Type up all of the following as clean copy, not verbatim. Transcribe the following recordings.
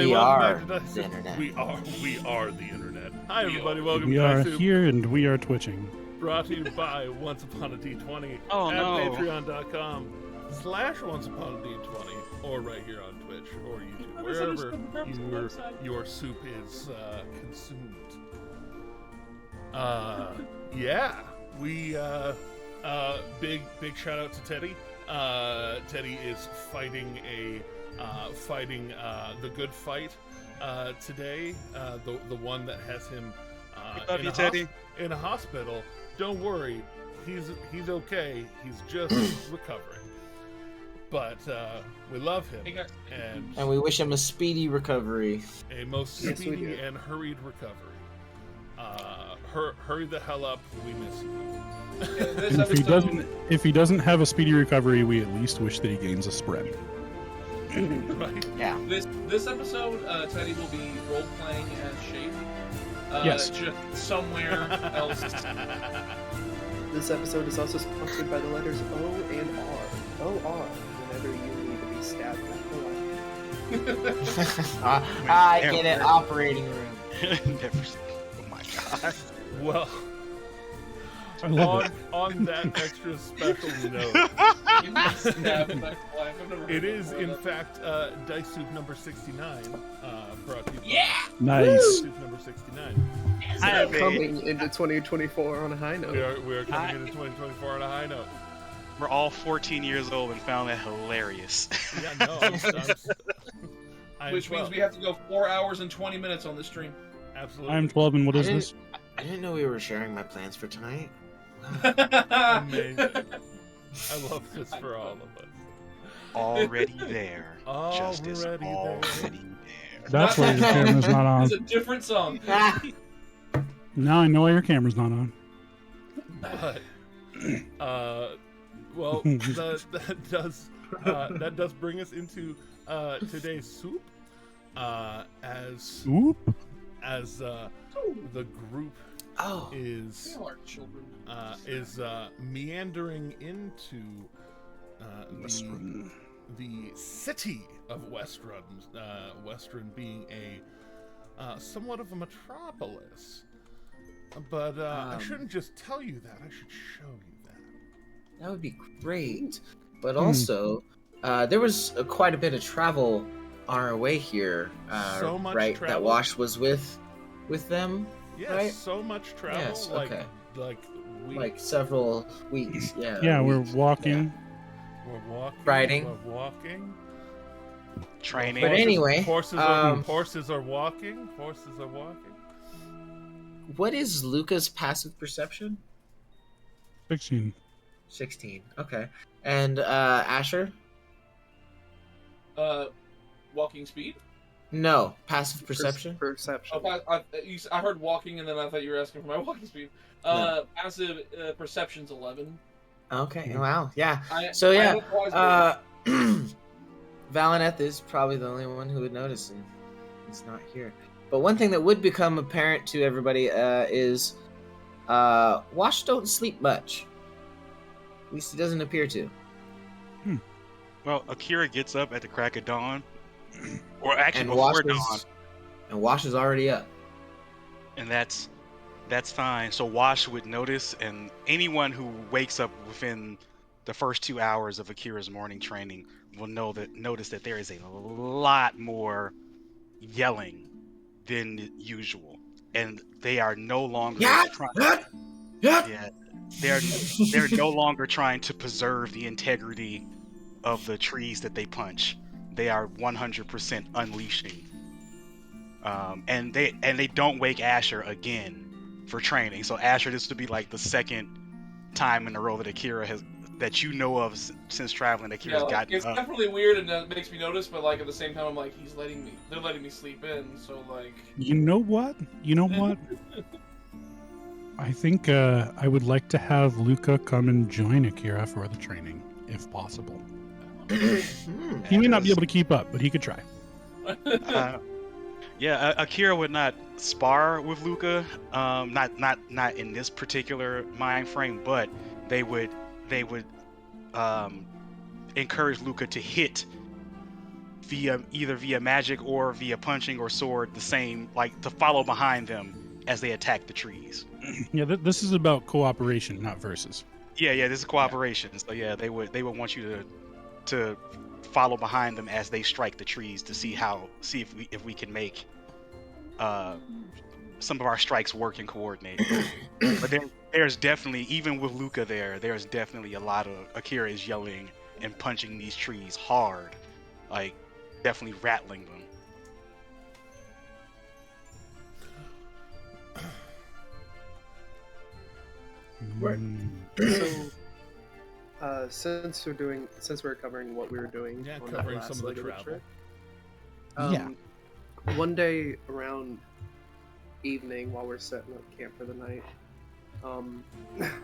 everybody. We Welcome are back to Dice the Soup. internet. We are the internet. Hi, everybody. Welcome We to are Dice Soup. here and we are twitching. Brought to you by Once Upon a D20 Oh, at no. patreon.com/OnceUponAD20 or right here on Twitch or YouTube, wherever your soup is consumed. We big shout out to Teddy. Teddy is fighting the good fight today. The one that has him in a hospital. Don't worry, he's okay. He's just recovering. But we love him, and we wish him a speedy recovery. A most speedy and hurried recovery. Hurry the hell up. We miss you. And if he doesn't have a speedy recovery, we at least wish that he gains a spread. Right. Yeah. This episode, Teddy will be role playing as Shape. Yes. Just somewhere else. This episode is also sponsored by the letters O and R. O-R, whenever you need to be stabbed with the light. I get it. Operating room. Never. Oh my god. Well, I love on that extra special note, it is in fact Dice Soup number 69. Brought to you by Nice. Dice Soup number 69. Coming into 2024 on a high note. We are coming into 2024 on a high note. We're all 14 years old and found that hilarious. Yeah, no, I'm Which means we have to go 4 hours and 20 minutes on this stream. absolutely. I'm 12, and what is this? I didn't know we were sharing my plans for tonight. Amazing. I love this for all of us. Already there. Justice. Already there. Already there. That's why your camera's not on. It's a different song. Now I know why your camera's not on. But, well, that does bring us into today's soup. As Oop. the group is meandering into the city of Westruun. Westruun being a somewhat of a metropolis. But I shouldn't just tell you that. I should show you that. That would be great. But also, there was quite a bit of travel on our way here. So much right? travel. That Wash was with them. Yes, right? so much travel. Yes. Okay. Like weeks. Like several weeks. Yeah. Yeah, we're weeks. walking. We're walking. Riding. We're walking. Training. But anyway, horses are walking. Horses are walking. What is Luca's passive perception? 16. 16. Okay. And Asher? Walking speed? No, passive perception. Perception. I heard walking, and then I thought you were asking for my walking speed. No. Passive perception's 11. Okay. Wow. Yeah. I Valineth is probably the only one who would notice, and he's not here. But one thing that would become apparent to everybody is Wash don't sleep much. At least he doesn't appear to. Well, Akira gets up at the crack of dawn. Or actually And before dawn. Wash is already up. And that's fine. So Wash would notice, and anyone who wakes up within the first 2 hours of Akira's morning training will notice that there is a lot more yelling than usual, and they are no longer they're no longer trying to preserve the integrity of the trees that they punch. They are 100% unleashing, and they don't wake Asher again for training. So Asher, this would be like the second time in a row that Akira has, that you know of since traveling, Akira's gotten it's up. definitely weird and it makes me notice, but like at the same time, I'm like, they're letting me sleep in, so like. You know what? I think I would like to have Luca come and join Akira for the training, if possible. He may not be able to keep up, but he could try. Akira would not spar with Luca, not in this particular mind frame, but they would encourage Luca to hit either via magic or via punching or sword, the same, like to follow behind them as they attack the trees. Yeah, this is about cooperation, not versus. Yeah, this is cooperation. So yeah, they would want you to follow behind them as they strike the trees to see if we can make some of our strikes work and coordinate. But there's definitely, even with Luca there's definitely a lot of Akira is yelling and punching these trees hard, like definitely rattling them. Right. So, since we're covering what we were doing, Yeah, on covering that last some of the leg travel. trip, one day around evening while we're setting up camp for the night,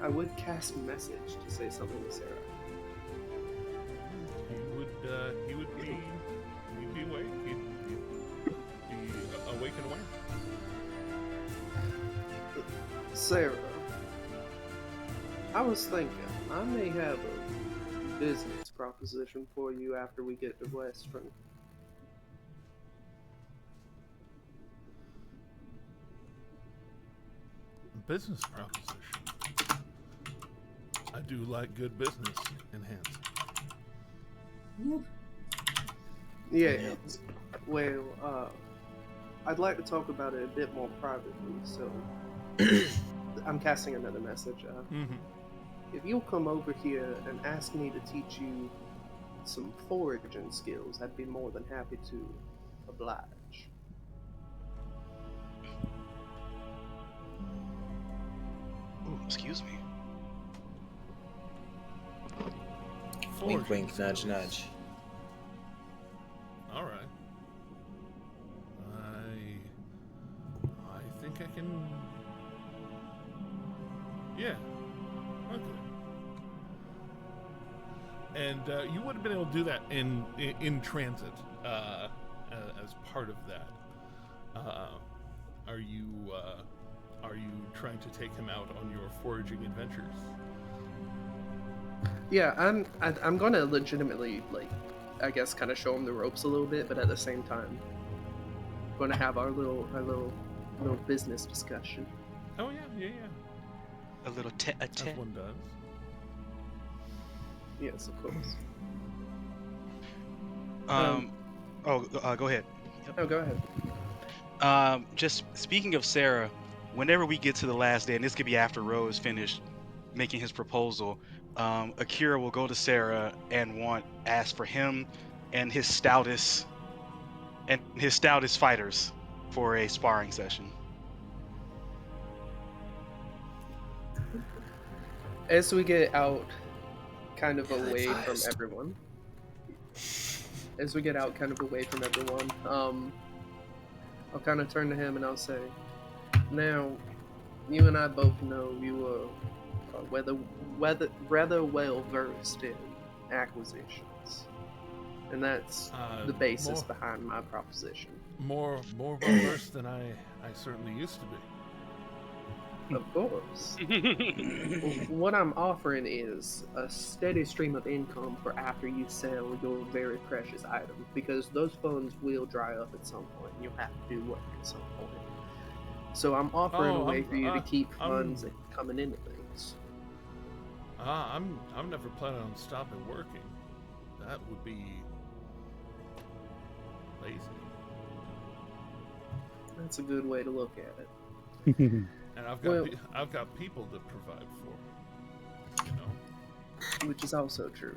I would cast a message to say something to Sarah. He would be awake. He'd be awake and aware. Sarah, I was thinking I may have a business proposition for you after we get to Westruun. Business proposition. I do like good business in hand. Yeah. Well, I'd like to talk about it a bit more privately, so I'm casting another message. If you'll come over here and ask me to teach you some foraging skills, I'd be more than happy to oblige. Ooh, excuse me. Wink, wink, nudge, nudge. All right. I think I can. Yeah. Okay. And you would have been able to do that in transit as part of that. Are you trying to take him out on your foraging adventures? Yeah, I'm gonna legitimately, like, I guess, kind of show him the ropes a little bit, but at the same time, going to have our little business discussion. Oh yeah. A little tete-a-tete. As one does. Yes, of course. Go ahead. Oh, go ahead. Just speaking of Sarah, whenever we get to the last day, and this could be after Rose finished making his proposal, Akira will go to Sarah and ask for him and his stoutest fighters for a sparring session. As we get out kind of away from everyone, I'll kind of turn to him and I'll say, now, you and I both know you are rather well versed in acquisitions, and that's the basis behind my proposition. More well versed than I certainly used to be. Of course. What I'm offering is a steady stream of income for after you sell your very precious item, because those funds will dry up at some point and you'll have to do work at some point. So I'm offering a way for you to keep funds coming into things. I'm never planning on stopping working. That would be lazy. That's a good way to look at it. And I've got people to provide for, you know. Which is also true.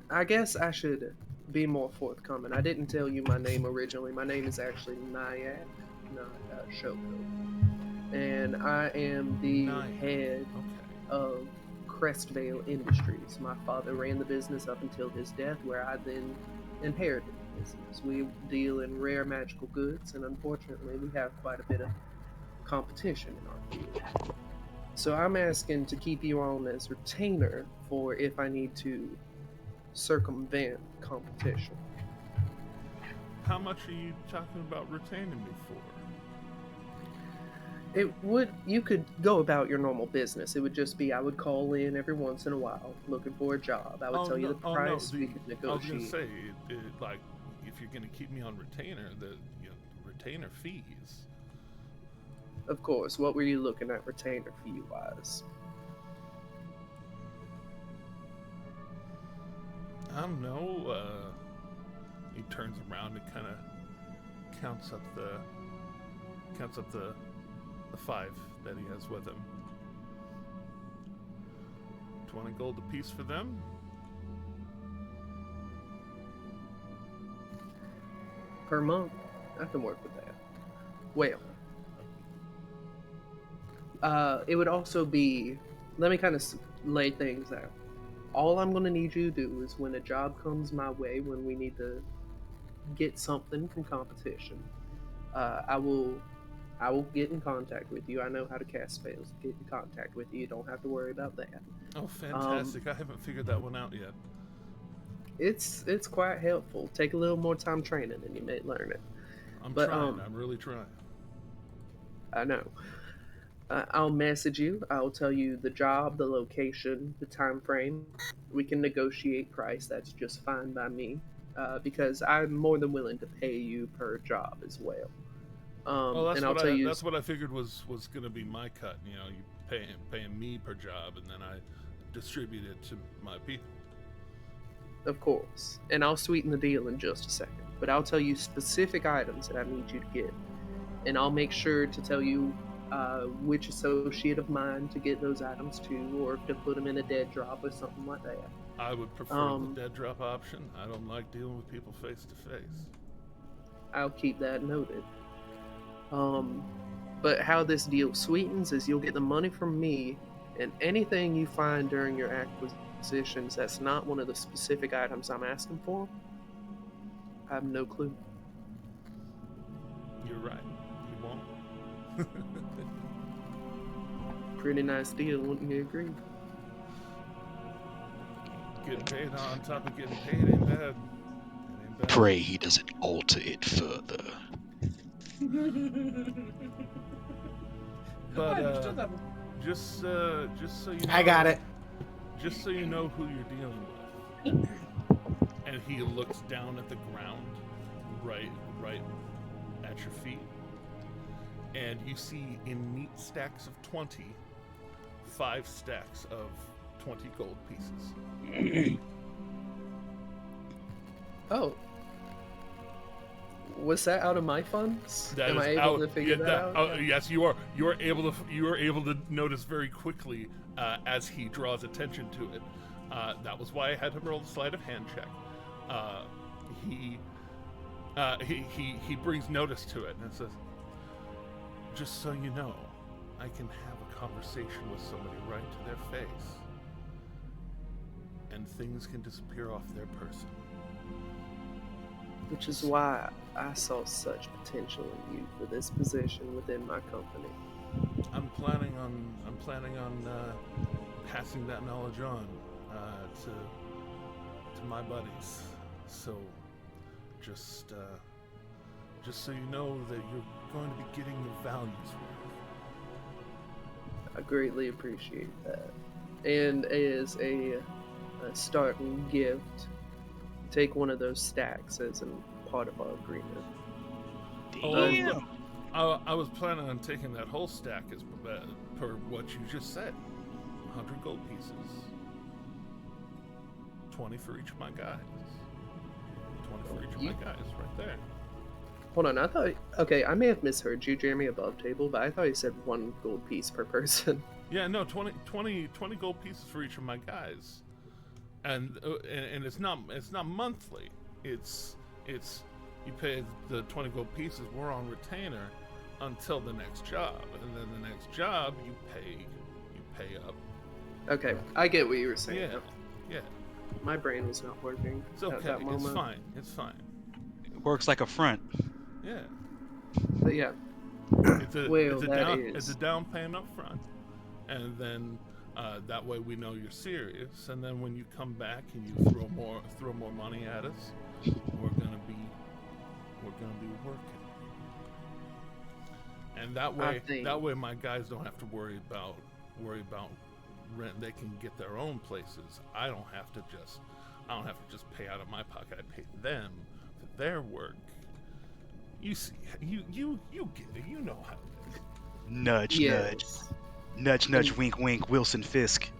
I guess I should be more forthcoming. I didn't tell you my name originally. My name is actually Nyack, not Shoko. And I am the head of Crestvale Industries. My father ran the business up until his death, where I then inherited the business. We deal in rare magical goods, and unfortunately we have quite a bit of competition in our field. So I'm asking to keep you on as retainer for if I need to circumvent competition. How much are you talking about retaining me for? You could go about your normal business. It would just be, I would call in every once in a while looking for a job. I would tell you the price, we could negotiate. I was gonna say, like, if if you're going to keep me on retainer, the retainer fees. Of course. What were you looking at retainer fee wise? I don't know. He turns around and kind of counts up the 5 that he has with him. 20 gold apiece for them. Per month? I can work with that. Well, it would also be, let me kind of lay things out. All I'm going to need you to do is when a job comes my way, when we need to get something from competition, I will get in contact with you. I know how to cast spells. Get in contact with you. You don't have to worry about that. Oh, fantastic. I haven't figured that one out yet. It's quite helpful. Take a little more time training and you may learn it. I'm trying. I'm really trying. I know. I'll message you. I'll tell you the job, the location, the time frame. We can negotiate price. That's just fine by me, because I'm more than willing to pay you per job as well. That's what I figured was going to be my cut. You paying me per job, and then I distribute it to my people. Of course, and I'll sweeten the deal in just a second. But I'll tell you specific items that I need you to get, and I'll make sure to tell you which associate of mine to get those items to, or to put them in a dead drop or something like that. I would prefer the dead drop option. I don't like dealing with people face to face. I'll keep that noted. But how this deal sweetens is you'll get the money from me, and anything you find during your acquisitions that's not one of the specific items I'm asking for, I have no clue. You're right. You won't. Pretty nice deal, wouldn't you agree? Getting paid on top of getting paid ain't bad. Pray he doesn't alter it further. But just so you know, I got it. Just so you know who you're dealing with. And he looks down at the ground, right at your feet. And you see in neat stacks of 20, 5 stacks of 20 gold pieces. Oh. Was that out of my funds? Am I able to figure that out? Oh, yes, you are. You are able to notice very quickly as he draws attention to it. That was why I had him roll the sleight of hand check. He brings notice to it and says, "Just so you know, I can have a conversation with somebody right to their face, and things can disappear off their person." Which is why I saw such potential in you for this position within my company. I'm planning on passing that knowledge on to my buddies. So just so you know that you're going to be getting your values worth. I greatly appreciate that. And as a starting gift, take one of those stacks as a part of our agreement. I was planning on taking that whole stack as per what you just said. 100 gold pieces. 20 for each of my guys. 20 for each of my guys, right there. Hold on, I may have misheard you, Jeremy, above table, but I thought you said 1 gold piece per person. Yeah, no, 20 gold pieces for each of my guys. And it's not monthly. It's you pay the 20 gold pieces. We're on retainer until the next job, and then the next job you pay up. Okay, I get what you were saying. Yeah. My brain was not working. It's okay. At that moment. It's fine. It works like a front. Yeah. But yeah. It's a down payment up front, and then that way we know you're serious. And then when you come back and you throw more money at us, we're gonna be working. And that way my guys don't have to worry about rent. They can get their own places. I don't have to just pay out of my pocket. I pay them for their work. You see, you get it. You know how. Nudge, Yes. nudge, wink, wink. Wilson Fisk.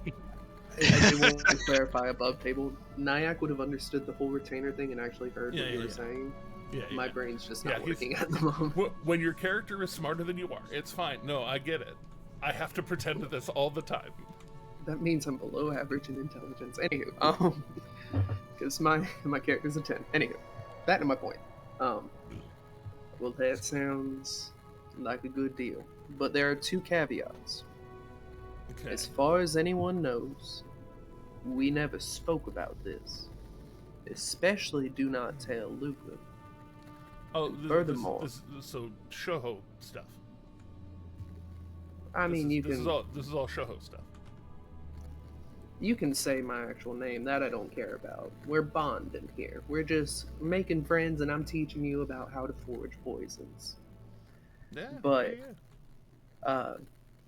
I do want to clarify above table. Nyack would have understood the whole retainer thing and actually heard what you were saying. Yeah, My brain's just not working at the moment. When your character is smarter than you are, it's fine. No, I get it. I have to pretend this all the time. That means I'm below average in intelligence. Anywho, because my character's a 10. Anywho, back to my point. Well, that sounds like a good deal, but there are 2 caveats. Okay. As far as anyone knows, we never spoke about this. Especially do not tell Luca. Oh, Furthermore, so Shoho stuff. I mean, this is all Shoho stuff. You can say my actual name, that I don't care about. We're bonding here. We're just making friends, and I'm teaching you about how to forge poisons. Yeah. But,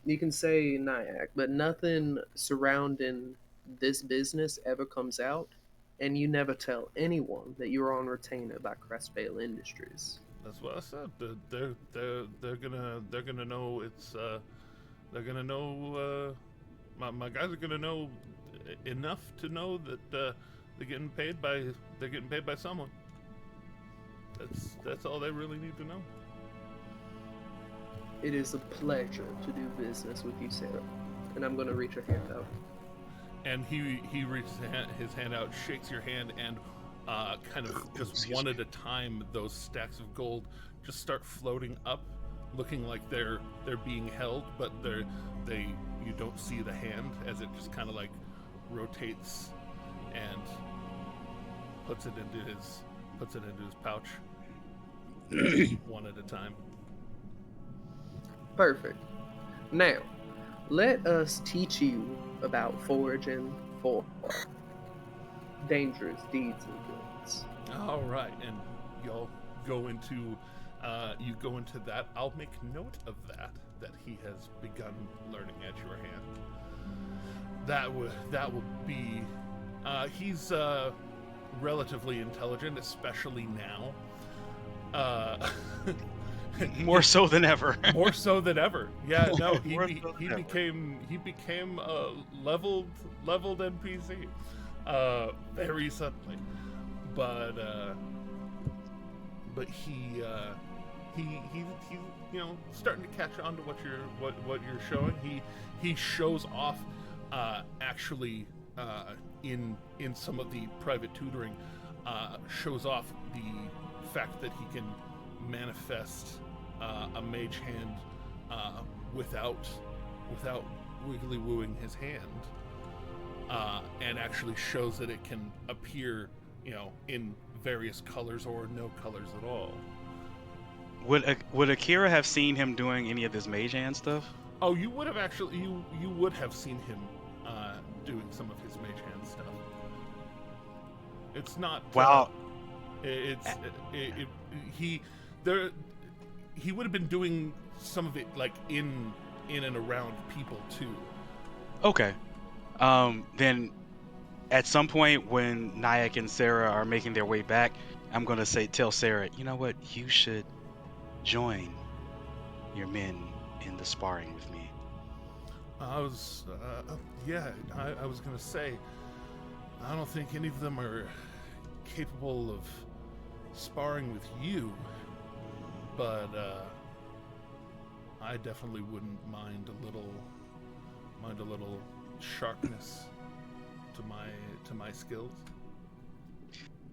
you can say Nyack, but nothing surrounding this business ever comes out, and you never tell anyone that you're on retainer by Crestbale Industries. That's what I said. They're gonna know it's. They're gonna know. My guys are gonna know enough to know that they're getting paid by someone. That's all they really need to know. It is a pleasure to do business with you, Sarah. And I'm going to reach a hand out. And he reaches his hand out, shakes your hand, and kind of just one at a time, those stacks of gold just start floating up, looking like they're being held, but you don't see the hand as it just kind of like rotates and puts it into his pouch, one at a time. Perfect. Now, let us teach you about foraging for dangerous deeds and goods. All right, and y'all go into that. I'll make note of that he has begun learning at your hand. That will be. He's relatively intelligent, especially now. More so than ever. More so than ever. Yeah, no, he became a leveled NPC very suddenly, but he's starting to catch on to what you're showing. He shows off actually in some of the private tutoring, shows off the fact that he can manifest a mage hand without wiggly wooing his hand, and actually shows that it can appear, in various colors or no colors at all. Would Akira have seen him doing any of this mage hand stuff? Oh, you would have actually. You would have seen him doing some of his mage hand stuff. It's not. Wow. He would have been doing some of it like in and around people too. Okay. Then at some point when Nyack and Sarah are making their way back, I'm gonna tell Sarah, you know what, you should join your men in the sparring with me. I was gonna say, I don't think any of them are capable of sparring with you, but I definitely wouldn't mind a little sharpness to my skills.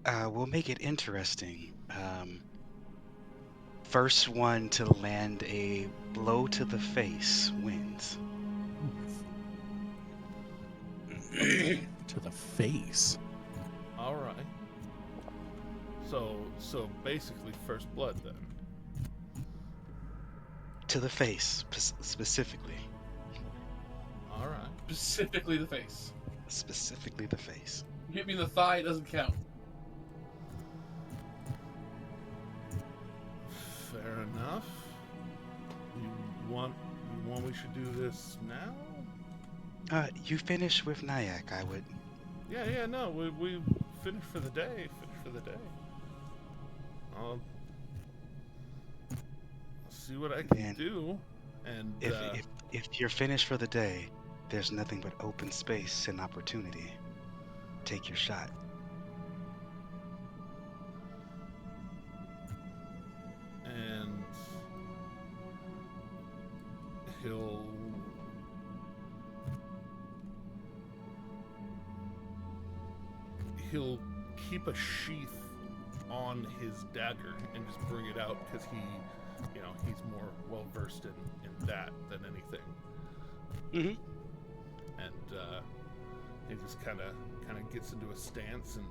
We'll make it interesting. First one to land a blow to the face wins. To the face. All right. So basically, first blood then. To the face, specifically. All right. Specifically the face. Specifically the face. You hit me in the thigh, it doesn't count. Fair enough. You want we should do this now? You finish with Nyack, I would. Yeah, no, we finished for the day. I'll see what I can do. And if you're finished for the day, there's nothing but open space and opportunity. Take your shot. And he'll keep a sheath on his dagger and just bring it out because he's more well versed in that than anything. And he just kind of gets into a stance and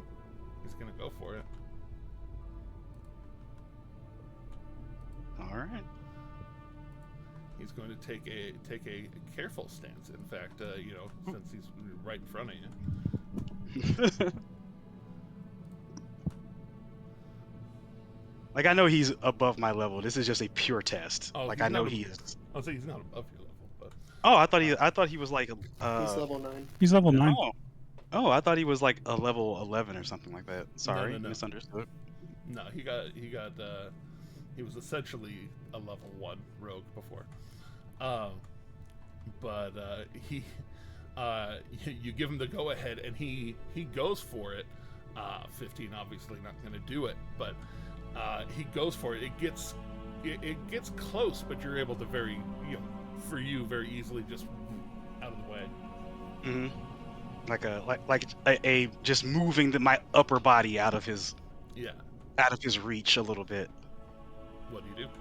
he's gonna go for it. All right. He's going to take a careful stance. In fact, since he's right in front of you. Like, I know he's above my level. This is just a pure test. Oh, like, I know he is. I'll say he's not above your level, but. Oh, I thought he was like. He's level 9. He's level 9. Oh, I thought he was like a level 11 or something like that. Sorry, No. misunderstood. No, he was essentially a level 1 rogue before. But you give him the go ahead and he goes for it. 15 obviously not going to do it, but he goes for it. It gets close, but you're able to very easily just out of the way. Mm-hmm. Like a just moving my upper body out of his reach a little bit. What do you do?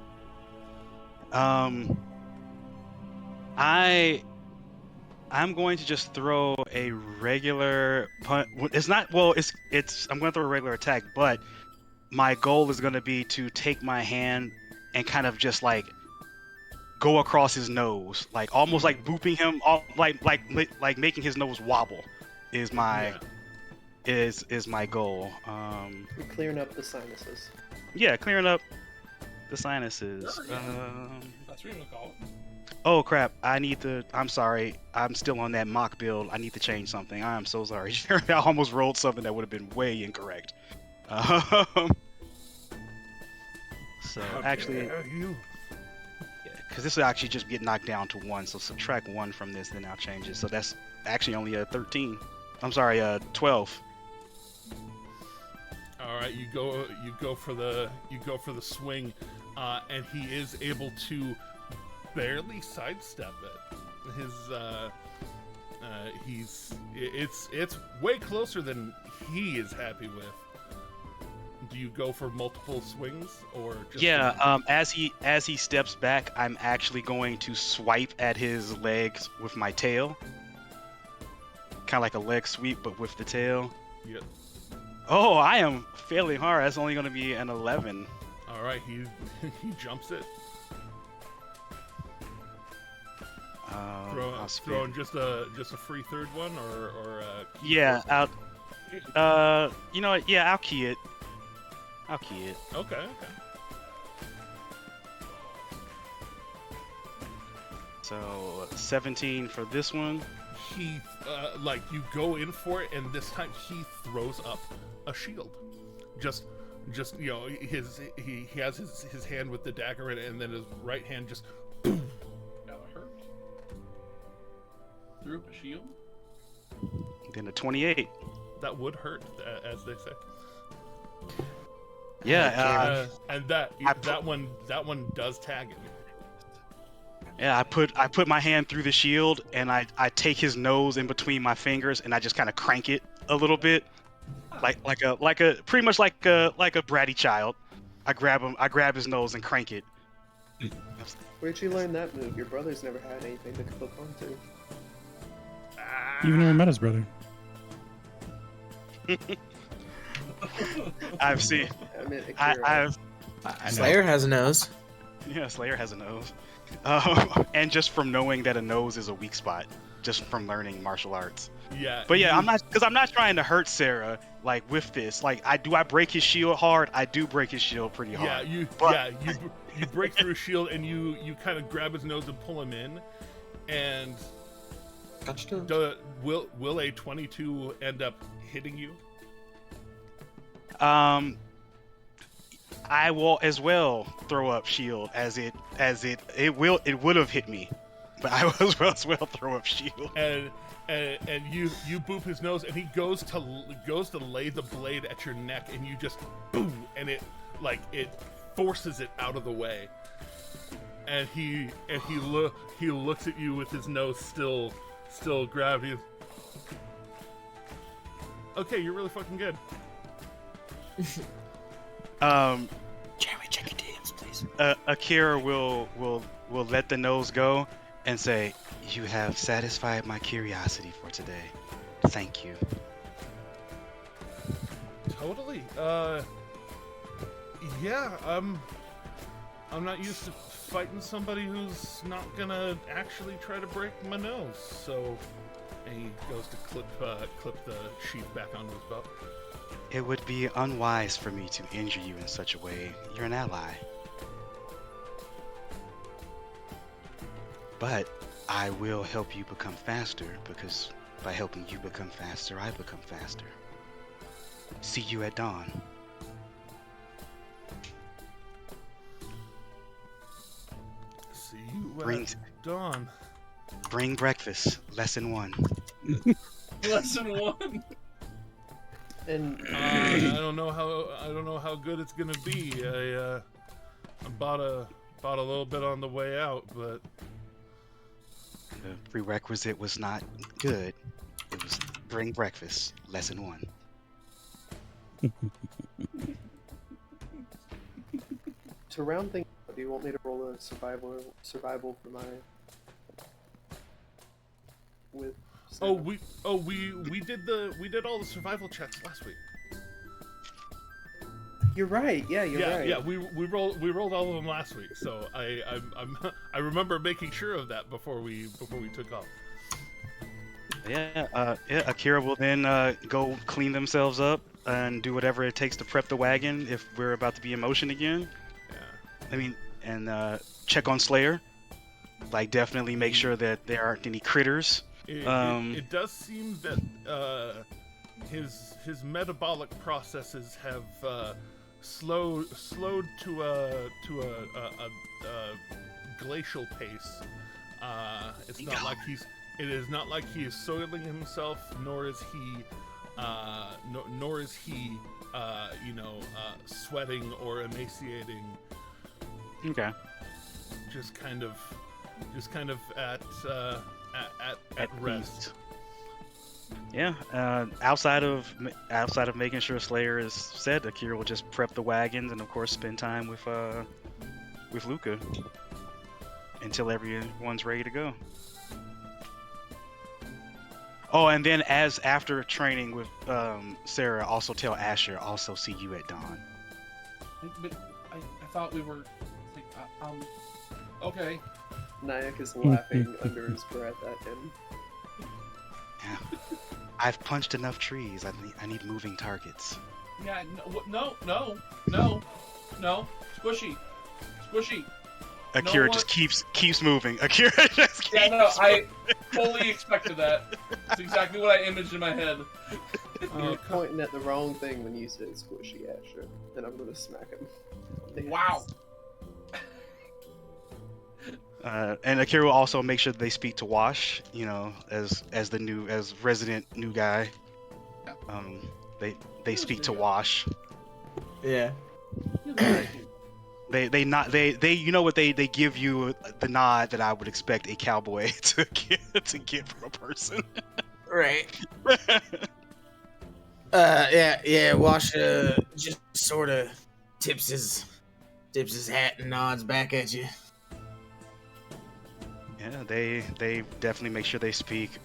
I'm going to just throw a regular punt. It's not it's I'm going to throw a regular attack, but my goal is going to be to take my hand and kind of just like go across his nose, like almost like booping him, like making his nose wobble is my goal. You're clearing up the sinuses. Yeah, clearing up the sinuses. That's what you call it. Oh crap! I'm sorry. I'm still on that mock build. I need to change something. I am so sorry. I almost rolled something that would have been way incorrect. So actually, because this will actually just get knocked down to 1. So subtract 1 from this, then I'll change it. So that's actually only a 13. I'm sorry, 12. All right, you go for the swing, and he is able to barely sidestep it. It's way closer than he is happy with. Do you go for multiple swings or just as he steps back, I'm actually going to swipe at his legs with my tail. Kind of like a leg sweep but with the tail. Yep. Oh, I am failing hard. That's only going to be an 11. All right, he jumps it. Throwing just a free third one or yeah, I'll you know what? Yeah, I'll key it. Okay. So 17 for this one. He you go in for it, and this time he throws up a shield. Just he has his hand with the dagger in it, and then his right hand just boom. That hurt. Threw up a shield. Then a 28. That would hurt, as they say. Yeah, and that one does tag him. Yeah, I put my hand through the shield and I take his nose in between my fingers and I just kind of crank it a little bit, like a pretty much like a bratty child. I grab his nose and crank it. Where'd you learn that move? Your brother's never had anything to hook onto. You've never met his brother. I've seen. Slayer has a nose. Yeah, Slayer has a nose. And just from knowing that a nose is a weak spot, just from learning martial arts. Yeah. But yeah, I'm not trying to hurt Sarah like with this. Like I break his shield hard. I do break his shield pretty hard. Yeah, you break through his shield and you kind of grab his nose and pull him in, and will a 22 end up hitting you? I will as well throw up shield as it would have hit me, but I will as well throw up shield. And you boop his nose, and he goes to lay the blade at your neck, and you just boom, and it forces it out of the way. And he looks at you with his nose still grabbed. Okay, you're really fucking good. Jeremy, check your DMs, please. Akira will let the nose go and say, "You have satisfied my curiosity for today. Thank you." Totally. Yeah. I'm not used to fighting somebody who's not gonna actually try to break my nose. So, and he goes to clip the sheath back onto his belt. It would be unwise for me to injure you in such a way. You're an ally. But I will help you become faster, because by helping you become faster, I become faster. See you at dawn. See you at dawn. Bring breakfast. Lesson 1. Lesson 1. And I don't know how good it's gonna be. I bought a little bit on the way out, but the prerequisite was not good. It was bring breakfast. Lesson 1. to round things up, do you want me to roll a survival for my with? we did all the survival checks last week. You're right. Yeah, you're right. Yeah, we rolled all of them last week, so I remember making sure of that before we took off. Yeah, Akira will then go clean themselves up and do whatever it takes to prep the wagon if we're about to be in motion again. Yeah. I mean, and check on Slayer. Like, definitely make sure that there aren't any critters. It does seem that his metabolic processes have slowed to a glacial pace. It is not like he is soiling himself, nor is he sweating or emaciating. Okay. Just kind of at rest. Yeah. Outside of making sure Slayer is set, Akira will just prep the wagons and of course spend time with Luca until everyone's ready to go. Oh, and then after training with Sarah, also tell Asher, also see you at dawn. But I thought we were okay. Nyack is laughing under his breath at him. Yeah. I've punched enough trees. I need moving targets. Yeah, no. Squishy. Akira just keeps moving. Akira just keeps moving. I fully expected that. It's exactly what I imaged in my head. You're pointing at the wrong thing when you said squishy, Asher, and I'm gonna smack him. Wow. And Akira will also make sure that they speak to Wash, as resident new guy. They speak to Wash. Yeah. They give you the nod that I would expect a cowboy to get from a person. Right. Yeah. Wash just sort of tips his hat and nods back at you. Yeah, they definitely make sure they speak.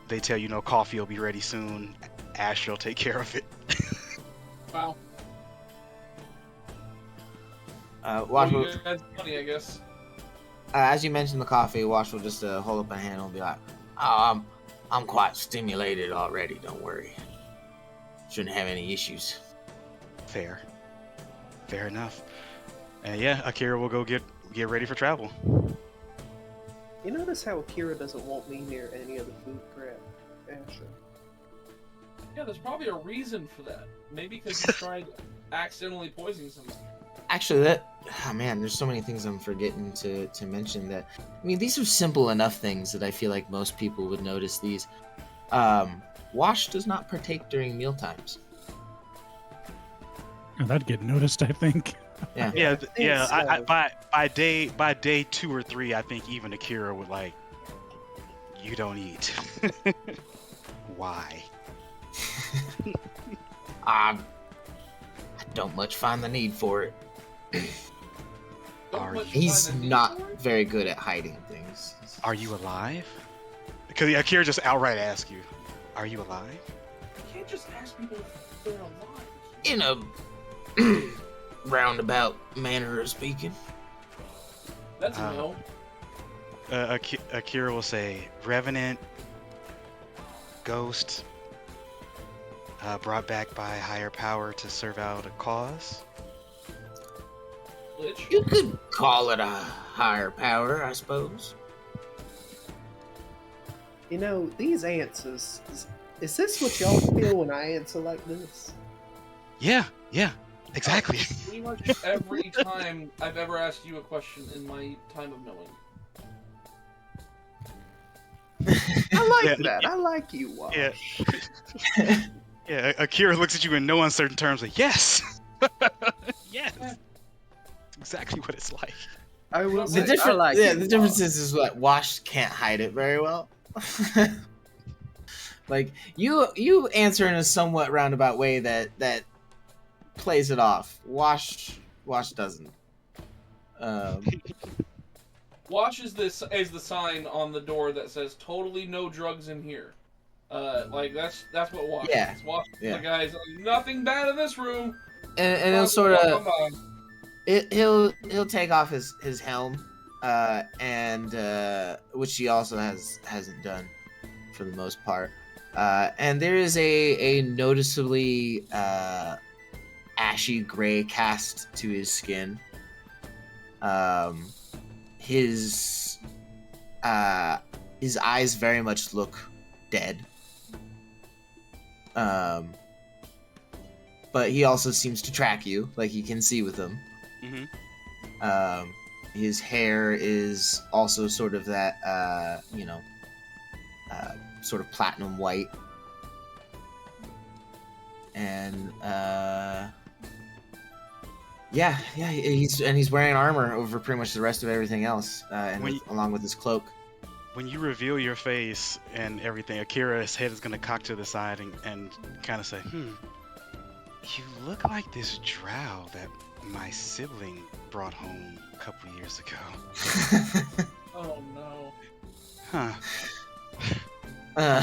They tell you, coffee will be ready soon. Ash will take care of it. Wow. Wash will, that's funny, I guess. as you mentioned the coffee, Wash will just hold up a hand and be like, "Oh, I'm quite stimulated already. Don't worry. Shouldn't have any issues." Fair enough. And yeah, Akira will go get ready for travel. You notice how Akira doesn't want me near any of the food crap, Asher? Yeah, there's probably a reason for that. Maybe because you tried accidentally poisoning somebody. Actually, man, there's so many things I'm forgetting to mention. That I mean, these are simple enough things that I feel like most people would notice these. Wash does not partake during meal times. Oh, that'd get noticed, I think. Yeah. By day 2 or 3, I think even Akira would like, you don't eat. Why? I don't much find the need for it. He's not very good at hiding things. Are you alive? Because Akira just outright asks you, are you alive? You can't just ask people if they're alive. In a roundabout manner of speaking. That's a no. Akira will say, Revenant, Ghost, brought back by higher power to serve out a cause. Lich? You could call it a higher power, I suppose. You know, these answers, is this what y'all feel when I answer like this? Yeah, exactly. Pretty much every time I've ever asked you a question in my time of knowing. I like that. I like you, Wash. Yeah, Akira looks at you in no uncertain terms like, yes! Yes! Exactly what it's like. I will The say, I like you, the difference is what Wash can't hide it very well. Like you answer in a somewhat roundabout way that plays it off. Wash doesn't. Wash is the sign on the door that says "totally no drugs in here." Like that's what Wash is. Wash is the guy's like, nothing bad in this room. And he'll sort of he'll take off his helm, and which he also hasn't done for the most part. And there is a noticeably ashy gray cast to his skin. His eyes very much look dead. But he also seems to track you, like you can see with them. Mm-hmm. His hair is also sort of that, sort of platinum white. And he's wearing armor over pretty much the rest of everything else, along with his cloak. When you reveal your face and everything, Akira's head is gonna cock to the side and kind of say, you look like this drow that my sibling brought home a couple years ago. Oh no. Huh. I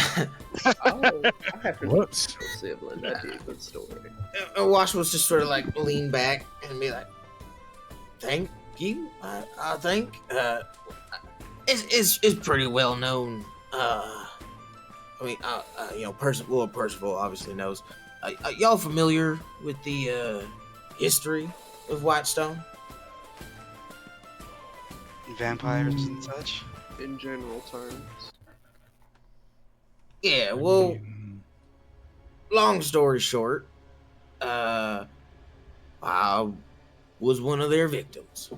have to Whoops. sibling. That'd be a good story. Wash was just sort of like lean back and be like, "Thank you. I think it's pretty well known. Percival obviously knows. Y'all familiar with the history of Whitestone? Vampires and such? In general terms. Yeah. Well, long story short, I was one of their victims.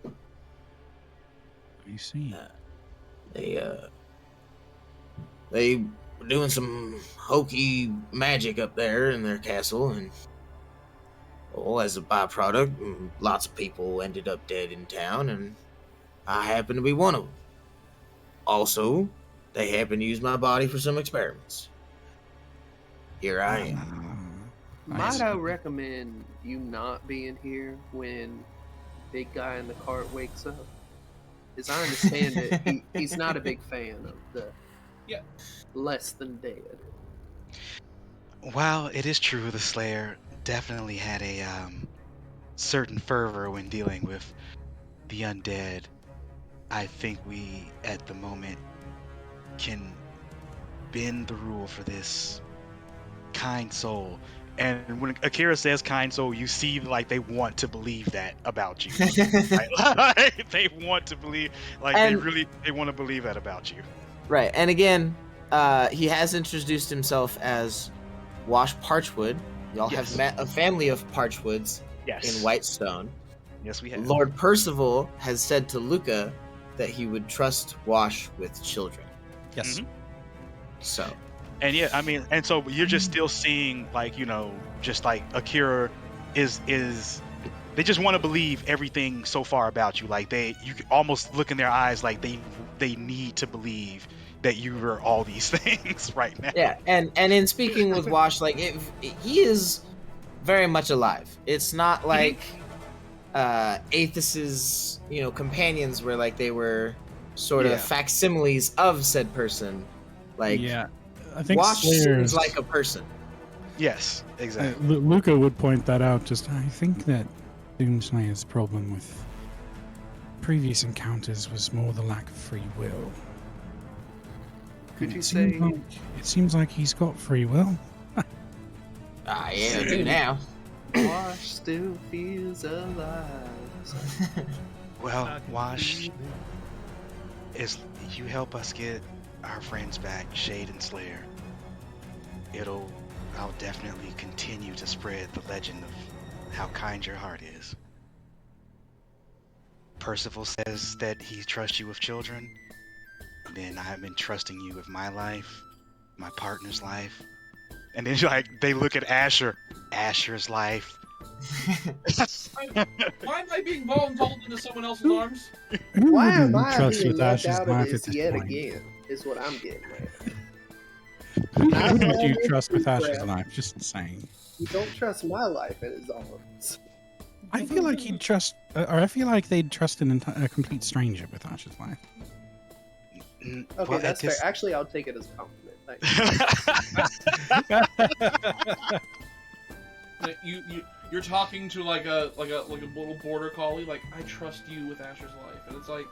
I see. They were doing some hokey magic up there in their castle, and as a byproduct, lots of people ended up dead in town, and I happened to be one of them. Also, they happened to use my body for some experiments. Here I am. Might I recommend you not being here when big guy in the cart wakes up? As I understand it, he's not a big fan of the less than dead. While it is true the Slayer definitely had a certain fervor when dealing with the undead, I think we, at the moment, can bend the rule for this kind soul. And when Akira says kind soul, you see like they want to believe that about you. Right? They want to believe, like they want to believe that about you. Right, and again, he has introduced himself as Wash Parchwood. Y'all have met a family of Parchwoods in Whitestone. Yes, we have. Lord Percival has said to Luca that he would trust Wash with children. Yes. Mm-hmm. So. And yeah, I mean, and so you're just still seeing, like, you know, just like Akira is they just want to believe everything so far about you. Like you can almost look in their eyes like they need to believe that you are all these things right now. Yeah, and in speaking with Wash, like he is very much alive. It's not like Aethys's, you know, companions were like they were sort of facsimiles of said person. Like I think Wash seems like a person. Yes, exactly. Luca would point that out. I think that Doomslayer's problem with previous encounters was more the lack of free will. Could you say... It seems like he's got free will. Yeah, I do now. Wash still feels alive. Well, Wash, you help us get our friends back, Shade and Slayer. I'll definitely continue to spread the legend of how kind your heart is. Percival says that he trusts you with children. Then I'm entrusting you with my life, my partner's life. And then they look at Asher's life. Why am I being voluntold into someone else's arms? Why am I being left out of this yet again? Is what I'm getting at. Who wouldn't you trust with Asher's life? Just saying. You don't trust my life in his arms. I feel like he'd trust, or I feel like they'd trust a complete stranger with Asher's life. Okay, well, that's fair. Actually, I'll take it as a compliment. You're talking to like a little border collie. Like, I trust you with Asher's life, and it's like,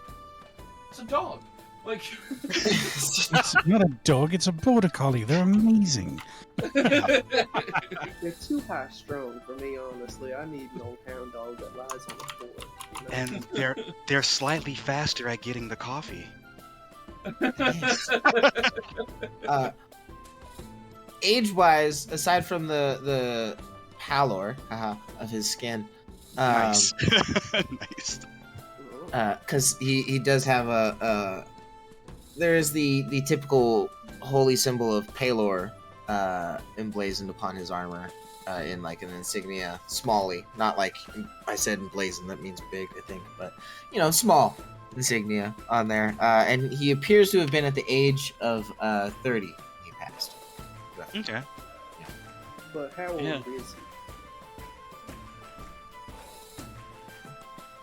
it's a dog. Like, it's not a dog. It's a border collie. They're amazing. They're too high strung for me, honestly. I need an old hound dog that lies on the floor. You know? And they're slightly faster at getting the coffee. Age-wise, aside from the pallor of his skin, nice, nice. Because he does have there is the typical holy symbol of Palor emblazoned upon his armor in like an insignia, smally, not like I said emblazoned, that means big, I think, but you know, small insignia on there, and he appears to have been at the age of 30 when he passed. Okay. Yeah. But how old is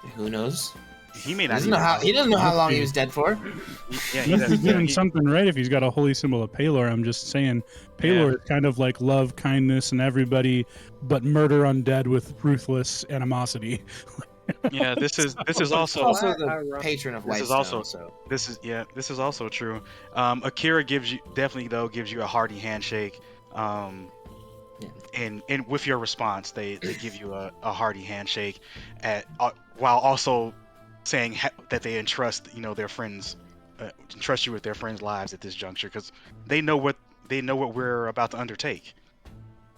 he? Who knows? He may not. He doesn't know how long he was dead for. Yeah, he must be doing something right if he's got a holy symbol of Palor. I'm just saying, Palor is kind of like love, kindness, and everybody, but murder undead with ruthless animosity. Yeah, this is also the patron of Whitestone. This is also true. Akira gives you a hearty handshake. And with your response, they give you a hearty handshake, while also saying that they entrust their friends, entrust you with their friends' lives at this juncture, because they know what we're about to undertake,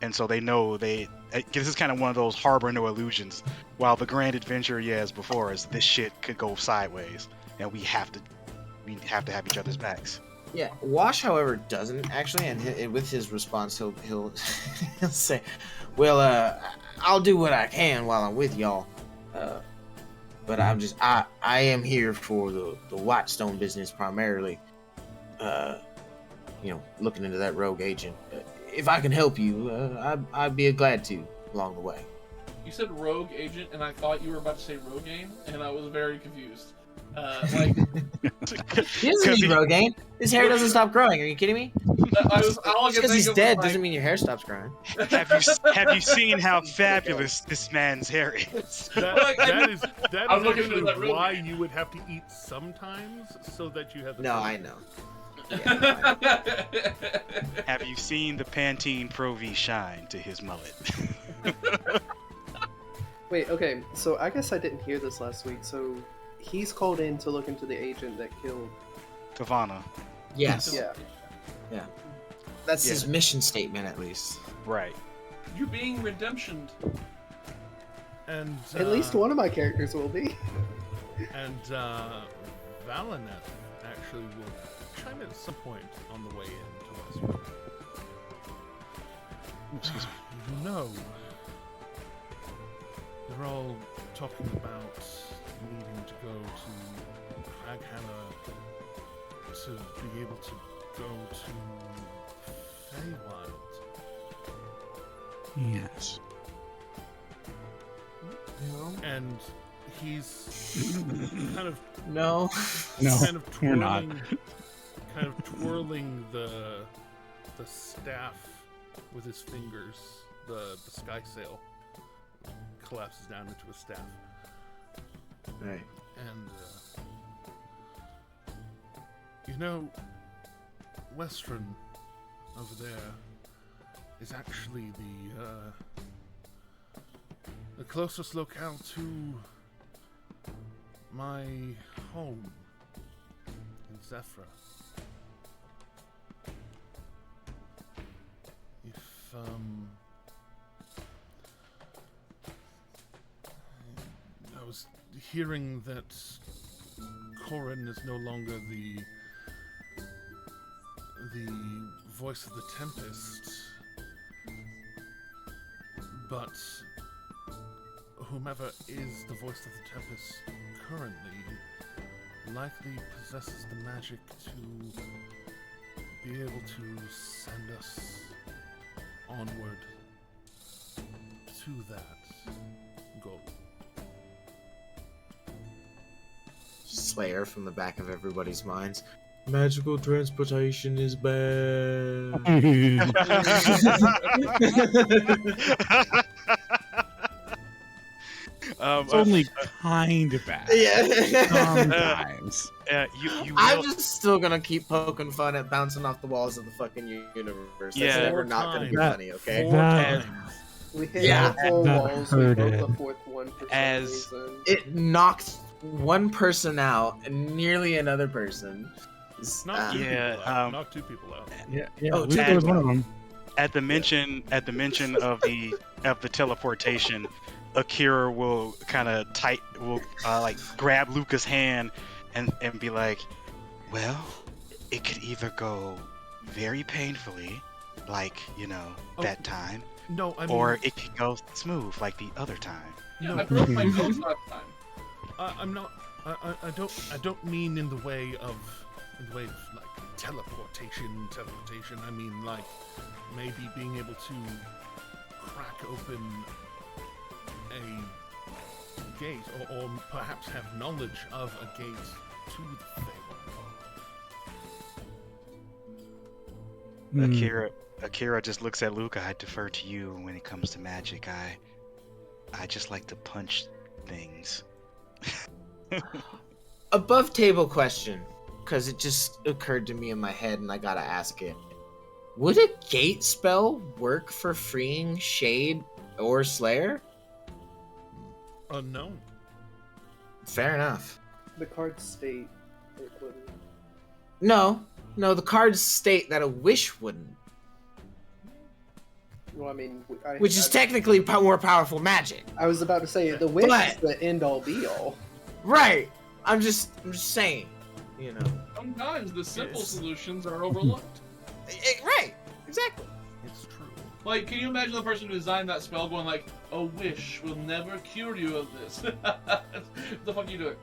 and so they know this is kind of one of those harbor no illusions. While the grand adventure, as before us, this shit could go sideways, and we have to have each other's backs. Yeah, Wash, however, doesn't actually, and with his response, he'll say, "Well, I'll do what I can while I'm with y'all, but I am here for the Whitestone business primarily. Looking into that rogue agent. If I can help you, I'd be glad to along the way." You said rogue agent, and I thought you were about to say Rogaine, and I was very confused. He doesn't need Rogaine. His hair doesn't stop growing. Are you kidding me? Because he's dead doesn't mean your hair stops growing. Have you seen how fabulous this man's hair is? That is actually why you would have to eat sometimes, so that you have. I know. Yeah, have you seen the Pantene Pro V shine to his mullet? Wait, okay, so I guess I didn't hear this last week, so he's called in to look into the agent that killed Kavana. Yes. Yeah. Yeah. That's his mission statement, at least. Right. You're being redemptioned. And at least one of my characters will be. And Valanet actually will chime in at some point on the way in to Westruun. Excuse me. You know, they're all talking about needing to go to Craghammer to be able to go to Feywild. Yes. No. And he's kind of no, kind of twirling, we're not. Kind of twirling the staff with his fingers. The sky sail collapses down into a staff. Right. And you know, Westruun over there is actually the closest locale to my home in Zephyr. If I was hearing that Corin is no longer the voice of the Tempest, but whomever is the voice of the Tempest currently likely possesses the magic to be able to send us onward to that goal. Slayer from the back of everybody's minds. Magical transportation is bad. It's only kind of bad. Yeah. Sometimes. I'm just still gonna keep poking fun at bouncing off the walls of the fucking universe. That's never not gonna be funny, okay? We hit the four walls, we broke the fourth one for some reason. It knocked one person out and nearly another person. Knocked two people out. Yeah. Oh, Luca was one of them. At the mention of the teleportation, Akira will kind of like grab Luca's hand and be like, well, it could either go very painfully, like, that time, no, I mean, or it could go smooth, like the other time. Yeah, I broke my nose last time. I'm not. I don't mean in the way of like teleportation. I mean like maybe being able to crack open a gate, or perhaps have knowledge of a gate to the Feywild. Akira just looks at Luca. I defer to you when it comes to magic. I just like to punch things. Above table question, because it just occurred to me in my head and I gotta ask it. Would a gate spell work for freeing Shade or Slayer? Unknown. Fair enough. The cards state it wouldn't. No, the cards state that a wish wouldn't. Well, I mean, which is technically more powerful magic. I was about to say the wish is the end all be all. Right. I'm just saying, Sometimes the simple solutions are overlooked. Right. Exactly. It's true. Like, can you imagine the person who designed that spell going like, "A wish will never cure you of this"? What the fuck are you doing?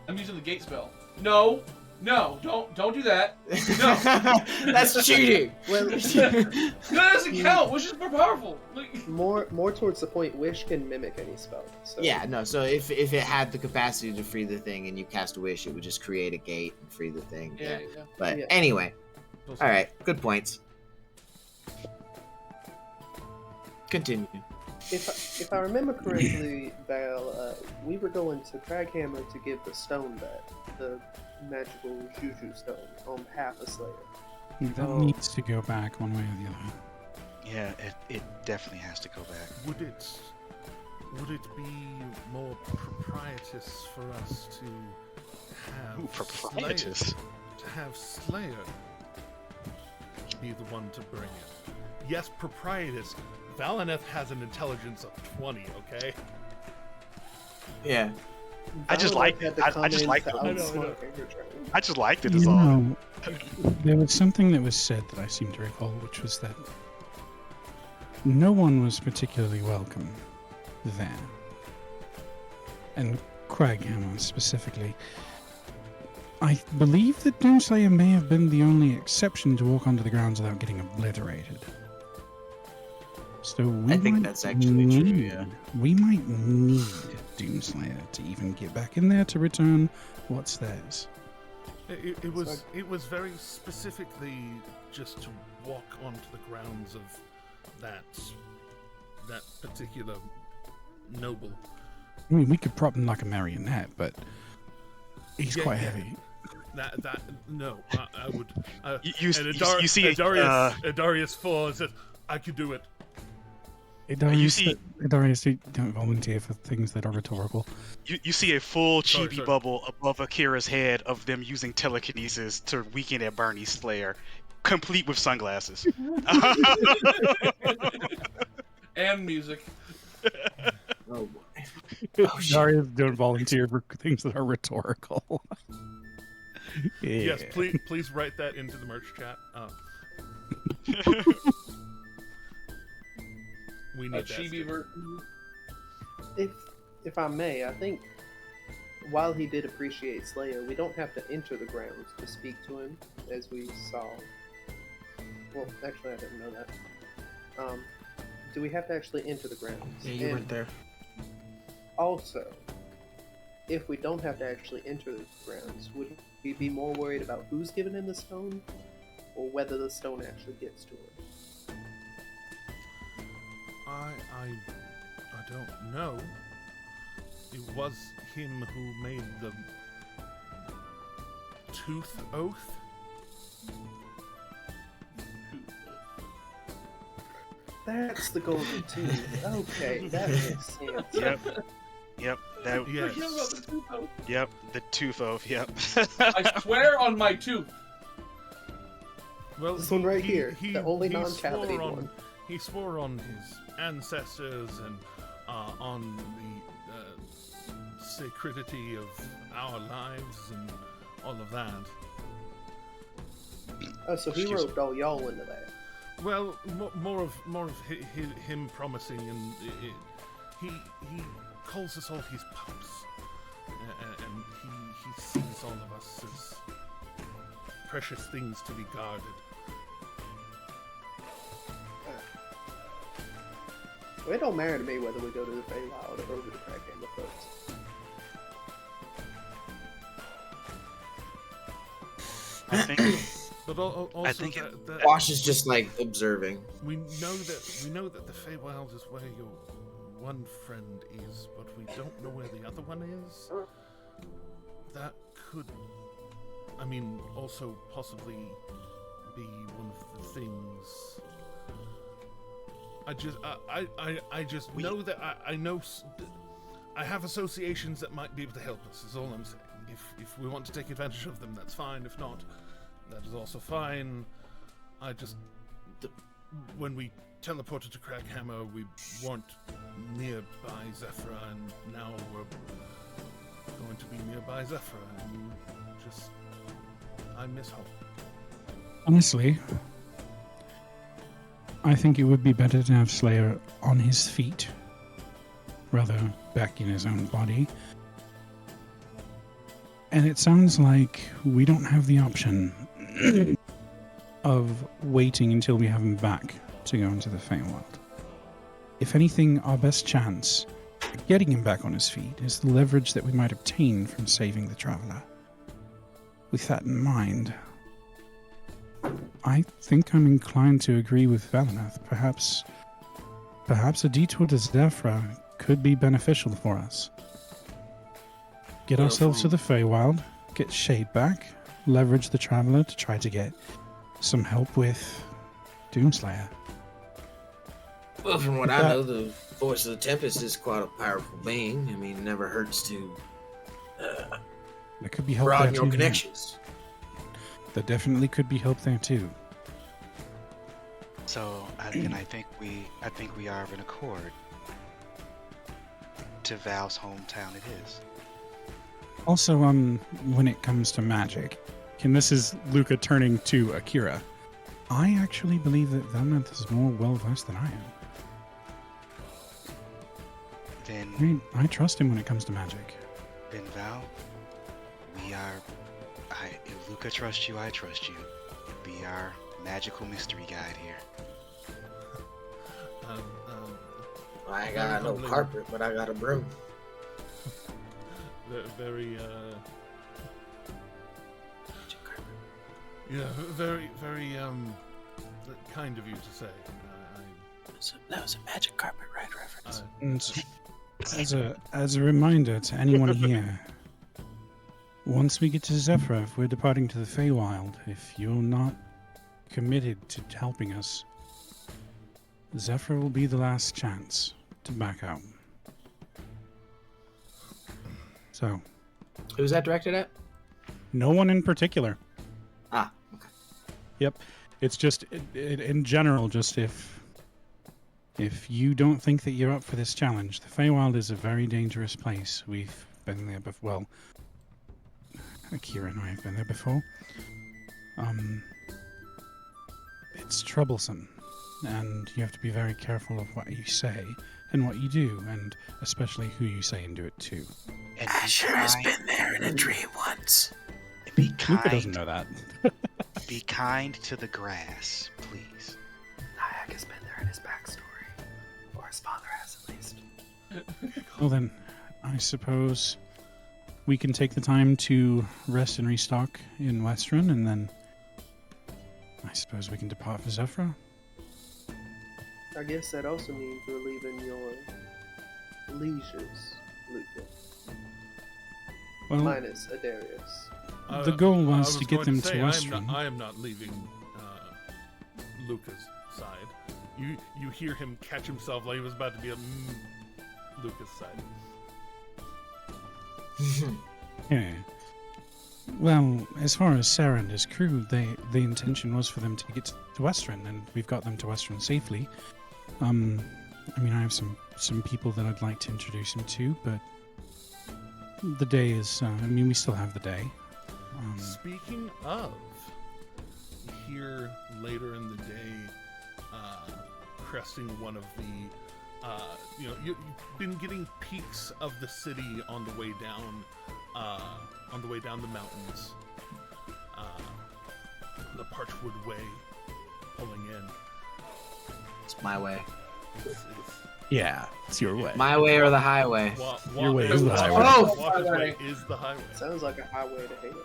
I'm using the gate spell. No, don't do that. No. That's cheating. Well, that doesn't count. Wish is more powerful. Like... More towards the point, wish can mimic any spell. So. Yeah, no. So if it had the capacity to free the thing and you cast a wish, it would just create a gate and free the thing. Yeah. But anyway, all right. Good points. Continue. If I remember correctly, Val, we were going to Craghammer to give the stone back, the magical Juju stone, on behalf of Slayer. That needs to go back one way or the other. Yeah, it definitely has to go back. Would it be more propitious for us to have propitious? Slayer be the one to bring it. Yes, proprietus. Valineth has an intelligence of 20, okay? Yeah. I just liked it. I just liked it. I know. I just liked it. You Is all. know, there was something that was said that I seem to recall, which was that no one was particularly welcome there. And Craghammer specifically. I believe that Doomslayer may have been the only exception to walk onto the grounds without getting obliterated. So I think that's actually true, yeah. We might need Doomslayer to even get back in there to return what's theirs. It was very specifically just to walk onto the grounds of that particular noble. I mean, we could prop him like a marionette, but he's quite heavy. No, I would. You see Adarius 4 says, I could do it. Adarius, don't volunteer for things that are rhetorical. You see a full chibi bubble above Akira's head of them using telekinesis to weaken at Barney's Slayer, complete with sunglasses. And music. Oh boy. Darius, don't volunteer for things that are rhetorical. Yeah. Yes, please write that into the merch chat. We need chibi version. If I may, I think while he did appreciate Slayer, we don't have to enter the grounds to speak to him, as we saw. Well, actually, I didn't know that. Do we have to actually enter the grounds? Yeah, you weren't there. Also, if we don't have to actually enter the grounds, would we be more worried about who's giving him the stone, or whether the stone actually gets to him? I don't know. It was him who made the tooth oath. That's the golden tooth. Okay, that makes sense. Yep. That. Yes. Yep. The tooth oath. Yep. I swear on my tooth. Well, This one right here, the only he non-cavity swore on- one. He swore on his ancestors and on the sacredity of our lives and all of that. Oh, so he Excuse roped all y'all into that. Well, more of him promising, and he calls us all his pups, and he sees all of us as precious things to be guarded. Well, it don't matter to me whether we go to the Feywild or over to Crackhammer first. I think. But also, I think that Wash is just like observing. we know that the Feywild is where your one friend is, but we don't know where the other one is. That could, I mean, also possibly be one of the things. I just know that I know I have associations that might be able to help us. Is all I'm saying. If we want to take advantage of them, that's fine. If not, that is also fine. When we teleported to Crackhammer, we weren't nearby Zephyra, and now we're going to be nearby Zephyra, and I miss home. Honestly, I think it would be better to have Slayer on his feet, rather back in his own body. And it sounds like we don't have the option of waiting until we have him back to go into the Feywild. If anything, our best chance of getting him back on his feet is the leverage that we might obtain from saving the Traveler. With that in mind, I think I'm inclined to agree with Valineth. Perhaps a detour to Zephyra could be beneficial for us. Get ourselves to the Feywild, get Shade back, leverage the Traveler to try to get some help with Doomslayer. Well, from what I know, the Voice of the Tempest is quite a powerful being. I mean, it never hurts to There could be help broaden there your too. connections. There definitely could be help there too. So I think we are in accord. To Val's hometown, it is. Also, when it comes to magic, and this is Luca turning to Akira, I actually believe that Velmath is more well-versed than I am. Then, I mean, I trust him when it comes to magic. Then Val, if Luca trusts you, I trust you. Be our magical mystery guide here. I ain't got no carpet, but I got a broom. Very, yeah, very, very, kind of you to say. That was a magic carpet ride reference. And as a reminder to anyone here, once we get to Zephyr, if we're departing to the Feywild, if you're not committed to helping us, Zephyr will be the last chance to back out. So, who's that directed at? No one in particular. Ah, okay. Yep. It's just, in general, just if you don't think that you're up for this challenge, the Feywild is a very dangerous place. We've been there before. Well, Akira and I have been there before. It's troublesome, and you have to be very careful of what you say and what you do, and especially who you say and do it to. And Asher has been there in a dream once. Be kind. Luca doesn't know that. Be kind to the grass, please. Nyack has been there in his backstory. Or his father has, at least. Well then, I suppose we can take the time to rest and restock in Westruun, and then I suppose we can depart for Zephyr. I guess that also means we're leaving your lieges, Luca. Well, Minus Adarius. the goal was I to get going them to Westruun. I am not leaving Luca's side. You hear him catch himself like he was about to be on Luca's side. Yeah. Well, as far as Sarah and his crew, the intention was for them to get to Westruun, and we've got them to Westruun safely. I mean, I have some people that I'd like to introduce him to, but the day is, we still have the day. Speaking of, here later in the day, cresting one of the, you've been getting peaks of the city on the way down, the mountains. The Parchwood Way, pulling in. It's my way. Yeah, it's your way. My way or the highway? Your way is the highway. Oh, Walker's way is the highway. Sounds like a highway to hate.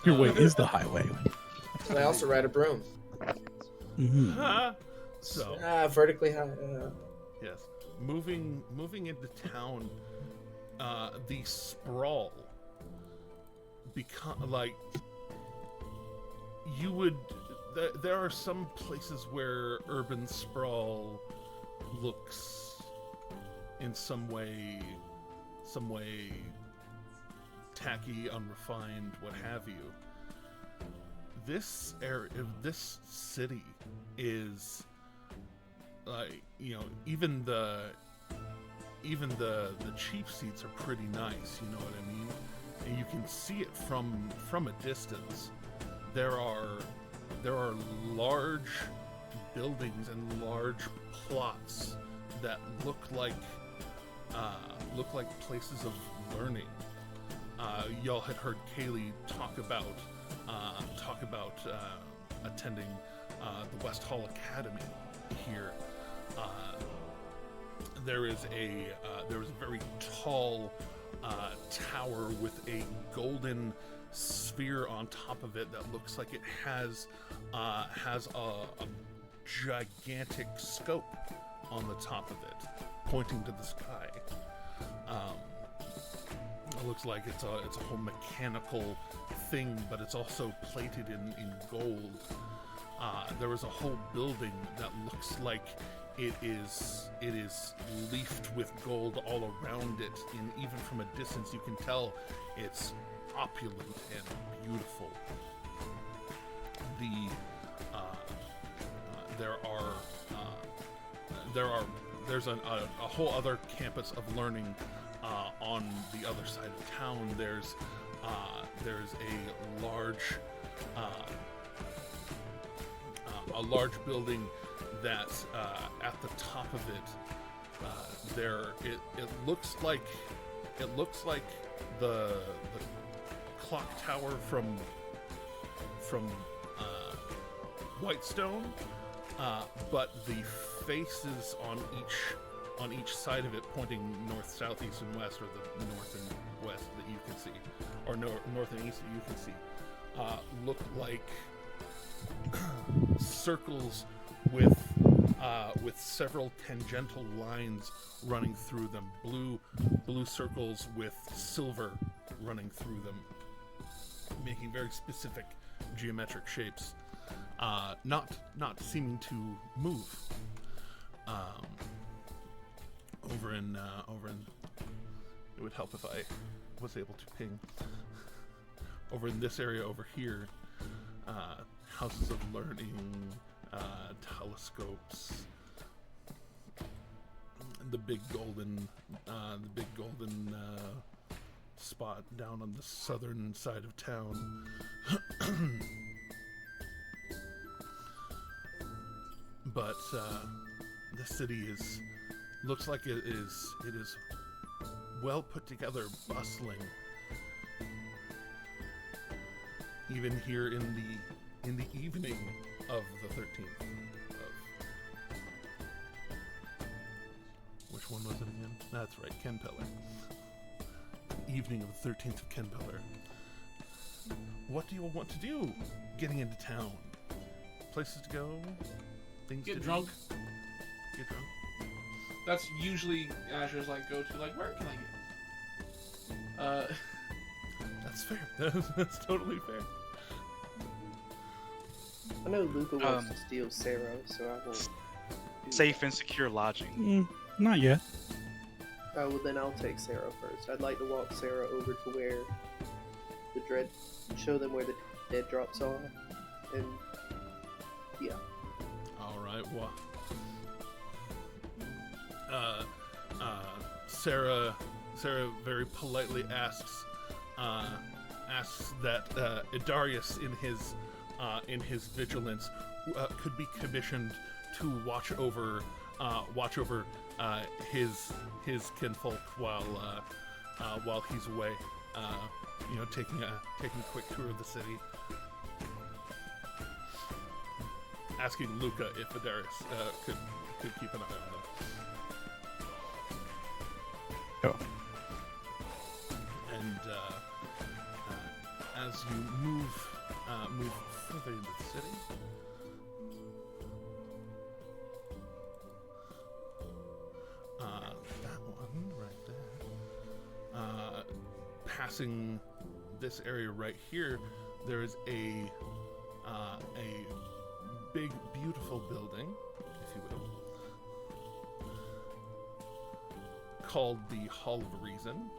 Your way is the highway. I also ride a broom. Mm-hmm. So vertically high. yes, moving into town, the sprawl become like you would. There are some places where urban sprawl looks in some way tacky, unrefined, what have you. This area, this city is like, even the cheap seats are pretty nice, you know what I mean? And you can see it from a distance. There are large buildings and large plots that look like places of learning. Y'all had heard Kaylee talk about attending the West Hall Academy here. There is a very tall tower with a golden sphere on top of it that looks like it has a gigantic scope on the top of it, pointing to the sky. It looks like it's a whole mechanical thing, but it's also plated in gold. There is a whole building that looks like it is leafed with gold all around it, and even from a distance you can tell it's opulent there's a whole other campus of learning on the other side of town. There's a large building that at the top of it, it looks like the clock tower from Whitestone, but the faces on each side of it, pointing north, south, east, and west, or the north and west that you can see, or north and east that you can see, look like circles with several tangential lines running through them, blue circles with silver running through them, making very specific geometric shapes, not seeming to move. Over in it would help if I was able to ping over in this area over here, houses of learning, telescopes, the big golden spot down on the southern side of town. But the city looks like it is well put together, bustling. Even here in the evening of the 13th. Which one was it again? That's right, Ken Pillar. Evening of the 13th of Ken Pillar. What do you want to do getting into town? Places to go? Things to Get drunk. Do? Get drunk. That's usually Asher's go to. Where can I get? That's fair. That's totally fair. I know Luca wants to steal Sarah, so I won't. Safe and secure lodging. Not yet. Oh, well then I'll take Sarah first. I'd like to walk Sarah over to where the dread, show them where the dead drops are, and yeah. All right. Well, Sarah very politely asks that Idarius in his vigilance could be commissioned to watch over his kinfolk while he's away, taking a quick tour of the city. Asking Luca if Idarius could keep an eye on them. Sure. And as you move further into the city, that one right there, passing this area right here, there is a big, beautiful building, if you will, called the Hall of Reason.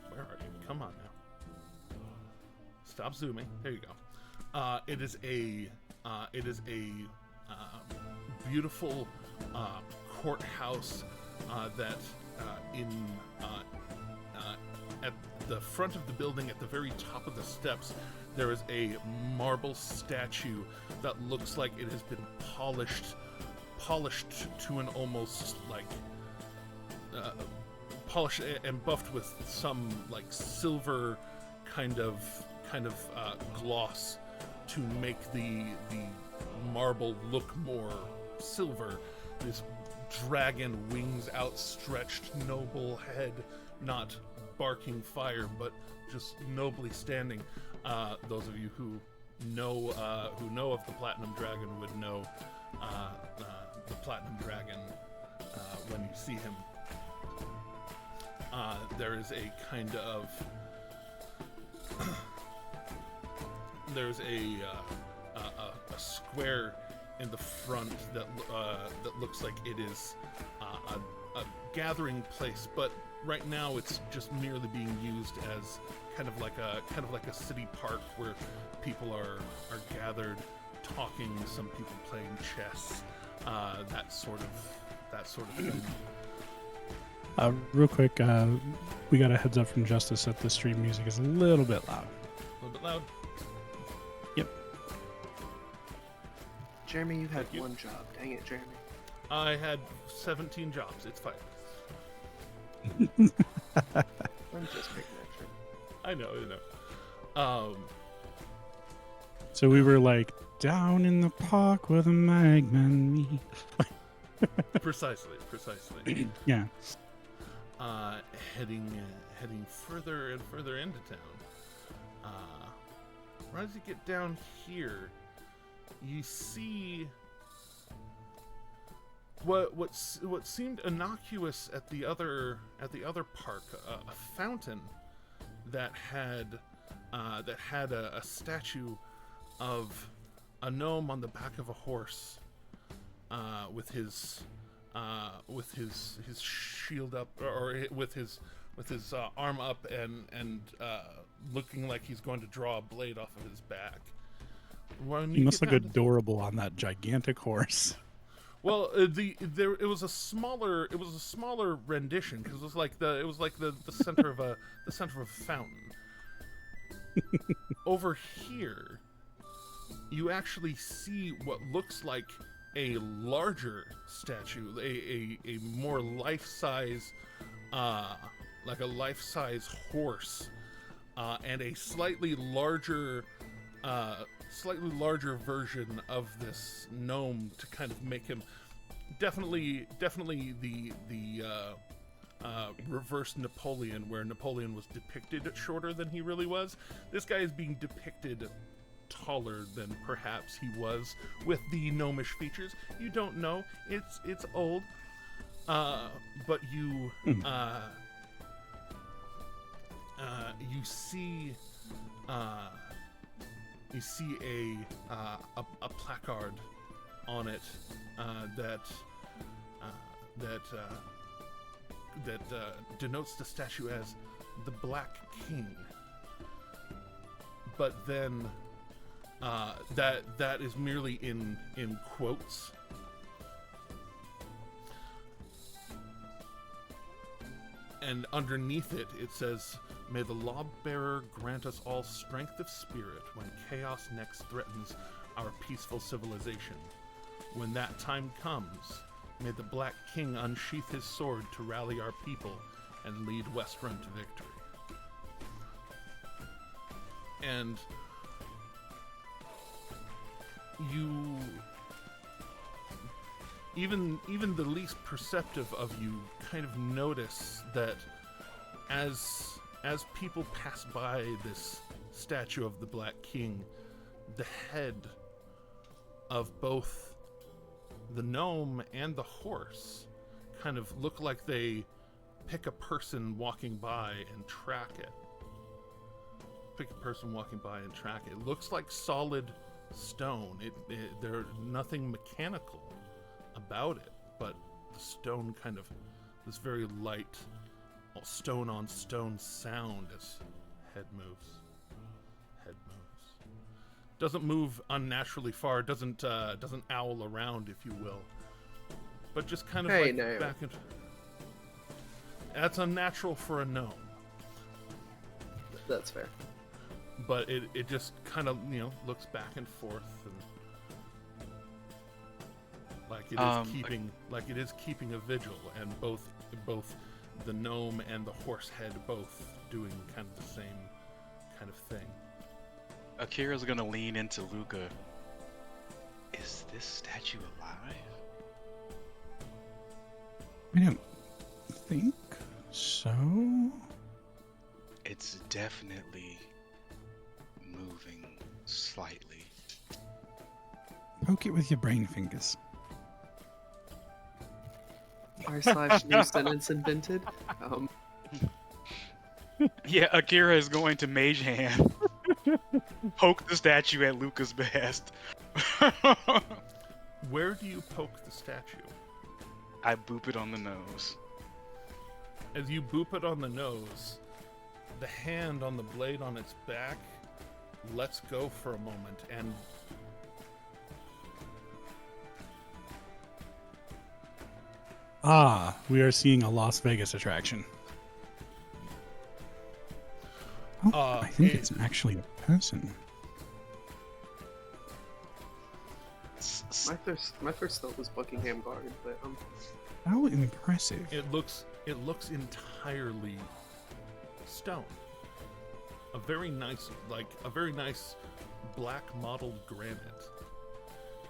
Where are you? Come on now. Stop zooming. There you go. It is a beautiful courthouse that at the front of the building, at the very top of the steps, there is a marble statue that looks like it has been polished to an almost polished and buffed with some silver kind of gloss to make the marble look more silver. This dragon, wings outstretched, noble head, not barking fire, but just nobly standing. Those of you who know of the Platinum Dragon would know the Platinum Dragon when you see him. There is a kind of there's a square in the front that looks like it is a gathering place, but right now it's just merely being used as kind of like a city park where people are gathered, talking. Some people playing chess, that sort of thing. Real quick, we got a heads up from Justice that the stream music is a little bit loud. A little bit loud. Yep. Jeremy, you had one job. Dang it, Jeremy. I had 17 jobs. It's fine. I'm just making that sure. I know. So we were like down in the park with a magma and me. Precisely. Yeah. Heading further and further into town. Right as you get down here, you see what seemed innocuous at the other park, a fountain that had a statue of a gnome on the back of a horse, with his shield up, or with his arm up and looking like he's going to draw a blade off of his back. He must look adorable on that gigantic horse. Well, it was a smaller rendition, because it was like the center of a fountain. Over here, you actually see what looks like a larger statue, a more life-size, like a life-size horse, and a slightly larger version of this gnome to kind of make him definitely the reverse Napoleon, where Napoleon was depicted shorter than he really was. This guy is being depicted taller than perhaps he was, with the gnomish features. You don't know. It's old. But you see a placard on it that denotes the statue as the Black King. But then that is merely in quotes. And underneath it, it says, "May the Lawbearer grant us all strength of spirit when chaos next threatens our peaceful civilization. When that time comes, may the Black King unsheath his sword to rally our people and lead Westruun to victory." And you, even the least perceptive of you, kind of notice that as people pass by this statue of the Black King, the head of both the gnome and the horse kind of look like they pick a person walking by and track it. It looks like solid stone. There's nothing mechanical about it, but the stone kind of, this very light stone on stone sound as head moves. Doesn't move unnaturally far, doesn't owl around, if you will, but just kind of back and. That's unnatural for a gnome. That's fair. But it just kind of, looks back and forth, and like it is keeping a vigil, and both the gnome and the horse head both doing kind of the same kind of thing. Akira's gonna lean into Luca. Is this statue alive? I don't think so. It's definitely moving slightly. Poke it with your brain fingers. R/new sentence invented. Yeah, Akira is going to mage hand. Poke the statue at Luca's behest. Where do you poke the statue? I boop it on the nose. as you boop it on the nose, the hand on the blade on its back lets go for a moment, and we are seeing a Las Vegas attraction. Oh, I think it's actually a person. My first thought was Buckingham Garden, but How impressive! it looks entirely stone. A very nice black mottled granite.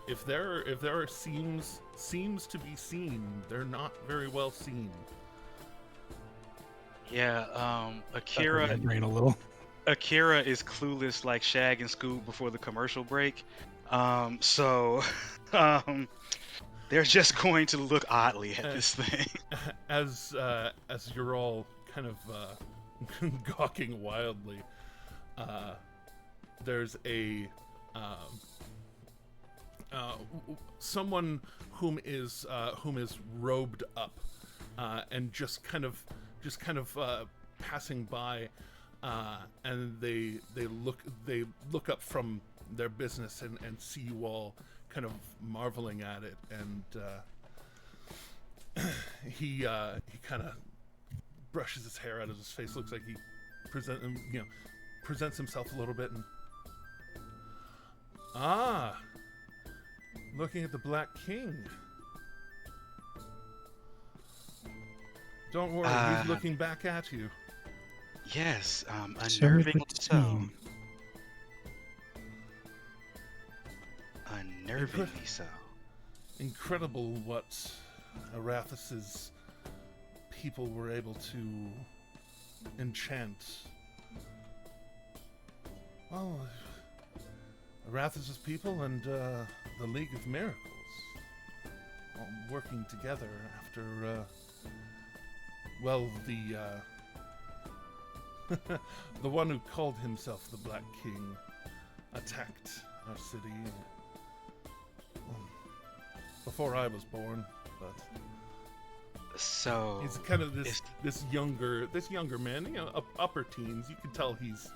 If there are seams to be seen, they're not very well seen. Yeah, Akira. Brain a little. Akira is clueless like Shag and Scoob before the commercial break. So they're just going to look oddly at this thing. As you're all kind of gawking wildly, there's a someone whom is robed up and just kind of passing by, and they look up from their business and see you all kind of marveling at it, and he kind of brushes his hair out of his face. Looks like he presents himself a little bit, and looking at the Black King. Don't worry, he's looking back at you. Yes, unnervingly so. Unnervingly so. Incredible what Arathas's people were able to enchant. Well, Arathas's people and the League of Miracles all working together after, the one who called himself the Black King attacked our city before I was born, but so he's kind of this younger man, upper teens. You can tell he's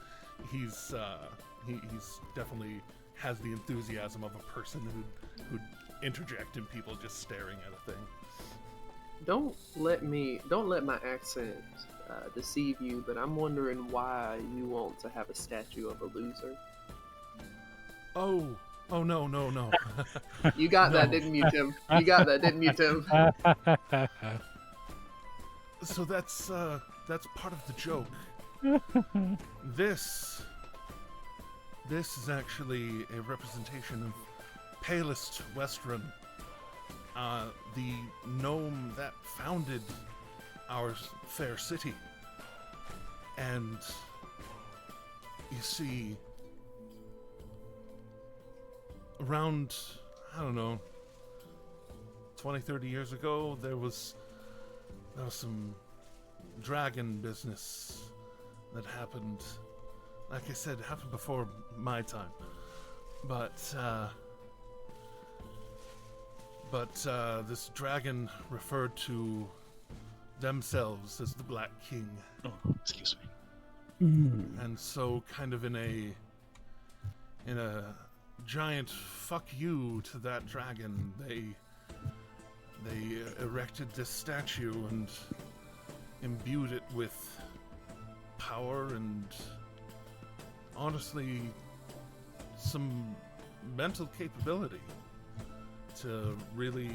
definitely has the enthusiasm of a person who'd interject in people just staring at a thing. Don't let my accent deceive you, but I'm wondering why you want to have a statue of a loser. Oh no. You got that, didn't you, Tim? You got that, didn't you, Tim? So that's part of the joke. This is actually a representation of Palest Westruun, the gnome that founded our fair city. And you see, around, I don't know, 20, 30 years ago, there was some dragon business that happened. Like I said, it happened before my time. But this dragon referred to themselves as the Black King. Oh, excuse me. And so, kind of in a giant fuck you to that dragon, they erected this statue and imbued it with power and, honestly, some mental capability to really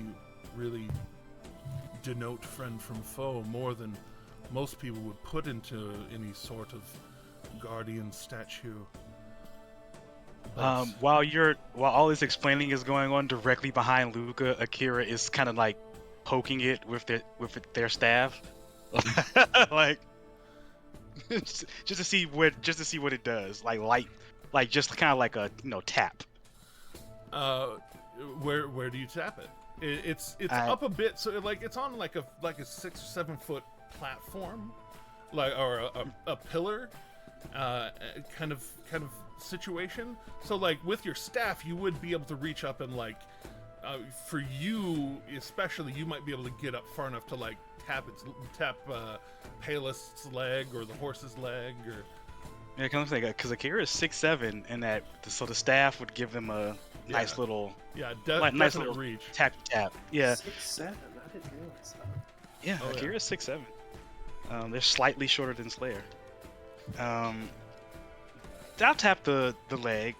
denote friend from foe more than most people would put into any sort of guardian statue. But While all this explaining is going on, directly behind Luca, Akira is kind of like poking it with their staff, like just to see what it does, like just kind of like a tap. Where do you tap it? It's up a bit, so it's on like a 6 or 7 foot platform, or a pillar, kind of situation. So with your staff, you would be able to reach up and for you especially, you might be able to get up far enough to tap Palest's leg or the horse's leg or. Yeah, it comes like because Akira is 6'7", and so the staff would give him a nice little nice little reach. Tap. Yeah. 6'7". I didn't realize that. Yeah, Akira is 6'7". They're slightly shorter than Slayer. I'll tap the leg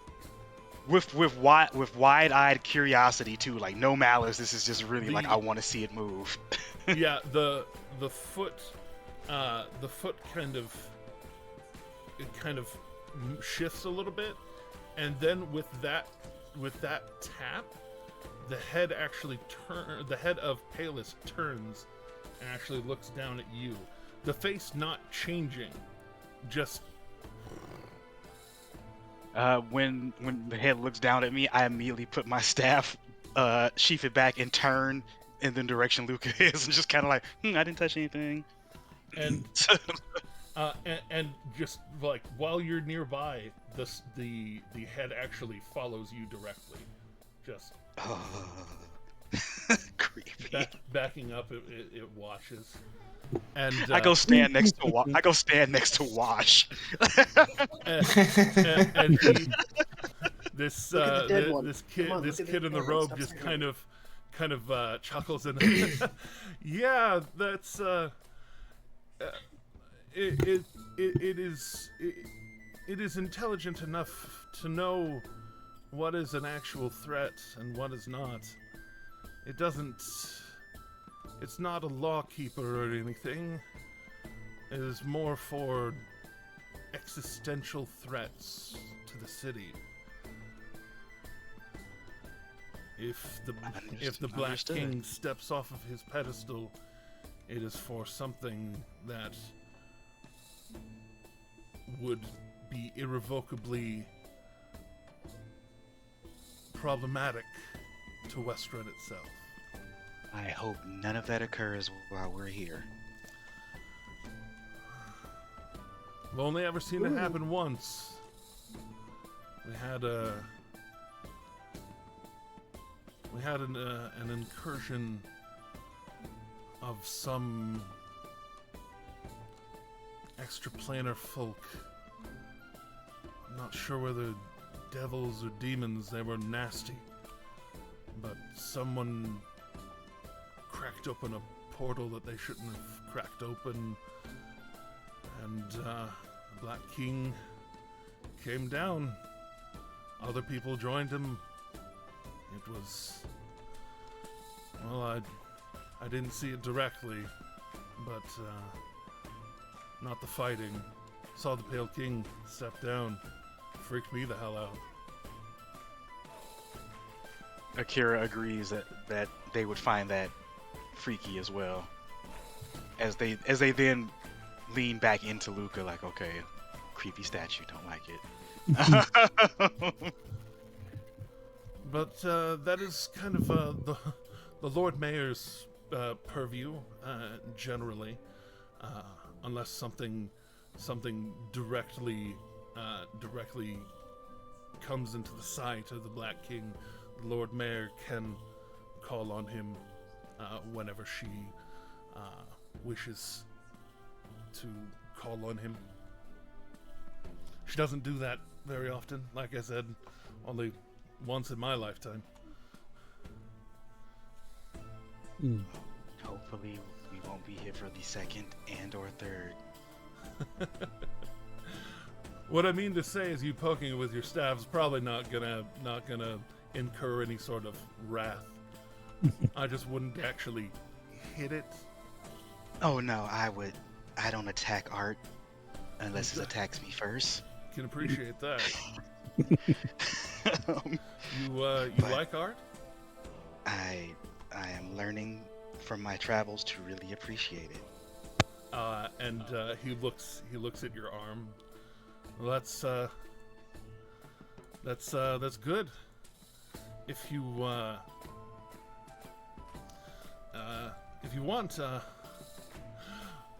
with wide-eyed curiosity too, like no malice. This is just really like I want to see it move. Yeah, the foot kind of shifts a little bit, and then with that tap, the head of Palus turns and actually looks down at you. The face not changing, just when the head looks down at me, I immediately put my staff, sheath it back, and turn in the direction Luca is, and just kind of like, I didn't touch anything. And and just like while you're nearby, the head actually follows you directly, just creepy. Backing up, it watches. And I go stand next to Wash. and this kid in the robe just kind of chuckles and yeah, that's it is intelligent enough to know what is an actual threat and what is not. It's not a lawkeeper or anything. It is more for existential threats to the city. If the Black King steps off of his pedestal, it is for something that would be irrevocably problematic to Westruun itself. I hope none of that occurs while we're here. I've only ever seen it happen once. We had an incursion of some extraplanar folk. I'm not sure whether devils or demons. They were nasty, but someone cracked open a portal that they shouldn't have cracked open, and the Black King came down. Other people joined him. It was, well, I didn't see it directly, but not the fighting. Saw the Pale King step down. Freaked me the hell out. Akira agrees that they would find that freaky as well. As they then lean back into Luca, like, okay, creepy statue, don't like it. But that is kind of the Lord Mayor's purview, generally, unless something directly comes into the sight of the Black King. The Lord Mayor can call on him whenever she wishes to call on him. She doesn't do that very often, like I said, only once in my lifetime. Hopefully we won't be here for the second and or third. What I mean to say is you poking it with your staff is probably not gonna incur any sort of wrath. I just wouldn't actually hit it. Oh no, I don't attack art unless it attacks me first. Can appreciate that. You like art? I am learning from my travels to really appreciate it. And he looks at your arm. Well, that's good. If you want,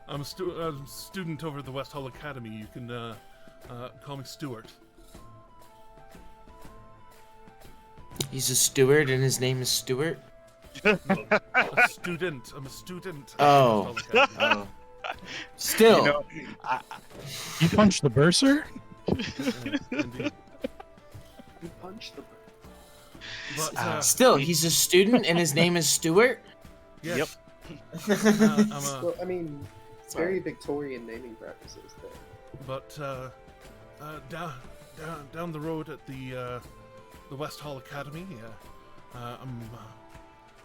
I'm a student over at the West Hall Academy. You can call me Stuart. He's a steward, and his name is Stuart. a student. I'm a student. Oh. Oh. Still. You know, You punched the bursar? Indeed. You punched the. But, Still, he's a student, and his name is Stuart. yes. Yep. Well, I mean, it's very Victorian naming practices there. But down the road at the West Hall Academy, I'm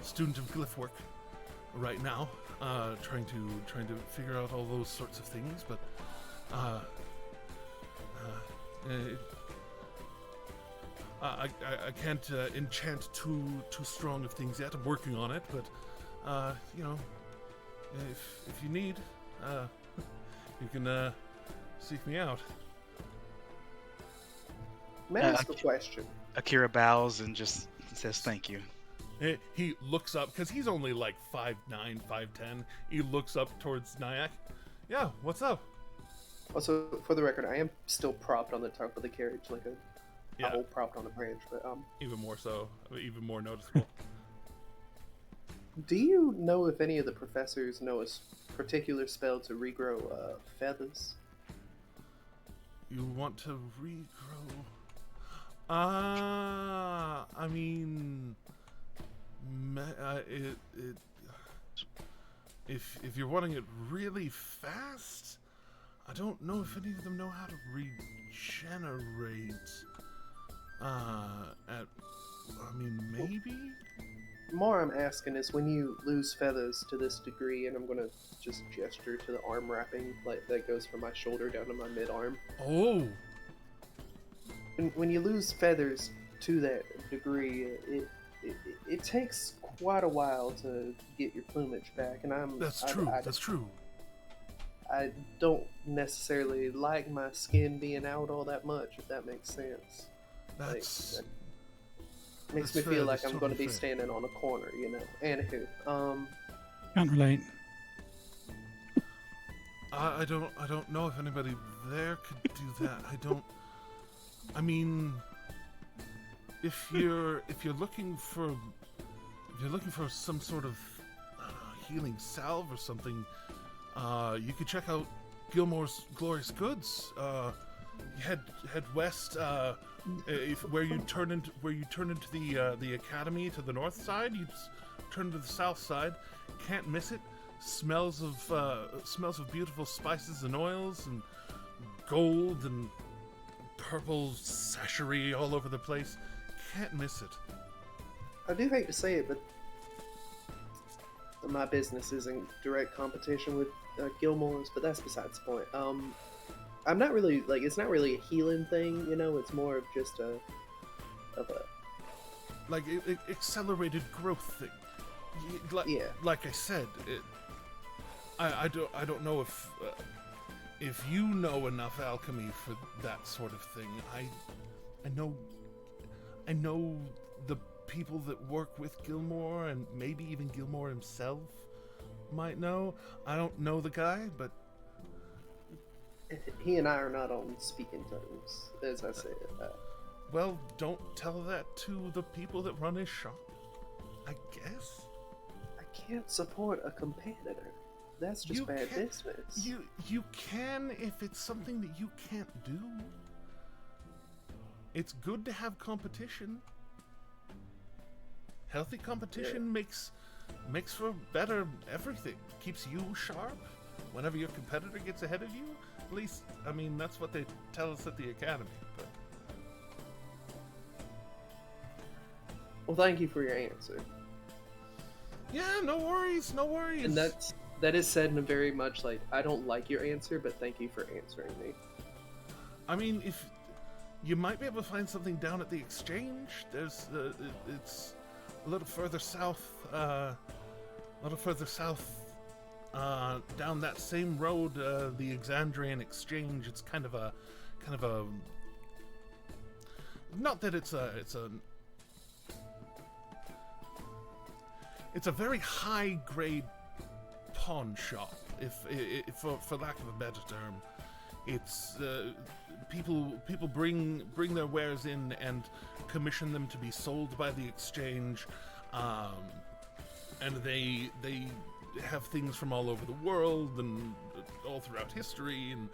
a student of glyph work right now, trying to figure out all those sorts of things. But I can't enchant too strong of things yet. I'm working on it, but if you need, you can seek me out. May I ask a question? Akira bows and just says thank you. He looks up because he's only like 5'9", 5'10". He looks up towards Nyack. Yeah, what's up? Also, for the record, I am still propped on the top of the carriage, like a owl propped on a branch. But even more so, even more noticeable. Do you know if any of the professors know a particular spell to regrow feathers? You want to regrow? I mean, if you're wanting it really fast, I don't know if any of them know how to regenerate. Maybe. More I'm asking is when you lose feathers to this degree, and I'm gonna just gesture to the arm wrapping, like that goes from my shoulder down to my mid-arm. Oh. When you lose feathers to that degree, it takes quite a while to get your plumage back, and That's true. That's true. I don't necessarily like my skin being out all that much, if that makes sense. That's makes me fair, feel like that's I'm going to be totally standing on a corner, you know. Anywho, Can't relate. I don't know if anybody there could do that. I mean, if you're looking for some sort of healing salve or something, you could check out Gilmore's Glorious Goods. Head west, where you turn into the academy to the north side. You just turn to the south side. Can't miss it. Smells of beautiful spices and oils and gold and purple sachery all over the place. Can't miss it. I do hate to say it, but my business is in direct competition with Gilmore's, but that's besides the point. I'm not really, like, it's not really a healing thing, you know, it's more of just like accelerated growth thing. Yeah. Like I said, I don't know if you know enough alchemy for that sort of thing. I know the people that work with Gilmore, and maybe even Gilmore himself might know. I don't know the guy, but he and I are not on speaking terms, as I said. Well, don't tell that to the people that run his shop, I guess. I can't support a competitor. That's just bad business. You can if it's something that you can't do. It's good to have competition. Healthy competition makes for better everything. Keeps you sharp. Whenever your competitor gets ahead of you, at least, I mean, that's what they tell us at the academy. But... Well, thank you for your answer. Yeah, no worries, no worries. And that is said in a very much like, I don't like your answer, but thank you for answering me. I mean, if you might be able to find something down at the exchange. There's it's a little further south. Down that same road, the Exandrian Exchange. It's kind of a, not that it's a very high grade pawn shop, if for lack of a better term. It's people bring their wares in and commission them to be sold by the exchange. and they have things from all over the world and all throughout history, and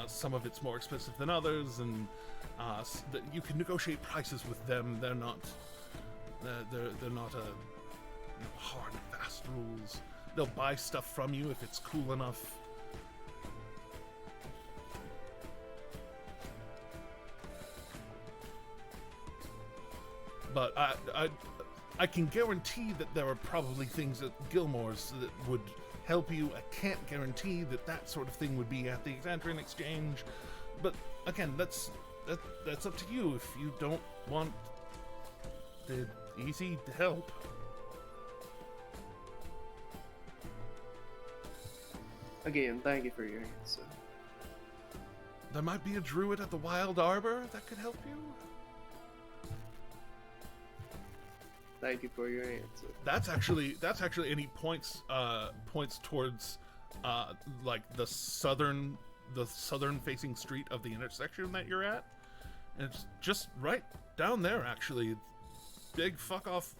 some of it's more expensive than others, and you can negotiate prices with them. They're not hard and fast rules. They'll buy stuff from you if it's cool enough. But I can guarantee that there are probably things at Gilmore's that would help you. I can't guarantee that sort of thing would be at the Exandrian Exchange. But again, that's up to you if you don't want the easy help. Again, thank you for your answer. There might be a druid at the Wild Arbor that could help you. Thank you for your answer. That's actually, and he points towards like the southern facing street of the intersection that you're at, and it's just right down there. Actually, big fuck off,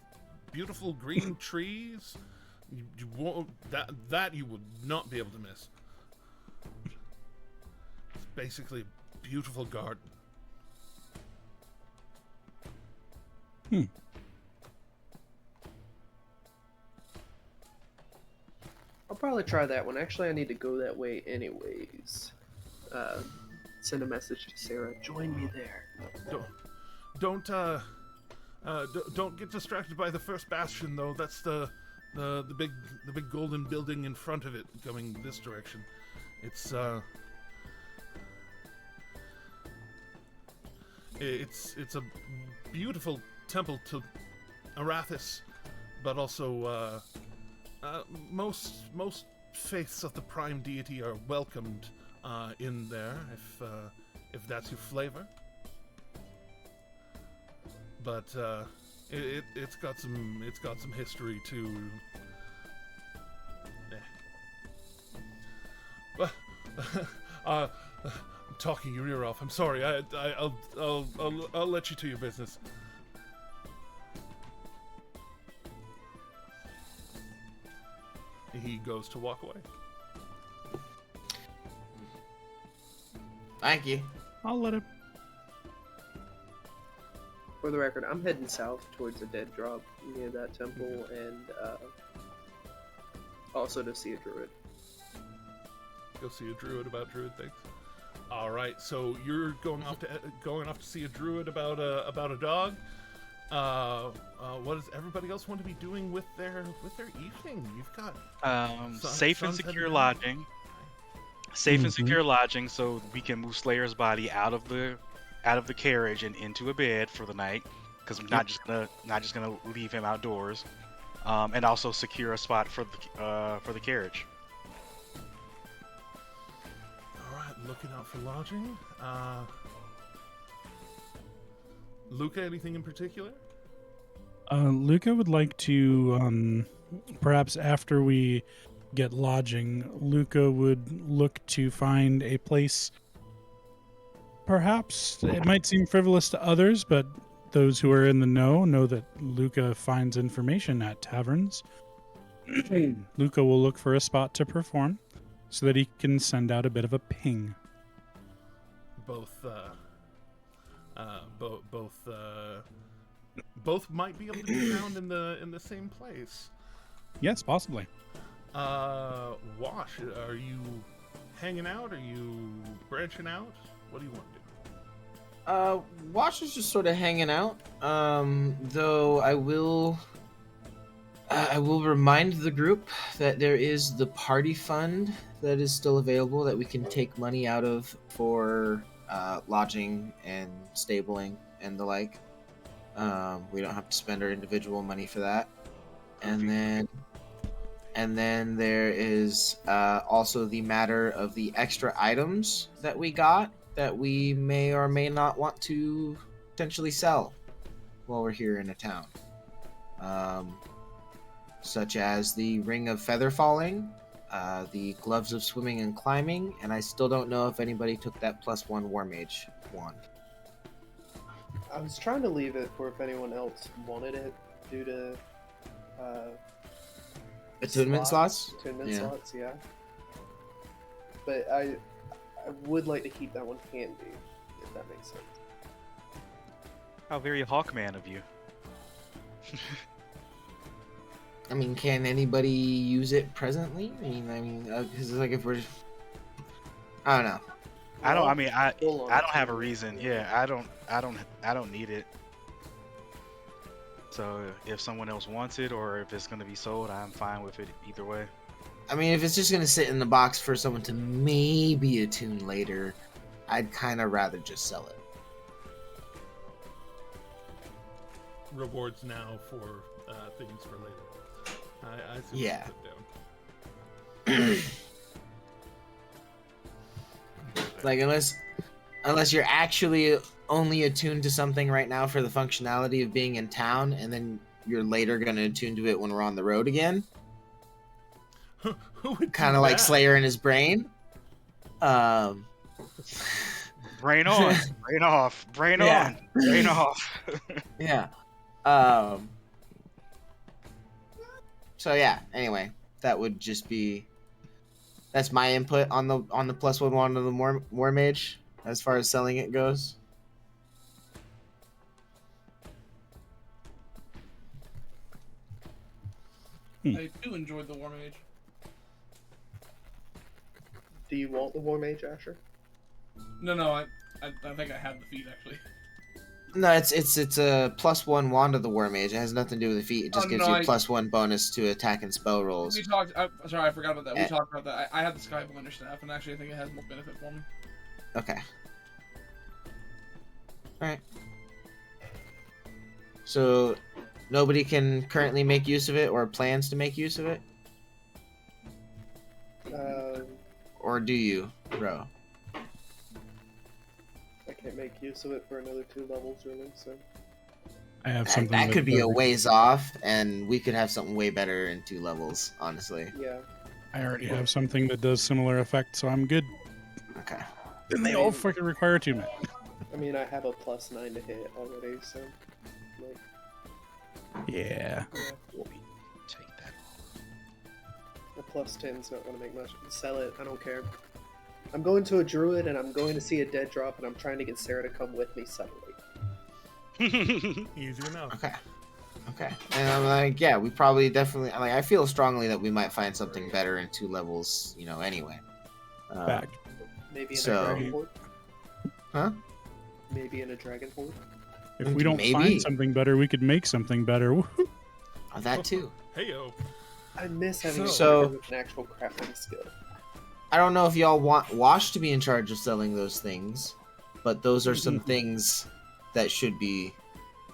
beautiful green trees. You won't that you would not be able to miss. It's basically a beautiful garden. I'll probably try that one. Actually, I need to go that way anyways. Send a message to Sarah. Join me there. Don't get distracted by the first bastion, though. That's the big golden building in front of it, going this direction. It's a beautiful temple to Arathis, but also most faiths of the Prime Deity are welcomed in there if that's your flavor. But it's got some history too. I'm talking your ear off. I'm sorry. I'll let you to your business. He goes to walk away. Thank you. I'll let him. For the record, I'm heading south towards the dead drop near that temple, and also to see a druid. Go see a druid about druid things. All right, so you're going off to see a druid about a dog. What does everybody else want to be doing with their evening? You've got safe and secure lodging. Safe and secure lodging, so we can move Slayer's body out of the carriage and into a bed for the night, because we're not just gonna leave him outdoors, and also secure a spot for the carriage. All right, looking out for lodging. Luca, anything in particular? Luca would like to, perhaps after we get lodging, Luca would look to find a place. Perhaps it might seem frivolous to others, but those who are in the know that Luca finds information at taverns. Luca will look for a spot to perform so that he can send out a bit of a ping. Both might be able to be found in the same place. Yes, possibly. Wash, are you hanging out? Are you branching out? What do you want to do? Wash is just sort of hanging out. Though I will remind the group that there is the party fund that is still available that we can take money out of for lodging and stabling and the like. We don't have to spend our individual money for that. And then there is also the matter of the extra items that we got that we may or may not want to potentially sell while we're here in a town. Such as the Ring of Feather Falling, the Gloves of Swimming and Climbing, and I still don't know if anybody took that +1 War Mage wand. I was trying to leave it for if anyone else wanted it, due to Attunement slots? Attunement Yeah. slots, yeah. But I would like to keep that one handy, if that makes sense. How very Hawkman of you. I mean, can anybody use it presently? I mean, because like if we're, I don't know. I don't. I mean, I Full on don't have a attunement. reason. Yeah, I don't need it. So if someone else wants it, or if it's gonna be sold, I'm fine with it either way. I mean, if it's just gonna sit in the box for someone to maybe attune later, I'd kind of rather just sell it. Rewards now for things for later. I see what you Yeah. put down. Like unless you're actually only attuned to something right now for the functionality of being in town, and then you're later gonna attune to it when we're on the road again. Who would Kind do of like that? Slayer in his brain. Brain on, brain off, brain Yeah. on, brain off. Yeah. So yeah. Anyway, that would just be. That's my input on the +1 wand of the War Mage as far as selling it goes. I do enjoy the War Mage. Do you want the War Mage, Asher? No, I think I had the feat actually. No, it's a +1 wand of the War Mage. It has nothing to do with the feat. It just gives you a I- +1 bonus to attack and spell rolls. We talked. Sorry, I forgot about that. We Eh. talked about that. I had the Sky Blender staff, and actually, I think it has more benefit for me. Okay. Alright. So, nobody can currently make use of it or plans to make use of it? Or do you, bro? I can't make use of it for another 2 levels, really, so... I have something That could be a does- ways off, and we could have something way better in 2 levels, honestly. Yeah. I already have something that does similar effect, so I'm good. Okay. And they all freaking require attunement. I mean, I have a +9 to hit already, so... Like, Yeah. yeah. Take that. A +10's not going to make much. Sell it, I don't care. I'm going to a druid, and I'm going to see a dead drop, and I'm trying to get Sarah to come with me suddenly. Easy enough. Okay. Okay. And I'm like, yeah, we probably definitely... Like, I feel strongly that we might find something better in 2 levels, anyway. Back. Maybe in So- a dragon horde? Huh? Maybe in a dragon horde? If we don't Maybe. find something better, we could make something better. Woohoo. Oh, that too. Heyo. I miss having So- a with an actual crafting skill. I don't know if y'all want Wash to be in charge of selling those things, but those are some things that should be.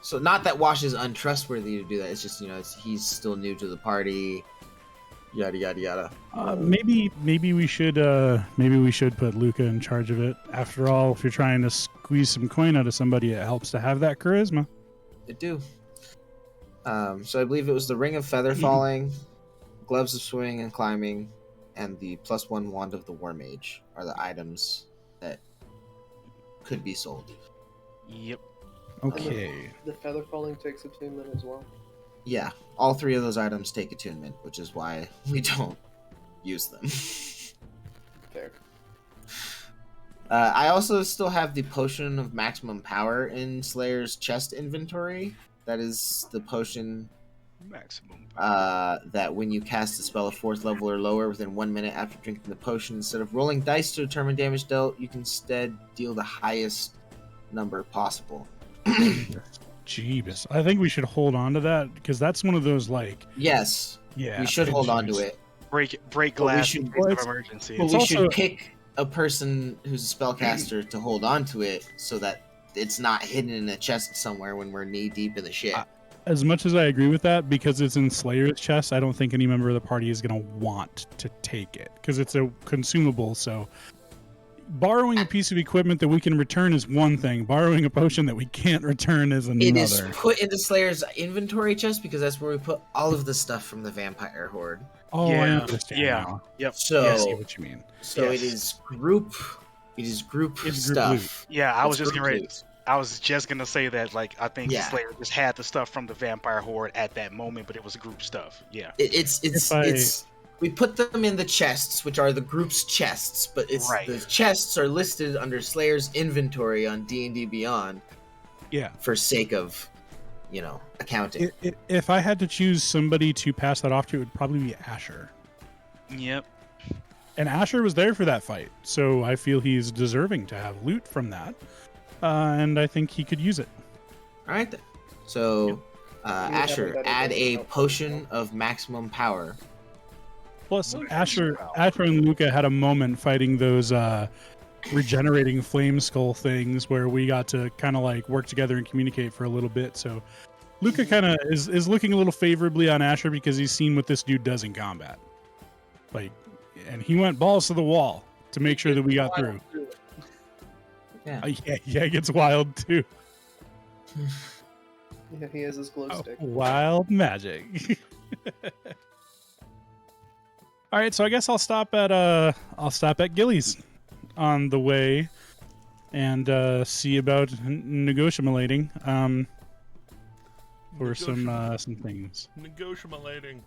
So not that Wash is untrustworthy to do that. It's just he's still new to the party. Yada yada yada. Maybe we should put Luca in charge of it. After all, if you're trying to squeeze some coin out of somebody, it helps to have that charisma. It do. So I believe it was the Ring of Feather Falling, Gloves of Swimming and Climbing, and the +1 Wand of the War Mage are the items that could be sold. Yep. Okay. The feather falling takes attunement as well. Yeah, all 3 of those items take attunement, which is why we don't use them. Fair. I also still have the Potion of Maximum Power in Slayer's chest inventory. That is the potion Maximum. that when you cast a spell of 4th level or lower within 1 minute after drinking the potion, instead of rolling dice to determine damage dealt, you can instead deal the highest number possible. Jeebus. I think we should hold on to that because that's one of those Yes, yeah. we should hold on to pinches. it. Break But we glass should- in case of emergency. But It's we also- should pick a person who's a spellcaster to hold on to it so that it's not hidden in a chest somewhere when we're knee deep in the shit. As much as I agree with that, because it's in Slayer's chest, I don't think any member of the party is going to want to take it because it's a consumable. So, borrowing a piece of equipment that we can return is one thing. Borrowing a potion that we can't return is another. It is put into Slayer's inventory chest because that's where we put all of the stuff from the vampire horde. Oh, I Yeah, understand yeah. now. Yep. So, I see what you mean. so it Yes. is group. It is group It's group stuff. Yeah, I was It's just getting ready. loot. I was just gonna say that, like, I think Yeah. Slayer just had the stuff from the vampire horde at that moment, but it was group stuff. Yeah. It's we put them in the chests, which are the group's chests, but Right. the chests are listed under Slayer's inventory on D&D Beyond. Yeah. For sake of, accounting. If I had to choose somebody to pass that off to, it would probably be Asher. Yep. And Asher was there for that fight, so I feel he's deserving to have loot from that. And I think he could use it. All right, then. So, Asher, add a potion of maximum power. Plus, Asher and Luca had a moment fighting those regenerating flame skull things where we got to kind of like work together and communicate for a little bit. So, Luca kind of is looking a little favorably on Asher because he's seen what this dude does in combat. Like, and he went balls to the wall to make sure that we got through. Yeah. Yeah, it gets wild too. Yeah, he has his glow stick. Wild magic. All right, so I guess I'll stop at Gilly's on the way and see about negotiating for some things. Negotiating.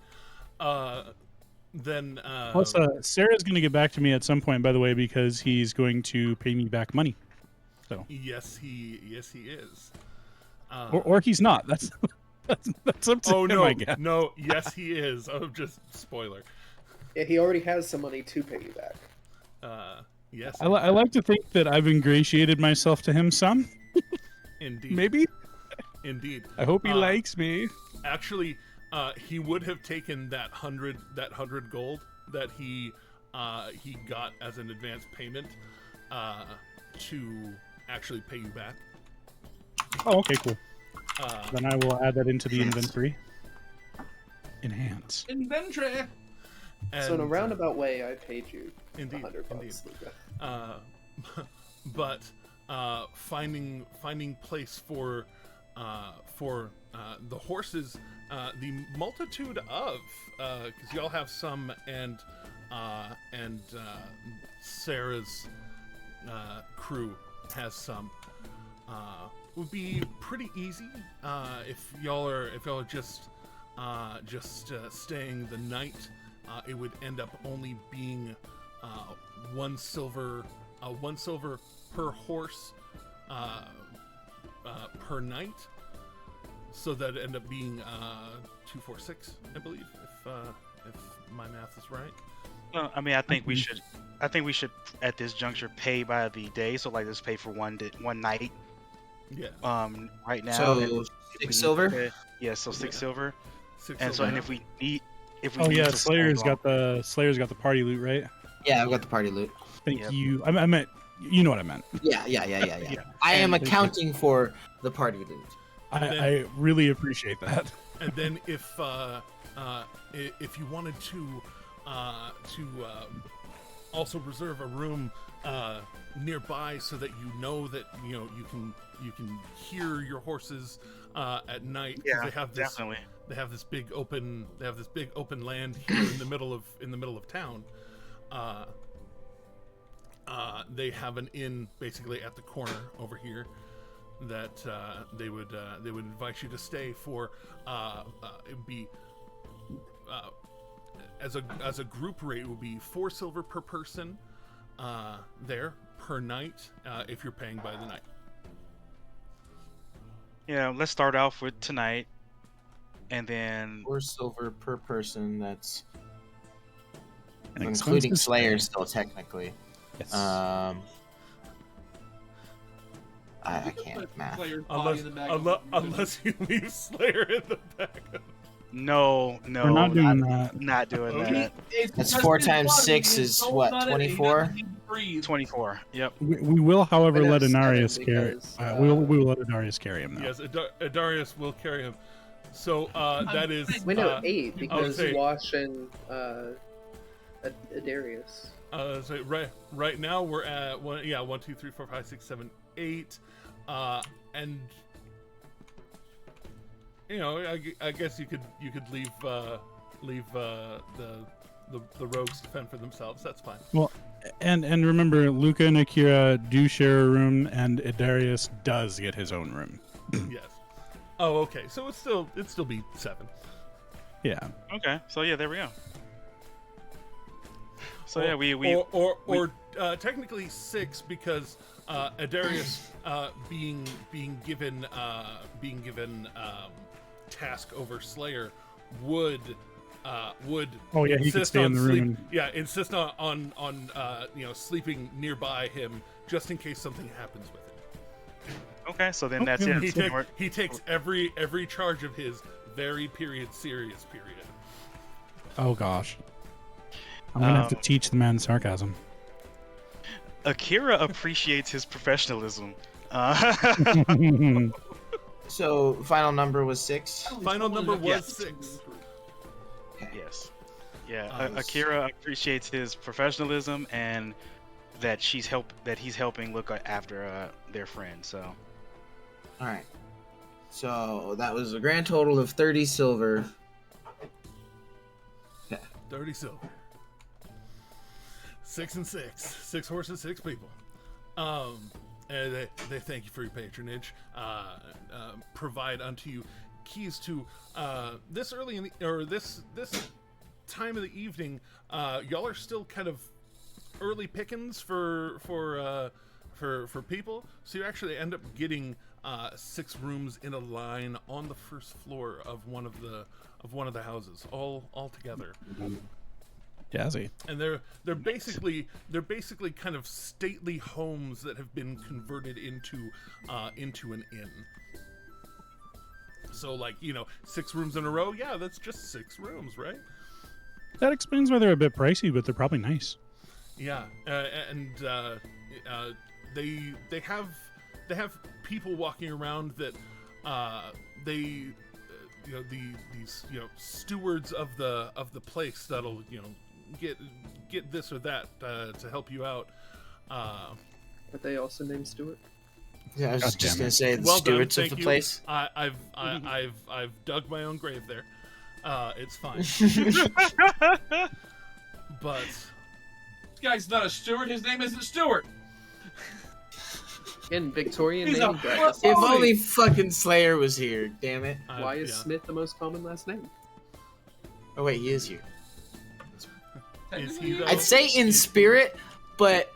Then Plus, Sarah's going to get back to me at some point, by the way, because he's going to pay me back money. So yes, he is. Or he's not. That's up to him, I guess. No, yes, he is. Oh, just spoiler. Yeah, he already has some money to pay you back. Yes. I like to think that I've ingratiated myself to him some. Indeed. Maybe. Indeed. I hope he likes me. Actually, he would have taken that 100 gold that he got as an advance payment to actually pay you back. Oh, okay, cool. Then I will add that into the inventory. Enhance. Inventory. And, so in a roundabout way, I paid you indeed, $100. But finding place for the horses, the multitude of because y'all have some and Sarah's crew has some. Would be pretty easy if y'all are just staying the night. It would end up only being 1 silver per horse per night. So that end up being 246, I believe, if my math is right. Well, I mean, I think we should at this juncture pay by the day. So like, let's pay for one night. Yeah. Right now. So 6 silver. Yeah. So 6 silver. 6 and silver. so, and if we need Slayer's got the party loot, right? Yeah, I've got the party loot. Thank you. I meant, you know what I meant. Yeah. I am accounting for the party loot. I really appreciate that. And then if you wanted to also reserve a room nearby so that you know that you can hear your horses at night. Yeah, they have this, definitely. They have this big open land here in the middle of town. They have an inn basically at the corner over here that they would invite you to stay for. It would be as a group rate, it would be 4 silver per person there per night if you're paying by the night. Yeah, let's start off with tonight, and then 4 silver per person. That's And including expenses Slayer paid. still technically. Yes. I can't math. Slayer's body in the back. Unless you leave Slayer in the back. no, We're not doing that. not doing that. That's 4 times 6 is what, 24? 24. Yep. We will, however, I know let it's Inarius seven carry. because, We will let Inarius carry him now. Yes, Adarius will carry him. So that is. We know 8 because say- Wash and Darius. So right now we're at 1, 2, 3, 4, 5, 6, 7, 8, and I guess you could leave the the rogues to fend for themselves. That's fine. Well, and remember, Luca and Akira do share a room, and Idarius does get his own room. Yes. Oh, okay. So it'd still be 7. Yeah. Okay. So yeah, there we go. So or, yeah, we technically 6 because Idarius being given task over Slayer would Oh yeah, he could stay in the room. Insist on sleeping nearby him just in case something happens with him. Okay, so then that's it. He takes every charge of his very serious period. Oh gosh, I'm gonna have to teach the man sarcasm. Akira appreciates his professionalism. So final number was 6. Final number was 6. Yes. Yeah. Akira appreciates his professionalism and that he's helping look after their friend. So. All right. So that was a grand total of 30 silver. 30 silver. 6 and 6. 6 horses, 6 people. And they thank you for your patronage. Provide unto you keys to this early in the, or this time of the evening. Y'all are still kind of early pickings for people, so you actually end up getting 6 rooms in a line on the first floor of one of the houses, all together. Jazzy. And they're basically kind of stately homes that have been converted into an inn. So 6 rooms in a row, yeah, that's just 6 rooms, right? That explains why they're a bit pricey, but they're probably nice. Yeah, and they have people walking around that these stewards of the place that'll get this or that to help you out. Are they also named Stewart? Yeah, I was just gonna say the well stewards done, of the you. place. I've dug my own grave there. It's fine. But This guy's not a steward. His name isn't Stewart. In Victorian He's name a practice. If only fucking Slayer was here, damn it. Why is Smith the most common last name? Oh wait, he is here. Is he, though? I'd say in spirit, but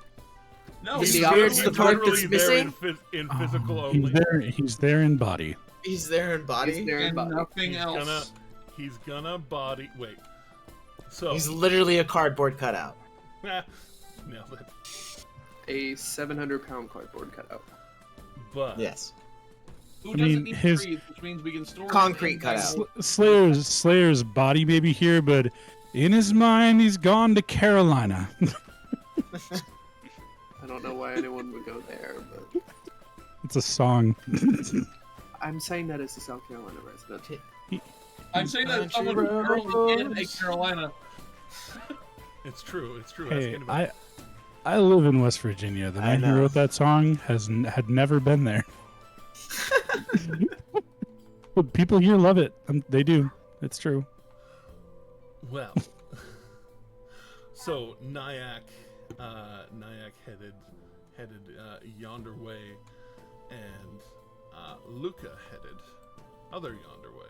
No, The he's spirit's He's the part literally that's there missing? in physical Oh, only. He's there in body. he's there in body. He's there in and body. nothing else. He's gonna body. Wait. So He's literally a cardboard cutout. nailed it. A 700-pound cardboard cutout. But Yes. Who I doesn't mean, need his- trees, which means we can store Concrete it. cutout. Slayer's body may be here, but in his mind, he's gone to Carolina. I don't know why anyone would go there, but It's a song. I'm saying that as a South Carolina resident. I'm saying that Country someone early in roads. Carolina. it's true. It's true. Hey, Ask anybody. I live in West Virginia. The I man who know. wrote that song had never been there. But people here love it. They do. It's true. Well, so Nyack headed yonder way, and Luca headed other yonder way.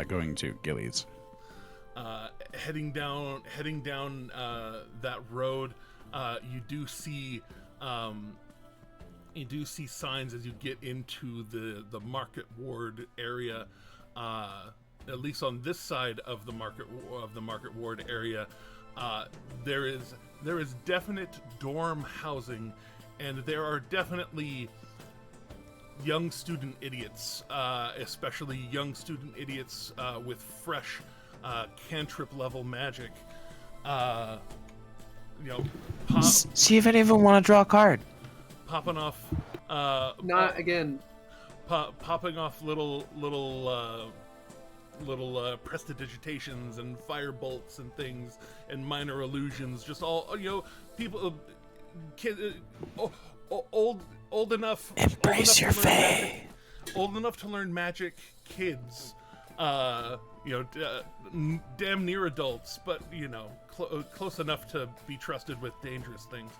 Going to Gillies. Heading down that road, you do see signs as you get into the market ward area. At least on this side of the market ward area, there is definite dorm housing, and there are definitely young student idiots, especially young student idiots with fresh cantrip level magic. See if any of them want to draw a card. Popping off. Not again. Popping off little prestidigitations and fire bolts and things and minor illusions. Just all people, old enough. Embrace your fae. Old enough to learn magic kids damn near adults, but close enough to be trusted with dangerous things.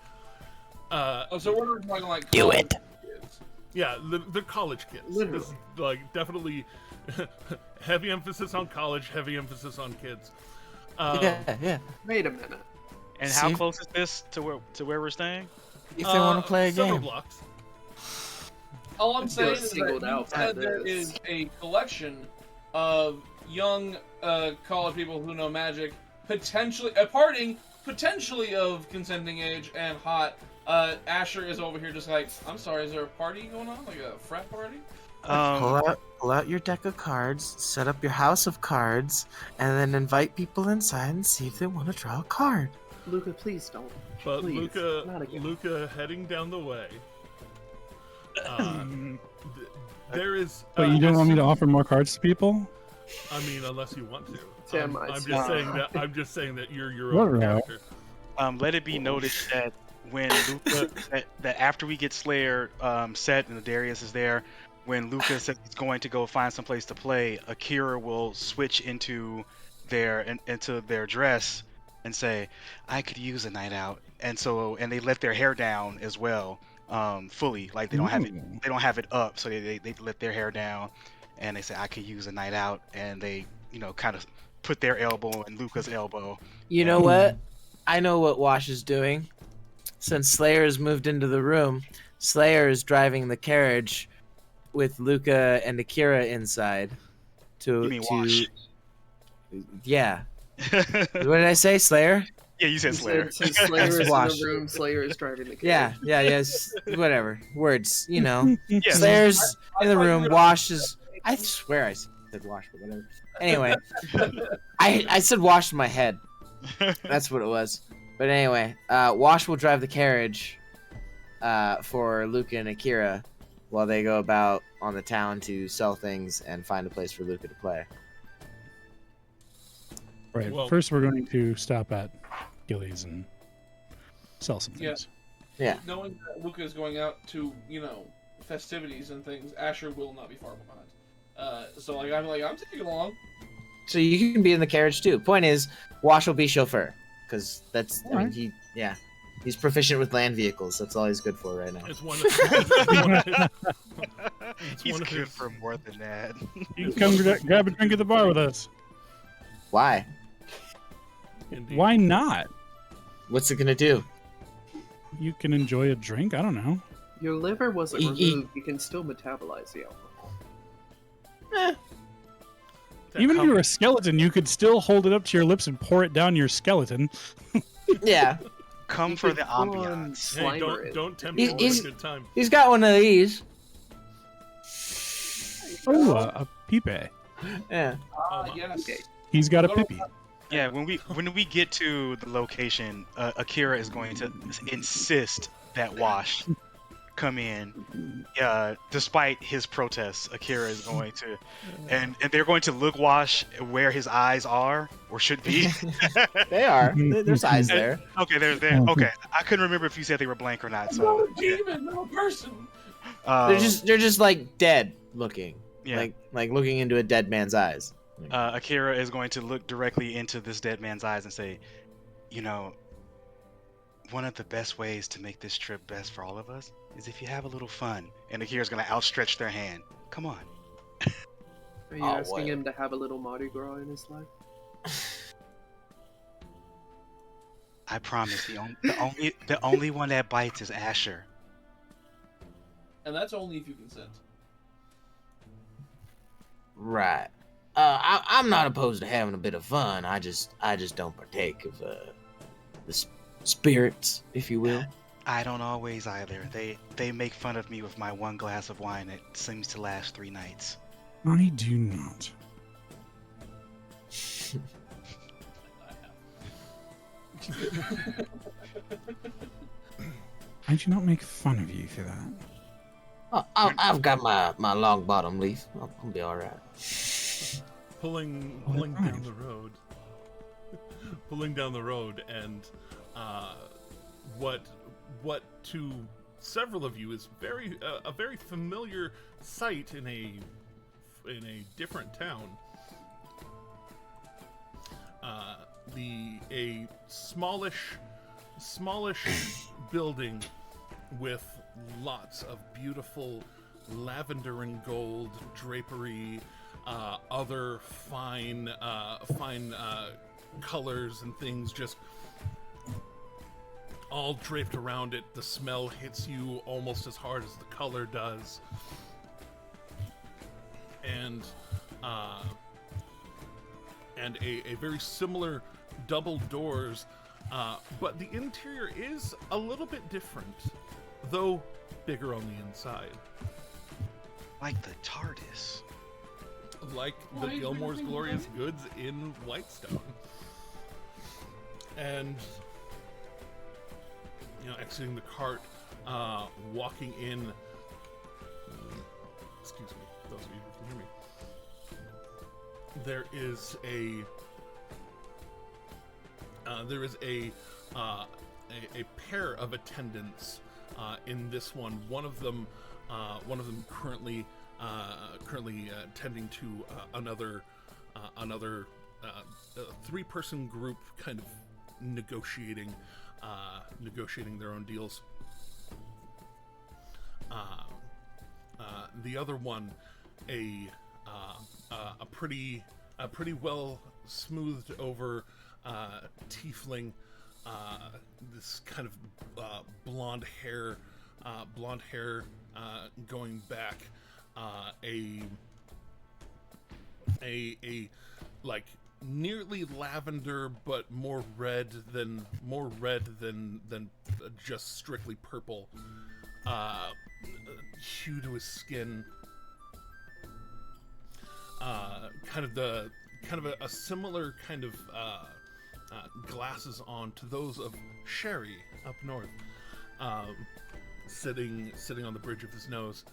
So we're talking like Do it. Kids. Yeah, they're college kids. Literally. This, like, definitely heavy emphasis on college, heavy emphasis on kids. Yeah. Wait a minute. And how close is this to where we're staying? If they want to play a several game. blocks. All I'm saying is singled that out said by there this. is a collection of young college people who know magic, potentially a partying, potentially of consenting age and hot. Asher is over here just like, I'm sorry, is there a party going on? Like a frat party? Pull out your deck of cards, set up your house of cards, and then invite people inside and see if they want to draw a card. Luca, please don't. But Please, not again. Luca heading down the way. There is. But you don't want me to offer more cards to people? I mean, unless you want to. Damn, I'm I just saying that. I'm just saying that you're your own character. Let it be noted that when Luca, that after we get Slayer set and Darius is there, when Luca says he's going to go find some place to play, Akira will switch into their dress and say, "I could use a night out," and they let their hair down as well, fully, like they don't have it up, so they let their hair down, and they say, "I could use a night out," and they kind of put their elbow in Luca's elbow. You know what? I know what Wash is doing. Since Slayer has moved into the room, Slayer is driving the carriage with Luca and Akira inside. You mean Wash? Yeah. What did I say, Slayer? Yeah, you said Slayer. Since Slayer is in Wash. the room, Slayer is driving the Yeah, carriage. yes. Whatever. Words, Yeah. Slayer's in the room, Wash is... I swear I said Wash, but whatever. Anyway. I said Wash in my head. That's what it was. But anyway, Wash will drive the carriage for Luca and Akira while they go about on the town to sell things and find a place for Luca to play. Right. Well- First, we're going to stop at Gilly's and sell some things. Yeah. Knowing that Luca is going out to, festivities and things, Asher will not be far behind. So I'm taking along. So you can be in the carriage too. Point is, Wash will be chauffeur. Because that's, he's proficient with land vehicles. That's all he's good for right now. It's one. He's good for more than that. You can come grab a drink at the bar with us. Why? Indeed. Why not? What's it gonna do? You can enjoy a drink. I don't know. Your liver wasn't removed. You can still metabolize the alcohol. Even if you're a skeleton, you could still hold it up to your lips and pour it down your skeleton. Yeah. Come for the ambiance. Hey, don't tempt me with a good time. He's got one of these. Oh, a pipe. Yeah. Yes. Okay. He's got a pippy. Yeah, when we get to the location, Akira is going to insist that Wash come in. Despite his protests, Akira is going to, and they're going to look Wash where his eyes are or should be. They are. There's eyes there. Okay, they're there. Okay, I couldn't remember if you said they were blank or not. So I'm a demon, I'm a person. They're just like dead looking. Yeah. Like looking into a dead man's eyes. Akira is going to look directly into this dead man's eyes and say, one of the best ways to make this trip best for all of us is if you have a little fun. And Akira's going to outstretch their hand. Come on. Are you asking him to have a little Mardi Gras in his life? I promise. The only one that bites is Asher. And that's only if you consent. Right. I'm not opposed to having a bit of fun. I just don't partake of the spirits, if you will. I don't always either. They make fun of me with my one glass of wine that seems to last 3 nights. I do not. I do not make fun of you for that. I've got my long bottom leaf. I'll be all right. Pulling down the road. Pulling down the road, and what to several of you is a very familiar sight in a different town. a smallish building with lots of beautiful lavender and gold drapery, other fine colors and things just all draped around it. The smell hits you almost as hard as the color does. And a very similar double doors, but the interior is a little bit different, though bigger on the inside. Like the TARDIS. Like the Gilmore's Glorious Goods in Whitestone. And, exiting the cart, walking in, excuse me, those of you who can hear me, there is a pair of attendants in this one. One of them currently tending to another three-person group, kind of negotiating their own deals. The other one, a pretty well smoothed over tiefling, this kind of blonde hair going back, a like nearly lavender but more red than just strictly purple hue to his skin. Kind of a similar kind of glasses on to those of Sherry up north, sitting on the bridge of his nose.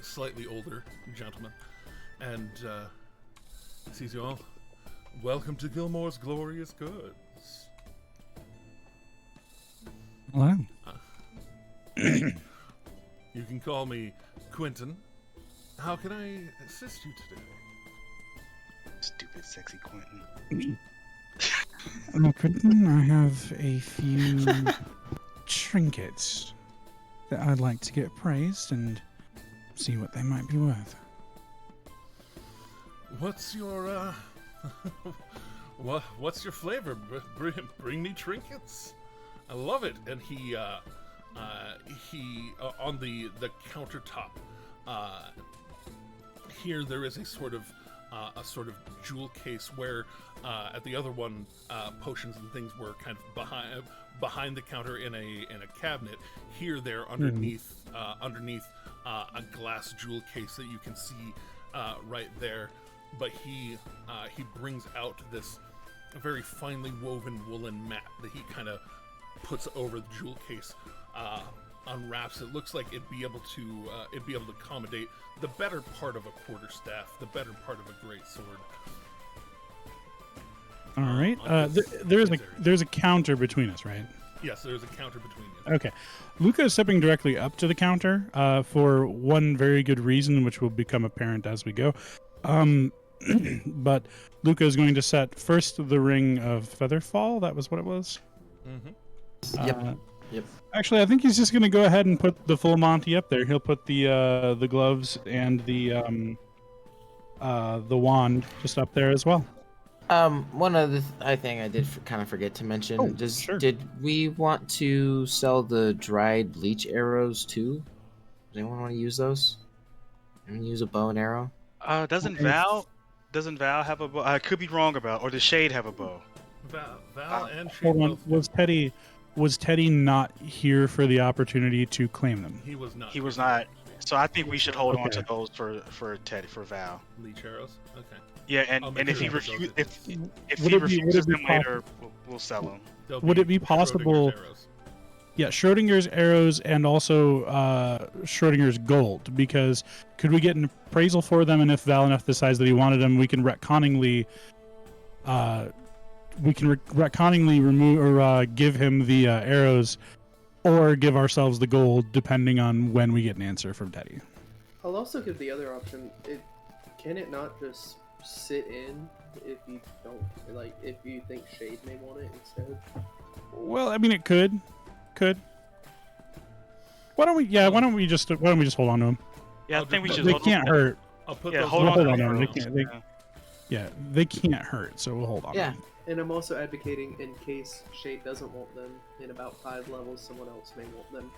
Slightly older gentleman, and sees you all. Welcome to Gilmore's Glorious Goods. Hello. You can call me Quentin. How can I assist you today? Stupid, sexy Quentin. Quentin, I have a few trinkets that I'd like to get appraised and see what they might be worth. What's your what's your flavor? Bring me trinkets. I love it. And he on the countertop here there is a sort of jewel case where at the other one potions and things were kind of behind the counter in a cabinet. Here they're underneath a glass jewel case that you can see right there. But he brings out this very finely woven woolen mat that he kind of puts over the jewel case, unwraps it. Looks like it'd be able to accommodate the better part of a quarterstaff, the better part of a great sword. All right. There's a counter between us, right? Yes, there's a counter between you. Okay. Luca is stepping directly up to the counter for one very good reason, which will become apparent as we go. But Luca is going to set first the ring of Featherfall. That was what it was. Yep. Actually, I think he's just going to go ahead and put the full Monty up there. He'll put the gloves and the wand just up there as well. One other thing I did kind of forget to mention. Did we want to sell the dried bleach arrows too? Does anyone want to use those? Anyone use a bow and arrow? Doesn't Val have a bow? I could be wrong about, or does Shade have a bow? Val and Shade. Hold on. Was Teddy not here for the opportunity to claim them? He was not. He was not. So I think we should hold on to those for Val. Leech arrows. Okay. Yeah, and if he refuses them later, we'll sell them. Would it be possible? Yeah, Schrodinger's arrows and also Schrodinger's gold. Because could we get an appraisal for them? And if Valineth decides that he wanted them, we can retconningly remove or give him the arrows, or give ourselves the gold, depending on when we get an answer from Teddy. I'll also give the other option. Can it not just sit in if you don't like, if you think Shade may want it instead. Well, I mean, it could. Why don't we just hold on to him? Yeah, I think we should. They can't hurt. I'll put Yeah, those hold We'll on hold to on them. to them. They can't hurt, so we'll hold on. Yeah. To them. And I'm also advocating, in case Shade doesn't want them, in about 5 levels, someone else may want them.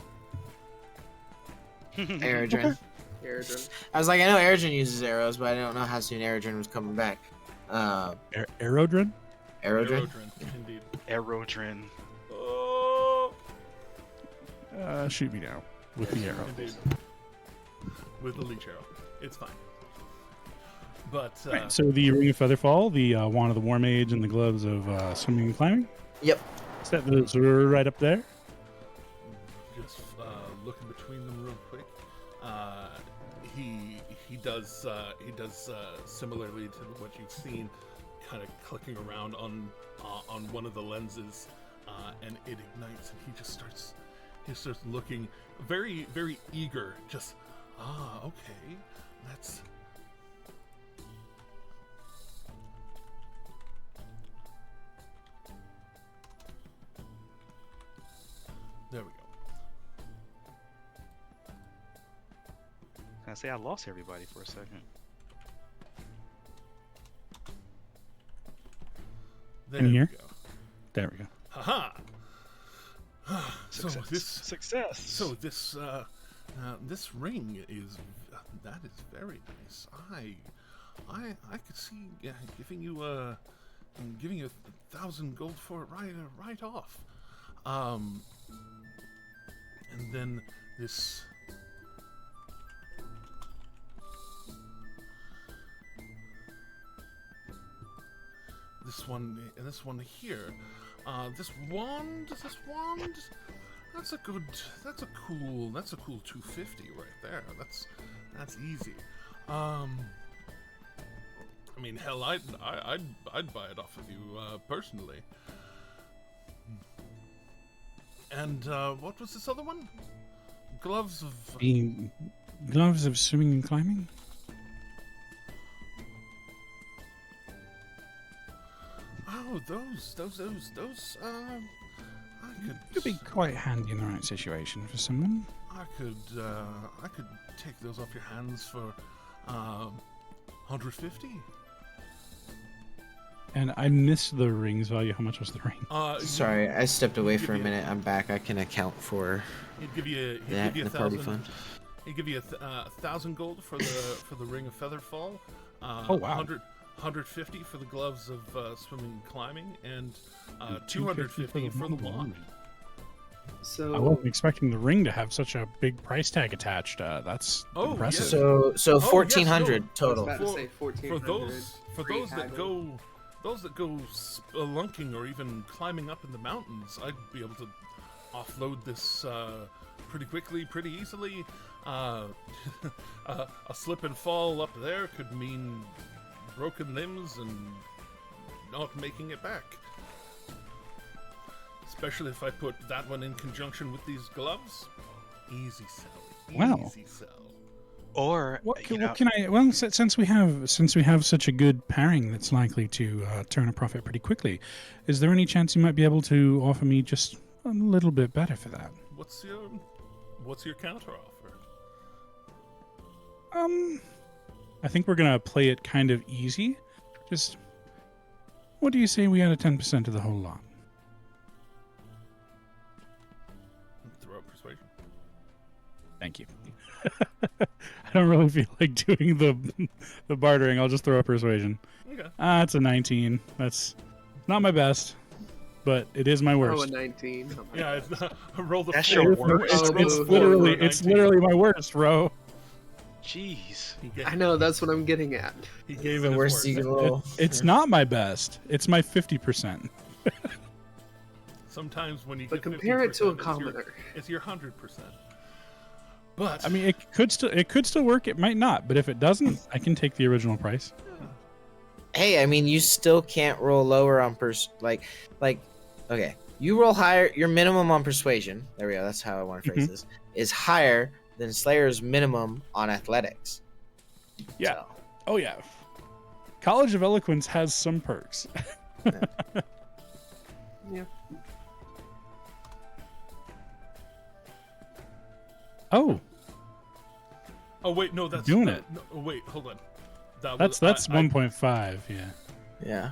Aerodrin. Aerodrin. I was like, I know Aerodrin uses arrows, but I don't know how soon Aerodrin was coming back. Aerodrin? Aerodrin? Indeed. Aerodrin. Oh. Shoot me now with the arrow. Indeed. With the leech arrow. It's fine. But Right, so the Ring of Featherfall, the Wand of the War Mage, and the Gloves of Swimming and Climbing. Yep. Set those right up there. just looking between them real quick. He does similarly to what you've seen, kind of clicking around on one of the lenses, and it ignites, and he starts looking very, very eager. Just okay, that's. There we go. Can I say I lost everybody for a second? There In we here? go. There we go. Haha. Success. So this ring is that is very nice. I could see giving you 1,000 gold for it right off. And then this. This one here. This wand. That's a cool 250 right there. That's easy. I mean, hell, I'd buy it off of you personally. And what was this other one? Gloves of. The Gloves of Swimming and Climbing? Oh, those. Could be quite handy in the right situation for someone. I could take those off your hands for 150. And I missed the ring's value. How much was the ring? Sorry, I stepped away for a minute. I'm back. I can account for He'd give you that in the party 1,000. fund. He'd give you 1,000 gold for the ring of Featherfall. Oh, wow. 150 for the gloves of swimming and climbing, and 250 for the wand. So I wasn't expecting the ring to have such a big price tag attached. That's impressive. So yes, 1,400 no. total. I was about to say For 1,400. those that go spelunking or even climbing up in the mountains, I'd be able to offload this pretty quickly, pretty easily. A slip and fall up there could mean broken limbs and not making it back. Especially if I put that one in conjunction with these gloves. Easy sell. Wow. Easy sell. Or What can I? Well, since we have such a good pairing that's likely to turn a profit pretty quickly, is there any chance you might be able to offer me just a little bit better for that? What's your counter offer? I think we're gonna play it kind of easy. Just, what do you say we add a 10% to the whole lot? Throw out persuasion. Thank you. I don't really feel like doing the bartering. I'll just throw up persuasion. Okay. It's a 19. That's not my best, but it is my worst. Oh, a 19. Oh my Yeah, God. it's roll the That's four. your worst? It's literally my worst, bro. Jeez. I know, that's what I'm getting at. He gave The it his worst you can roll. It's not my best. It's my 50%. Sometimes when you But get compare it to a 50%, commoner. it's your 100%. But I mean, it could still work. It might not, but if it doesn't, I can take the original price. Hey, I mean, you still can't roll lower on okay. You roll higher. Your minimum on persuasion. There we go. That's how I want to phrase this. Is higher than Slayer's minimum on athletics. Yeah. So, Oh yeah. College of Eloquence has some perks. Yeah. Oh, wait, no, that's Doing that, it. No, wait, hold on. that's 1.5. Yeah. Yeah.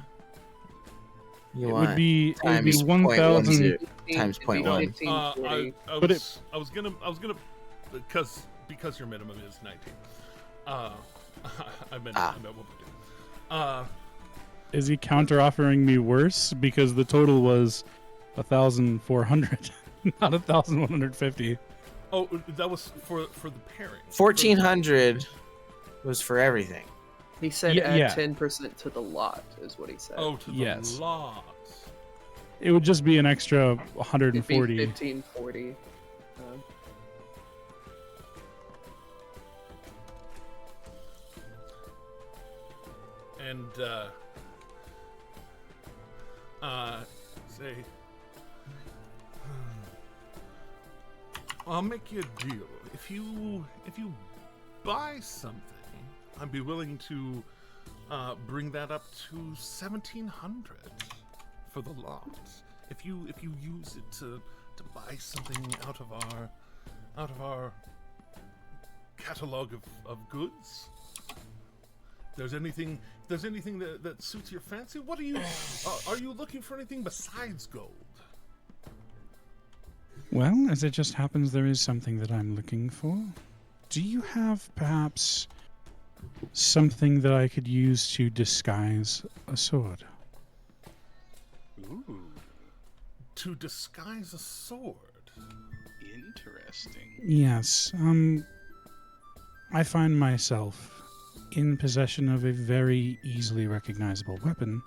It would be times 1,000. times 0.1. 1540. I was gonna because your minimum is 19. I meant what to do. Is he counter offering me worse because the total was 1,400, not 1,150? Oh, that was for the pairing. 1,400 was for everything. He said Yeah, add yeah. 10% to the lot, is what he said. Oh, to the Yes. lot. It would just be an extra It'd be 140. 1540. And say, I'll make you a deal. If you buy something, I'd be willing to bring that up to 1,700 for the lot. If you use it to buy something out of our catalog of goods. There's anything that suits your fancy? What are you looking for anything besides gold? Well, as it just happens, there is something that I'm looking for. Do you have perhaps something that I could use to disguise a sword? Ooh, To disguise a sword. interesting. Yes. I find myself in possession of a very easily recognizable weapon,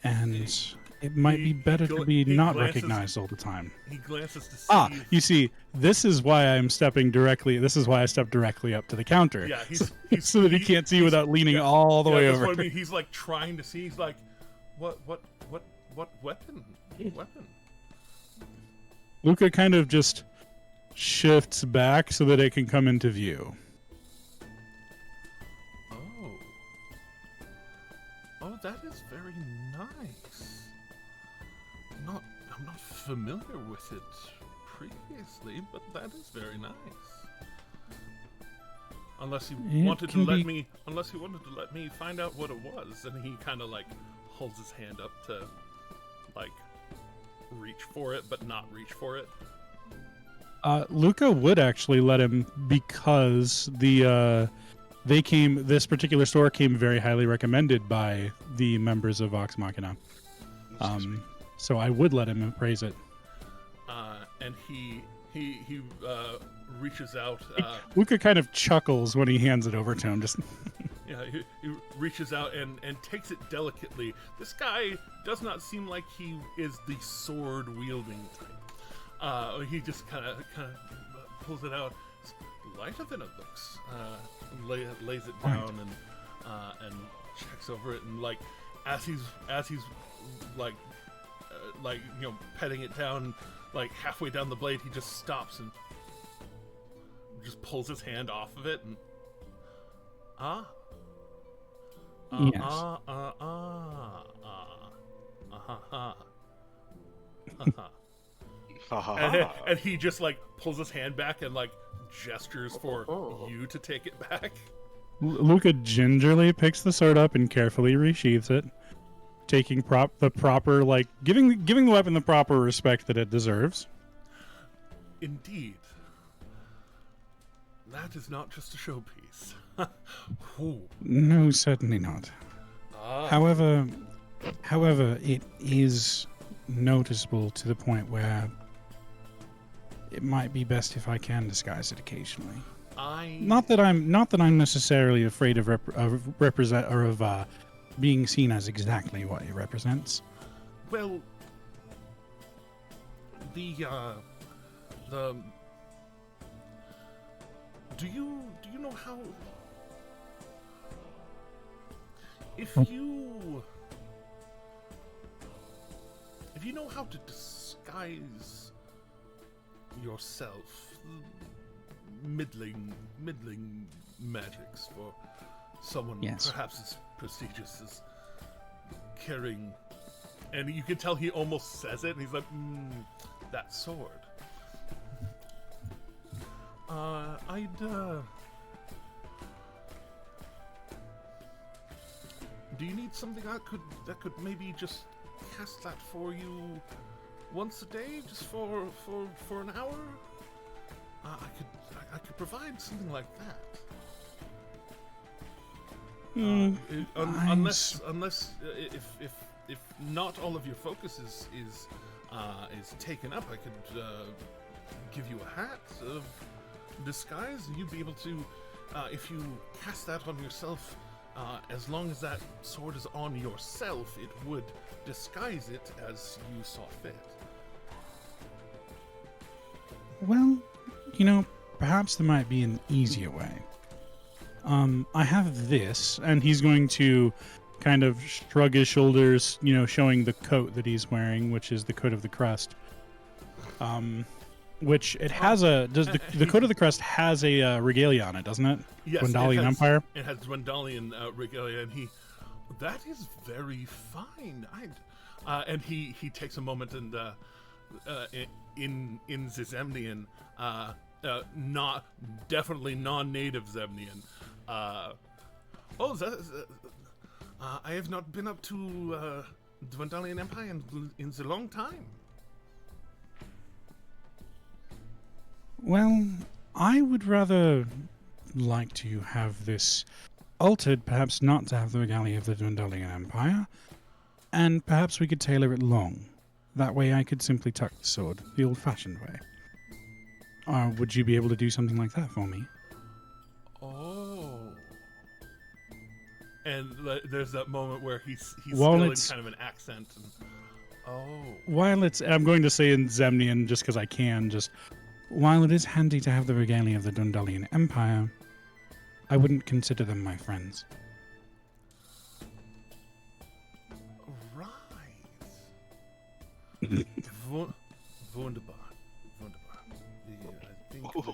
and it might be better to be not recognized all the time. He glances to see. You see, this is why I stepped directly up to the counter. Yeah, so that he can't see without leaning all the way that's over. What I mean. He's like trying to see. He's like, what weapon? Weapon. Luca kind of just shifts back so that it can come into view. Oh, that is very nice. I'm not familiar with it previously, but that is very nice. Unless he wanted to let me find out what it was, and he kind of like holds his hand up to like reach for it, but not reach for it. Luca would actually let him because this particular store came very highly recommended by the members of Vox Machina. So I would let him appraise it. And he reaches out. Luca kind of chuckles when he hands it over to him. Just Yeah, he reaches out and takes it delicately. This guy does not seem like he is the sword wielding type. He just kind of pulls it out. It's lighter than it looks. Lays it down and checks over it, and like as he's like petting it down, like halfway down the blade, he just stops and just pulls his hand off of it and and he just like pulls his hand back and like gestures for you to take it back. Luca gingerly picks the sword up and carefully resheathes it, taking the proper, like giving the weapon the proper respect that it deserves. Indeed. That is not just a showpiece. No, certainly not. However, it is noticeable to the point where it might be best if I can disguise it occasionally. Not that I'm necessarily afraid of being seen as exactly what it represents. Well, do you know how if you know how to disguise yourself, middling magics for someone Yes. perhaps as prestigious as carrying, and you can tell he almost says it, and he's like, that sword. Do you need something that could maybe just cast that for you once a day, just for an hour? I could provide something like that. Unless if not all of your focus is taken up, I could give you a hat of disguise, and you'd be able to, if you cast that on yourself, as long as that sword is on yourself, it would disguise it as you saw fit. Well, perhaps there might be an easier way. I have this, and he's going to kind of shrug his shoulders, showing the coat that he's wearing, which is the coat of the crest. Which it has the coat of the crest has a regalia on it, doesn't it? Yes, Dwendalian Empire. It has Dwendalian regalia, and that is very fine. And he takes a moment and in Zemnian, definitely non-native Zemnian. I have not been up to Dwendalian Empire in a long time. Well, I would rather like to have this altered, perhaps not to have the regalia of the Dwendalian Empire, and perhaps we could tailor it long. That way I could simply tuck the sword the old-fashioned way. Would you be able to do something like that for me? Oh. And there's that moment where he's still in kind of an accent. I'm going to say in Zemnian just because I can, while it is handy to have the regalia of the Dwendalian Empire, I wouldn't consider them my friends. Right. Wunderbar.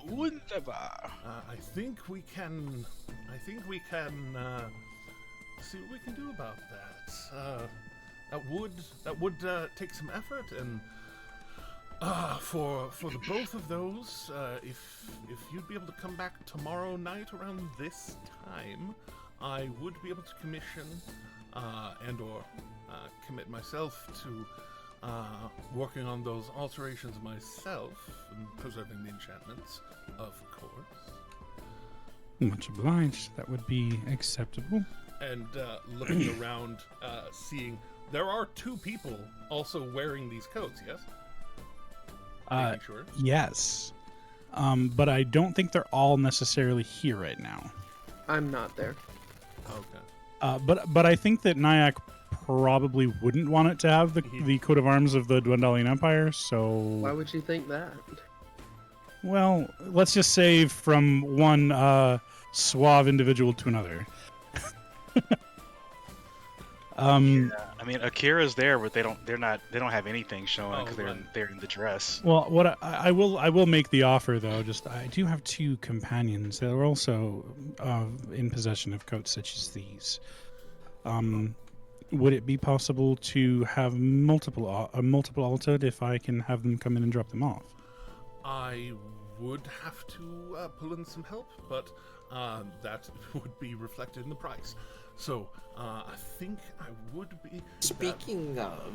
Wunderbar. I think we can see what we can do about that. That would take some effort, and for the both of those, if you'd be able to come back tomorrow night around this time, I would be able to commission and/or commit myself to working on those alterations myself and preserving the enchantments, of course. Much obliged. That would be acceptable. And looking around, seeing there are two people also wearing these coats. Yes. Sure. Yes. But I don't think they're all necessarily here right now. I'm not there. Okay. But I think that Nyack probably wouldn't want it to have the coat of arms of the Dwendalian Empire, so... Why would you think that? Well, let's just say from one suave individual to another. I mean, Akira's there, but they don't have anything showing because they're in the dress. Well, what I will make the offer though. I do have two companions that are also in possession of coats such as these. Would it be possible to have multiple altered if I can have them come in and drop them off? I would have to pull in some help, but that would be reflected in the price. So I think I would be. Speaking of,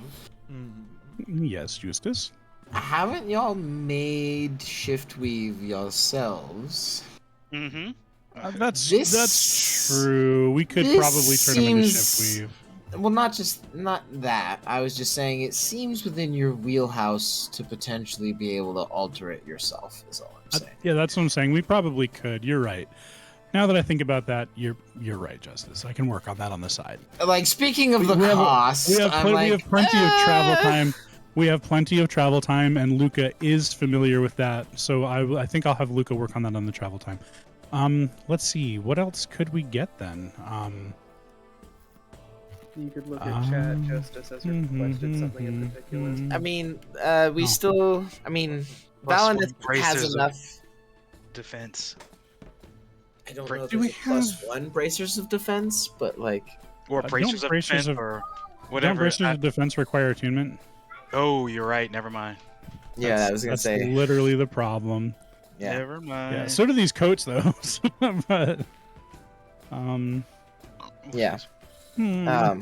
yes, Justice. Haven't y'all made shift weave yourselves? Mm-hmm. That's true. We could probably turn them into shift weave. Well, not that. I was just saying it seems within your wheelhouse to potentially be able to alter it yourself. Is all I'm saying. Yeah, that's what I'm saying. We probably could. You're right. Now that I think about that, you're right, Justice. I can work on that on the side. Like, speaking of the cost, we have plenty of travel time. We have plenty of travel time, and Luca is familiar with that. So I think I'll have Luca work on that on the travel time. Let's see. What else could we get then? You could look at chat. Justice has requested something in particular. I mean, Valinith has enough defense. I don't Bra- know if Do there's we a plus have- one bracers of defense, but like, or bracers of defense, or Don't whatever. bracers of defense require attunement? Oh, you're right. Never mind. yeah, I was gonna That's say, literally the problem. yeah. Never mind. Yeah. So do these coats, though. But Yeah. hmm.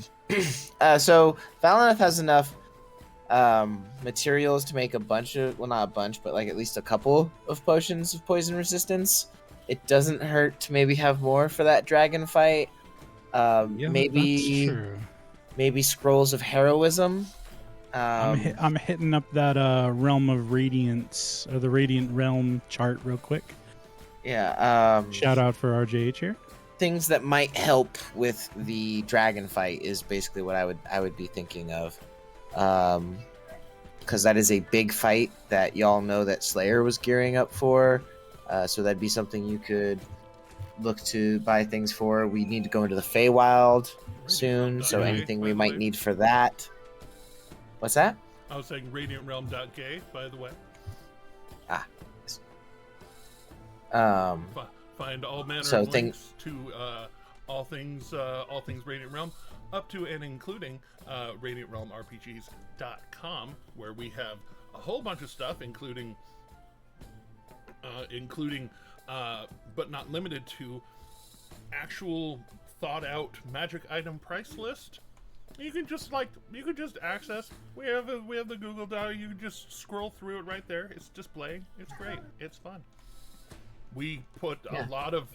So Valineth has enough materials to make a bunch of, well, not a bunch, but like at least a couple of potions of poison resistance. It doesn't hurt to maybe have more for that dragon fight. Yeah, Maybe that's true. maybe scrolls of heroism. I'm hitting up that realm of radiance, or the radiant realm chart real quick. Yeah. Shout out for RJH here. Things that might help with the dragon fight is basically what I would be thinking of, because that is a big fight that y'all know that Slayer was gearing up for, so that'd be something you could look to buy things for. We need to go into the Feywild soon, so anything we might need for that. What's that? I was saying radiantrealm.gay, by the way. Find all manner of links to all things Radiant Realm, up to and including radiantrealmrpgs.com, where we have a whole bunch of stuff, including but not limited to actual thought out magic item price list. You can just access. We have the Google Doc. You can just scroll through it right there. It's displaying. It's great. It's fun. We put a lot of,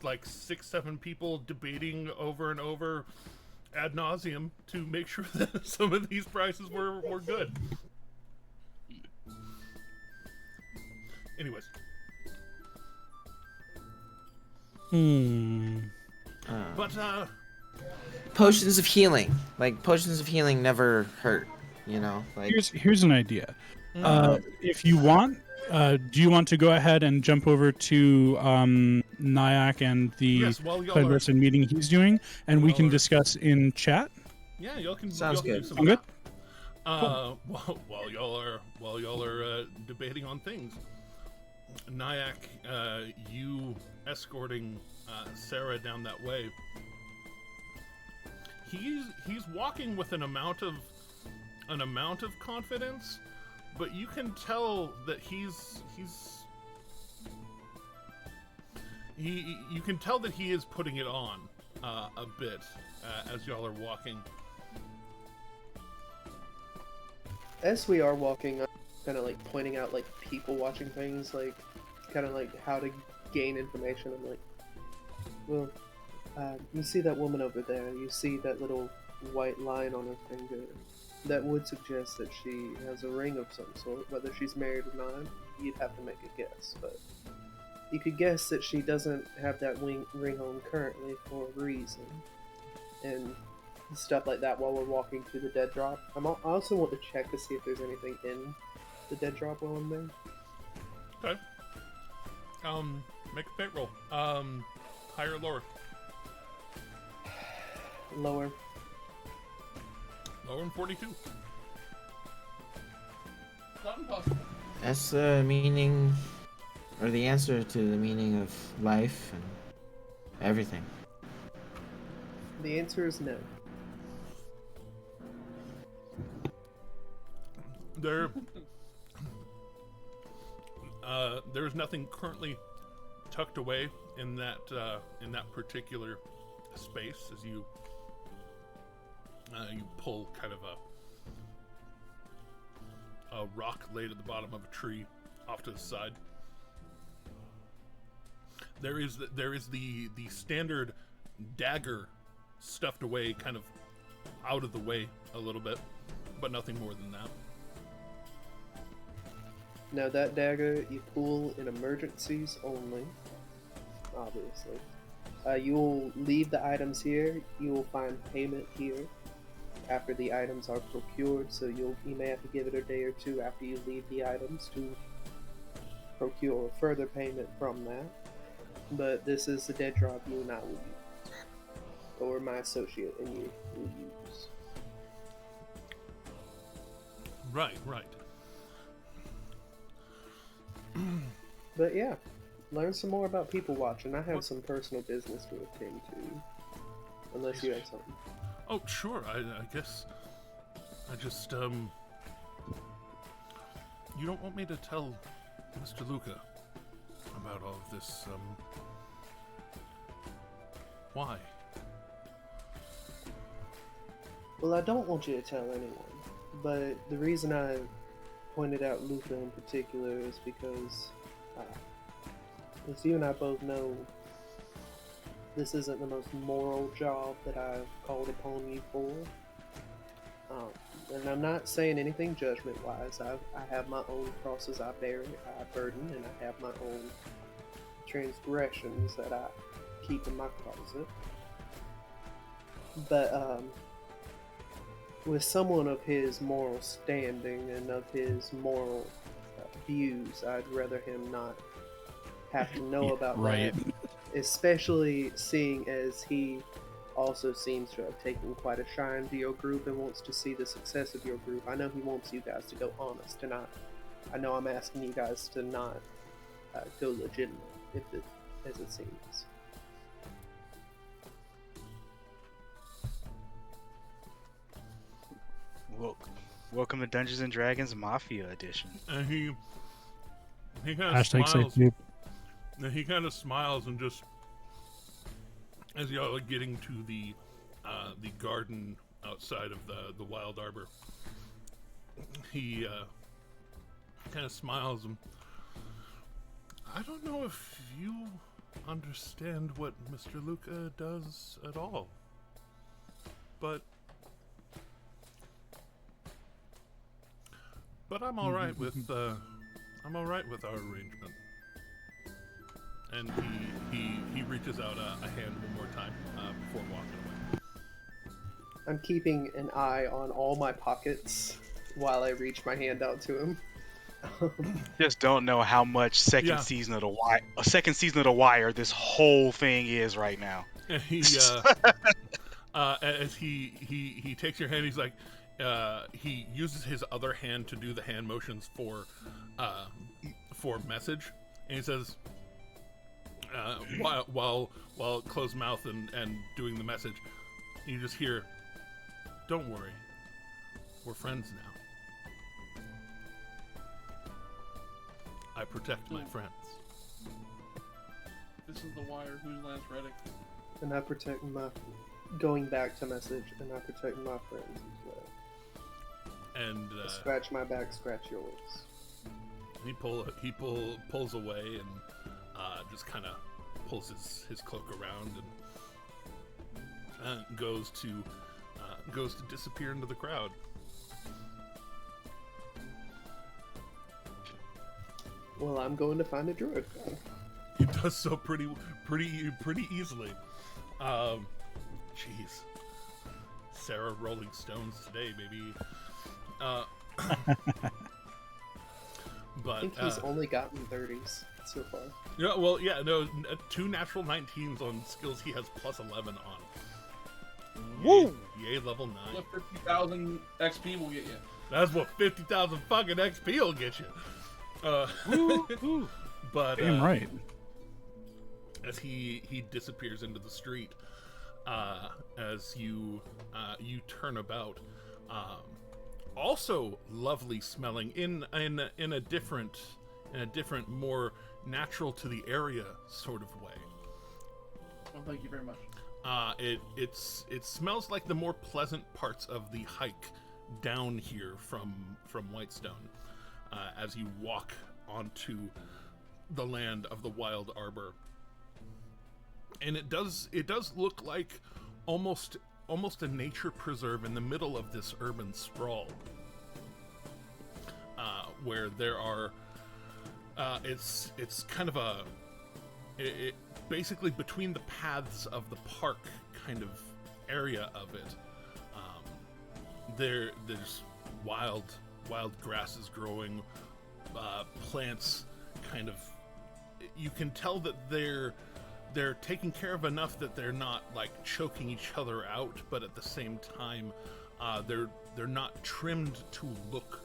like 6-7 people debating over and over ad nauseum to make sure that some of these prices were good. Anyways. But Potions of healing. Like, potions of healing never hurt, like. Here's an idea. If you want, do you want to go ahead and jump over to Nyack and the clandestine meeting he's doing, and we can discuss in chat? Yeah, y'all can. Sounds good. Sound good. Cool. While y'all are debating on things, Nyack, you escorting Sarah down that way. He's walking with an amount of confidence, but you can tell that you can tell that he is putting it on a bit as y'all are walking. As we are walking, I'm kind of like pointing out like people watching things, like kind of like how to gain information. I'm like, well, you see that woman over there, you see that little white line on her finger. That would suggest that she has a ring of some sort. Whether she's married or not, you'd have to make a guess. But you could guess that she doesn't have that ring on currently for a reason. And stuff like that while we're walking through the dead drop. I also want to check to see if there's anything in the dead drop while I'm there. Okay. Make a fate roll. Higher or lower? Lower. Lower than 42. Not impossible. That's the meaning, or the answer to the meaning of life and everything. The answer is no. There's nothing currently tucked away in that particular space as you pull kind of a rock laid at the bottom of a tree off to the side. There is the standard dagger stuffed away kind of out of the way a little bit, but nothing more than that. Now that dagger you pull in emergencies only, obviously. You'll leave the items here, you will find payment here after the items are procured, so you may have to give it a day or two after you leave the items to procure further payment from that. But this is the dead drop you and I will use, or my associate and you will use. Right. But yeah, learn some more about people watching. I have some personal business to attend to. Unless you have something. Oh, sure. I guess I just you don't want me to tell Mr. Luca about all of this, why? Well, I don't want you to tell anyone, but the reason I pointed out Luca in particular is because, as you and I both know, this isn't the most moral job that I've called upon you for. And I'm not saying anything judgment-wise. I have my own crosses I bear, I burden, and I have my own transgressions that I keep in my closet. But with someone of his moral standing and of his moral views, I'd rather him not have to know about that. Especially seeing as he also seems to have taken quite a shine to your group and wants to see the success of your group. I know he wants you guys to go honest, and I know I'm asking you guys to not go legitimate, as it seems. Welcome to Dungeons and Dragons Mafia Edition. And he kind of smiles. He kind of smiles and just, as y'all are getting to the garden outside of the Wild Arbor, he kind of smiles and, I don't know if you understand what Mr. Luca does at all, but I'm all right with our arrangement. And he reaches out a hand one more time before walking away. I'm keeping an eye on all my pockets while I reach my hand out to him. Just don't know how much second season of the Wire this whole thing is right now. And he as he takes your hand, he's like, he uses his other hand to do the hand motions for message, and he says, while closed mouth and doing the message, you just hear, "Don't worry, we're friends now. I protect my friends." This is the Wire. Who's Lance Reddick? And I protect going back to message, and I protect my friends as well. And scratch my back, scratch yours. He pulls away and just kind of pulls his cloak around and goes to disappear into the crowd. Well, I'm going to find a druid. He does so pretty easily. Jeez, Sarah Rolling Stones today, baby. But I think he's only gotten 30s so far. Yeah, well, yeah, no, 2 natural 19s on skills he has plus 11 on. Woo! Yay, level 9. What 50,000 XP will get you? That's what 50,000 fucking XP will get you. But damn right. As he disappears into the street, as you turn about, also lovely smelling in a different, more natural to the area sort of way. Well, thank you very much. It smells like the more pleasant parts of the hike down here from Whitestone, as you walk onto the land of the Wild Arbor. And it does look like almost a nature preserve in the middle of this urban sprawl, where there are it's kind of it basically between the paths of the park kind of area of it. There's wild grasses growing, plants kind of, you can tell that they're taken care of enough that they're not like choking each other out, but at the same time, they're not trimmed to look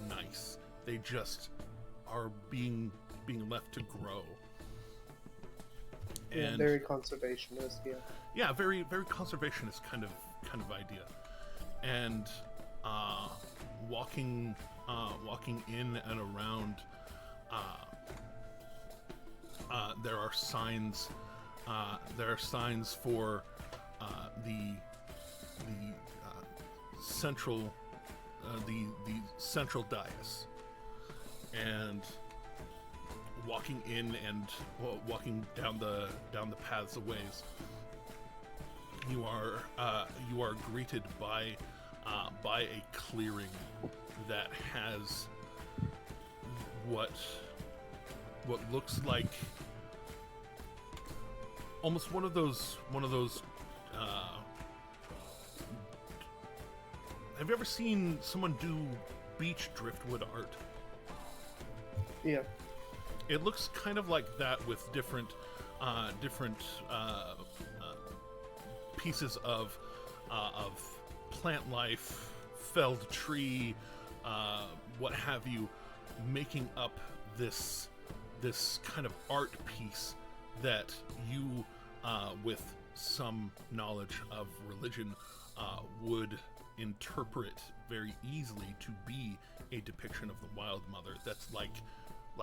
nice. They just are being left to grow. And very conservationist, yeah. Yeah, very very conservationist kind of idea. And walking in and around, there are signs. There are signs for the central the central dais, and walking in and walking down the paths of ways, you are greeted by a clearing that has what looks like almost one of those have you ever seen someone do beach driftwood art? Yeah. It looks kind of like that, with different pieces of plant life, felled tree, what have you, making up this kind of art piece that you, with some knowledge of religion, would interpret very easily to be a depiction of the Wild Mother. That's like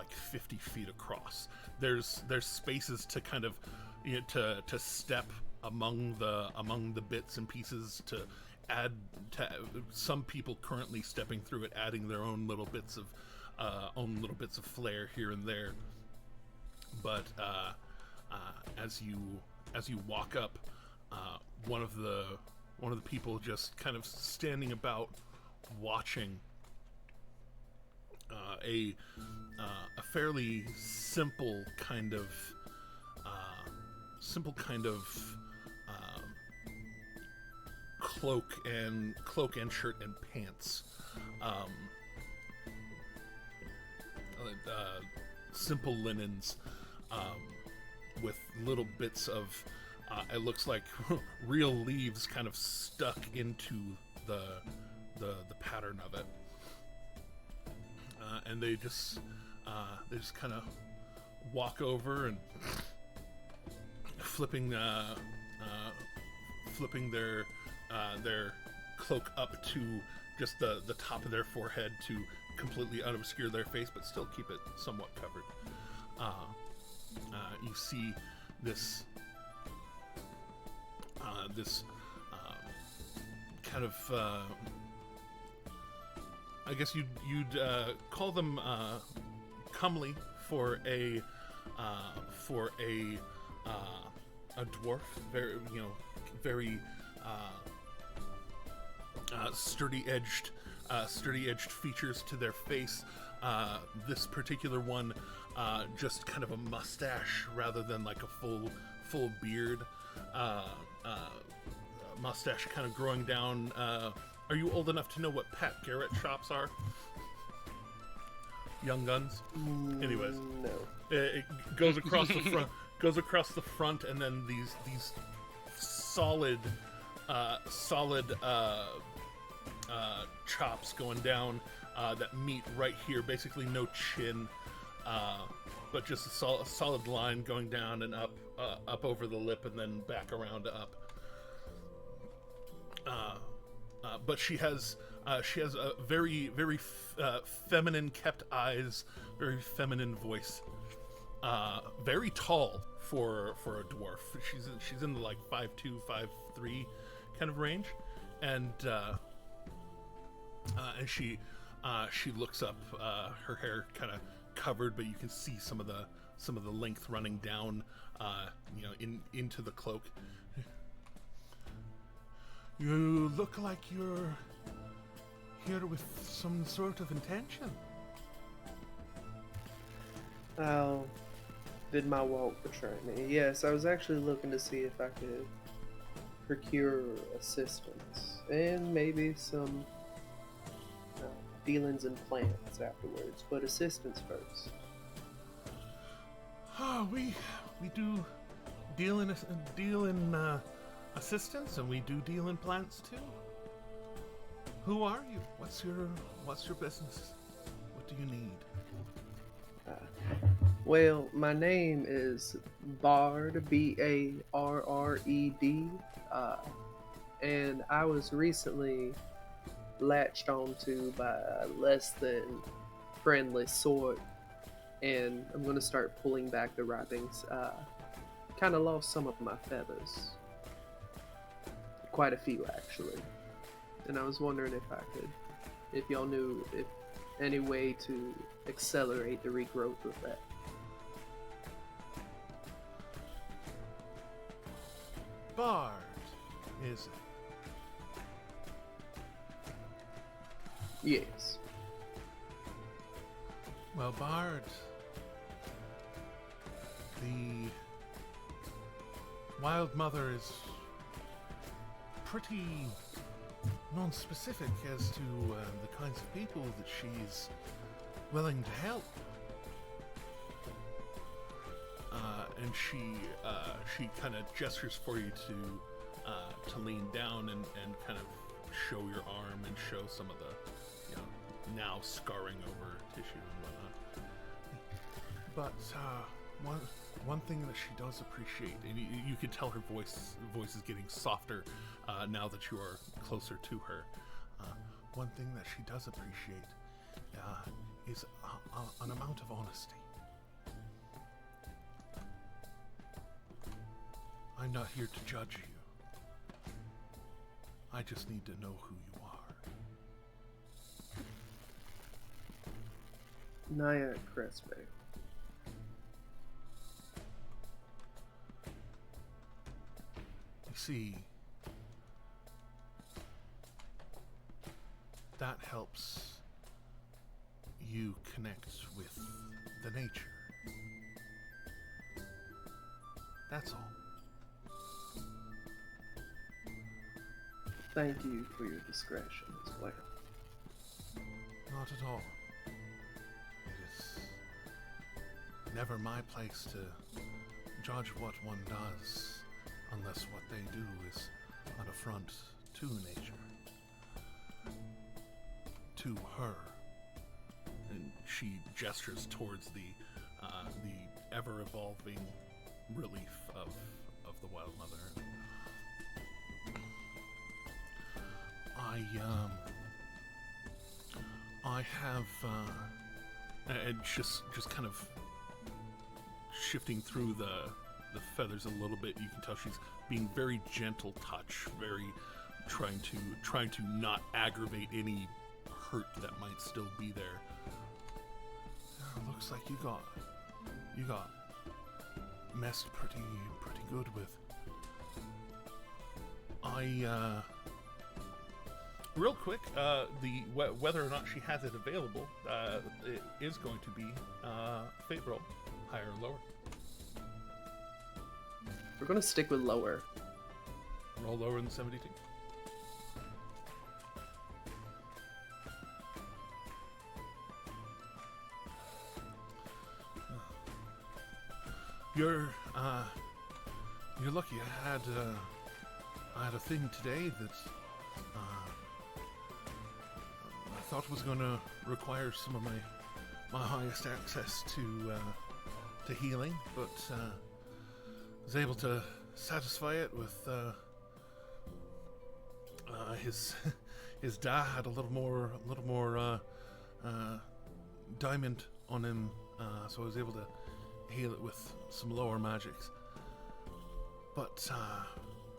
50 feet across. There's spaces to kind of, you know, to step among the bits and pieces, to add to some people currently stepping through it, adding their own little bits of flair here and there. But as you walk up, one of the people just kind of standing about watching a fairly simple kind of cloak and shirt and pants, simple linens, with little bits of it looks like real leaves kind of stuck into the pattern of it, and they just kind of walk over and flipping their cloak up to just the top of their forehead to completely unobscure their face, but still keep it somewhat covered. You see this kind of I guess you'd call them comely for a dwarf, very sturdy-edged features to their face. This particular one, just kind of a mustache rather than like a full beard. Mustache kind of growing down. Are you old enough to know what Pat Garrett shops are? Young Guns? Anyways. No. It goes across the front. Goes across the front, and then these solid chops going down that meet right here. Basically, no chin, but just a solid line going down and up over the lip, and then back around up. But she has a very feminine kept eyes, very feminine voice. Very tall for a dwarf. She's in the like 5'2", 5'3" kind of range, and she looks up. Her hair kind of covered, but you can see some of the length running down, into the cloak. You look like you're here with some sort of intention. How did my walk betray me? Yes, I was actually looking to see if I could procure assistance and maybe some dealings in plants afterwards, but assistance first. Oh, we do deal in assistance, and we do deal in plants too. Who are you? What's your business? What do you need? Well, my name is Bard, Barred, and I was recently latched onto by a less than friendly sort, and I'm going to start pulling back the wrappings. Kind of lost some of my feathers. Quite a few, actually. And I was wondering if y'all knew if any way to accelerate the regrowth of that. Bard, is it? Yes. Well, Bard, the Wild Mother is pretty non-specific as to the kinds of people that she's willing to help. And she kind of gestures for you to lean down and kind of show your arm and show some of the, now scarring over tissue and whatnot. But one thing that she does appreciate, and you can tell her voice is getting softer now that you are closer to her. One thing that she does appreciate is an amount of honesty. I'm not here to judge you. I just need to know who you are. Naya Crespe. You see, that helps you connect with the nature. That's all. Thank you for your discretion as well. Not at all. It is never my place to judge what one does, unless what they do is an affront to nature. To her. And she gestures towards the ever-evolving relief of the Wild Mother. I have, and just kind of shifting through the feathers a little bit. You can tell she's being very gentle touch, very trying to not aggravate any hurt that might still be there. Looks like you got messed pretty good with. Real quick, whether or not she has it available, it is going to be fate roll, higher or lower. We're gonna stick with lower. Roll lower than 72. You're lucky. I had a thing today that I thought was going to require some of my highest access to healing, but was able to satisfy it with his dad had a little more diamond on him, so I was able to heal it with some lower magics. But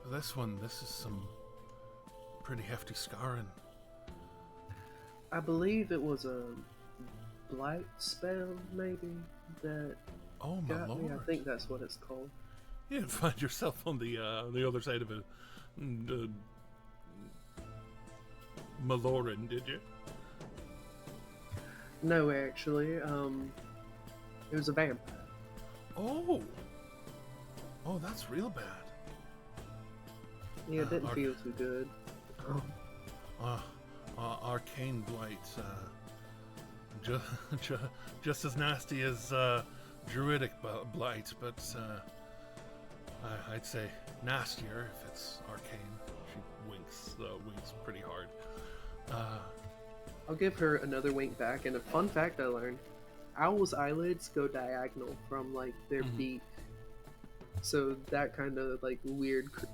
this is some pretty hefty scarring. I believe it was a blight spell, maybe, that my got lord. me. I think that's what it's called. You didn't find yourself on the other side of a Mullin, did you? No, actually, it was a vampire. Oh, that's real bad. Yeah, it didn't feel too good. Arcane blight, just as nasty as druidic blight, but I'd say nastier if it's arcane. She winks pretty hard. I'll give her another wink back, and a fun fact I learned. owls' eyelids go diagonal from like their beak, so that kind of like weird creepy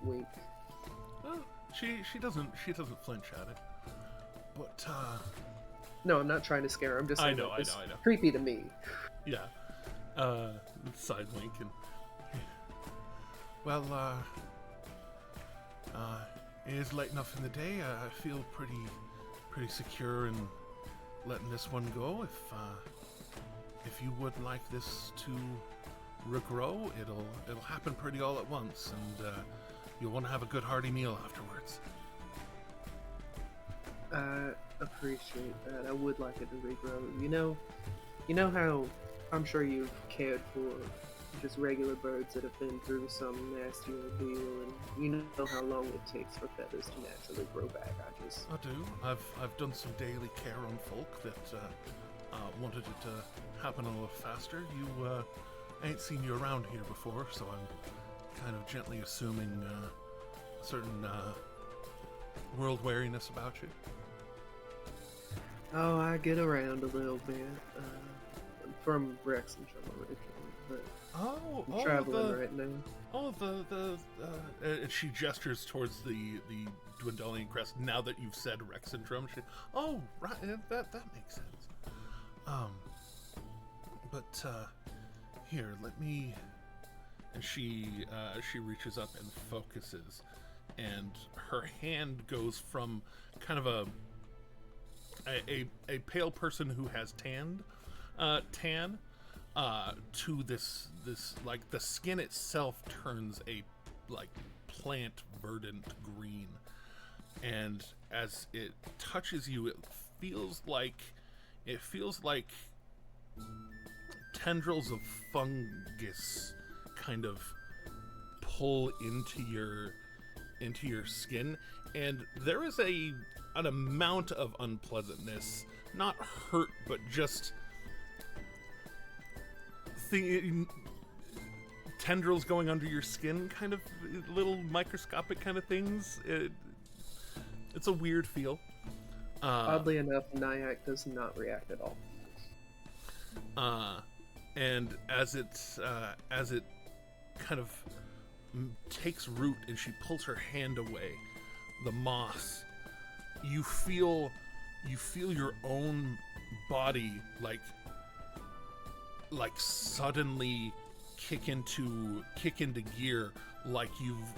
wink. Well, she doesn't flinch at it, but No, I'm not trying to scare her. I'm just saying I know. creepy to me. Yeah. Side wink and well, it is late enough in the day. I feel pretty secure in letting this one go. If you would like this to regrow, it'll happen pretty all at once, and you'll want to have a good hearty meal afterwards. I appreciate that. I would like it to regrow. You know how I'm sure you've cared for just regular birds that have been through some nasty ordeal, and you know how long it takes for feathers to naturally grow back. I do. I've done some daily care on folk that wanted it to happen a little faster. You ain't seen you around here before, so I'm kind of gently assuming a certain world wariness about you. Oh, I get around a little bit. I'm from Rexentrum originally, but I'm traveling right now. And she gestures towards the Dwendalian crest. Now that you've said Rexentrum, right, that makes sense. Here, let me. And she reaches up and focuses, and her hand goes from kind of a pale person who has tan to this like the skin itself turns a like plant verdant green, and as it touches you, it feels like tendrils of fungus kind of pull into your skin, and there is an amount of unpleasantness, not hurt, but just tendrils going under your skin, kind of little microscopic kind of things. It's a weird feel. Oddly enough, Nyack does not react at all. And as it kind of takes root and she pulls her hand away, the moss, you feel your own body like suddenly kick into gear, like you've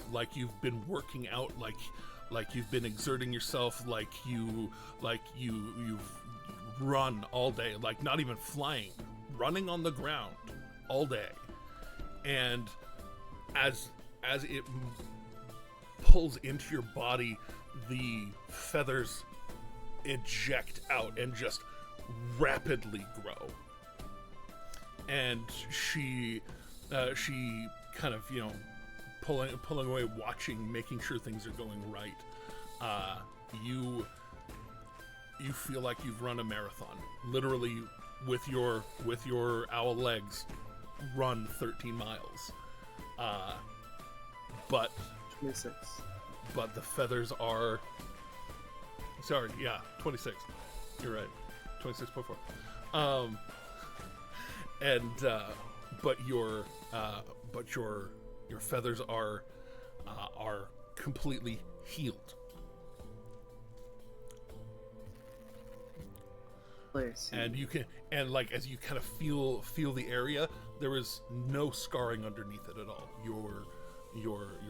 been working out, like you've been exerting yourself, like you've run all day, like not even flying, running on the ground all day. And as it pulls into your body, the feathers eject out and just rapidly grow. And she kind of, pulling away, watching, making sure things are going right. You feel like you've run a marathon, literally with your owl legs, run 13 miles. But 26. But the feathers are. Sorry, yeah, 26. You're right, 26.4. But your feathers are completely healed. And you can, and like as you kind of feel the area, there is no scarring underneath it at all. Your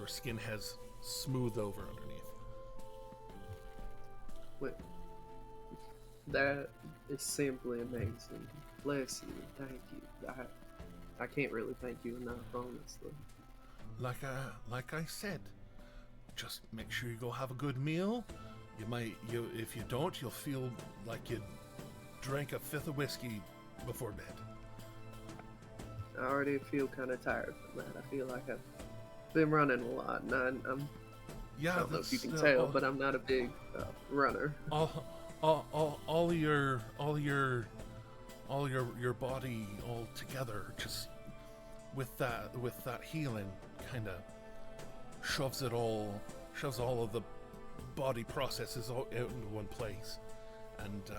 skin has smoothed over underneath. Wait, that is simply amazing. Bless you, thank you. I can't really thank you enough, honestly. Like I said, just make sure you go have a good meal. If you don't, you'll feel like you drank a fifth of whiskey before bed. I already feel kind of tired from that. I feel like I've been running a lot, and I'm I don't know if you can tell, but I'm not a big runner. All your body all together, just with that healing, kind of shoves all of the body processes all out into one place, and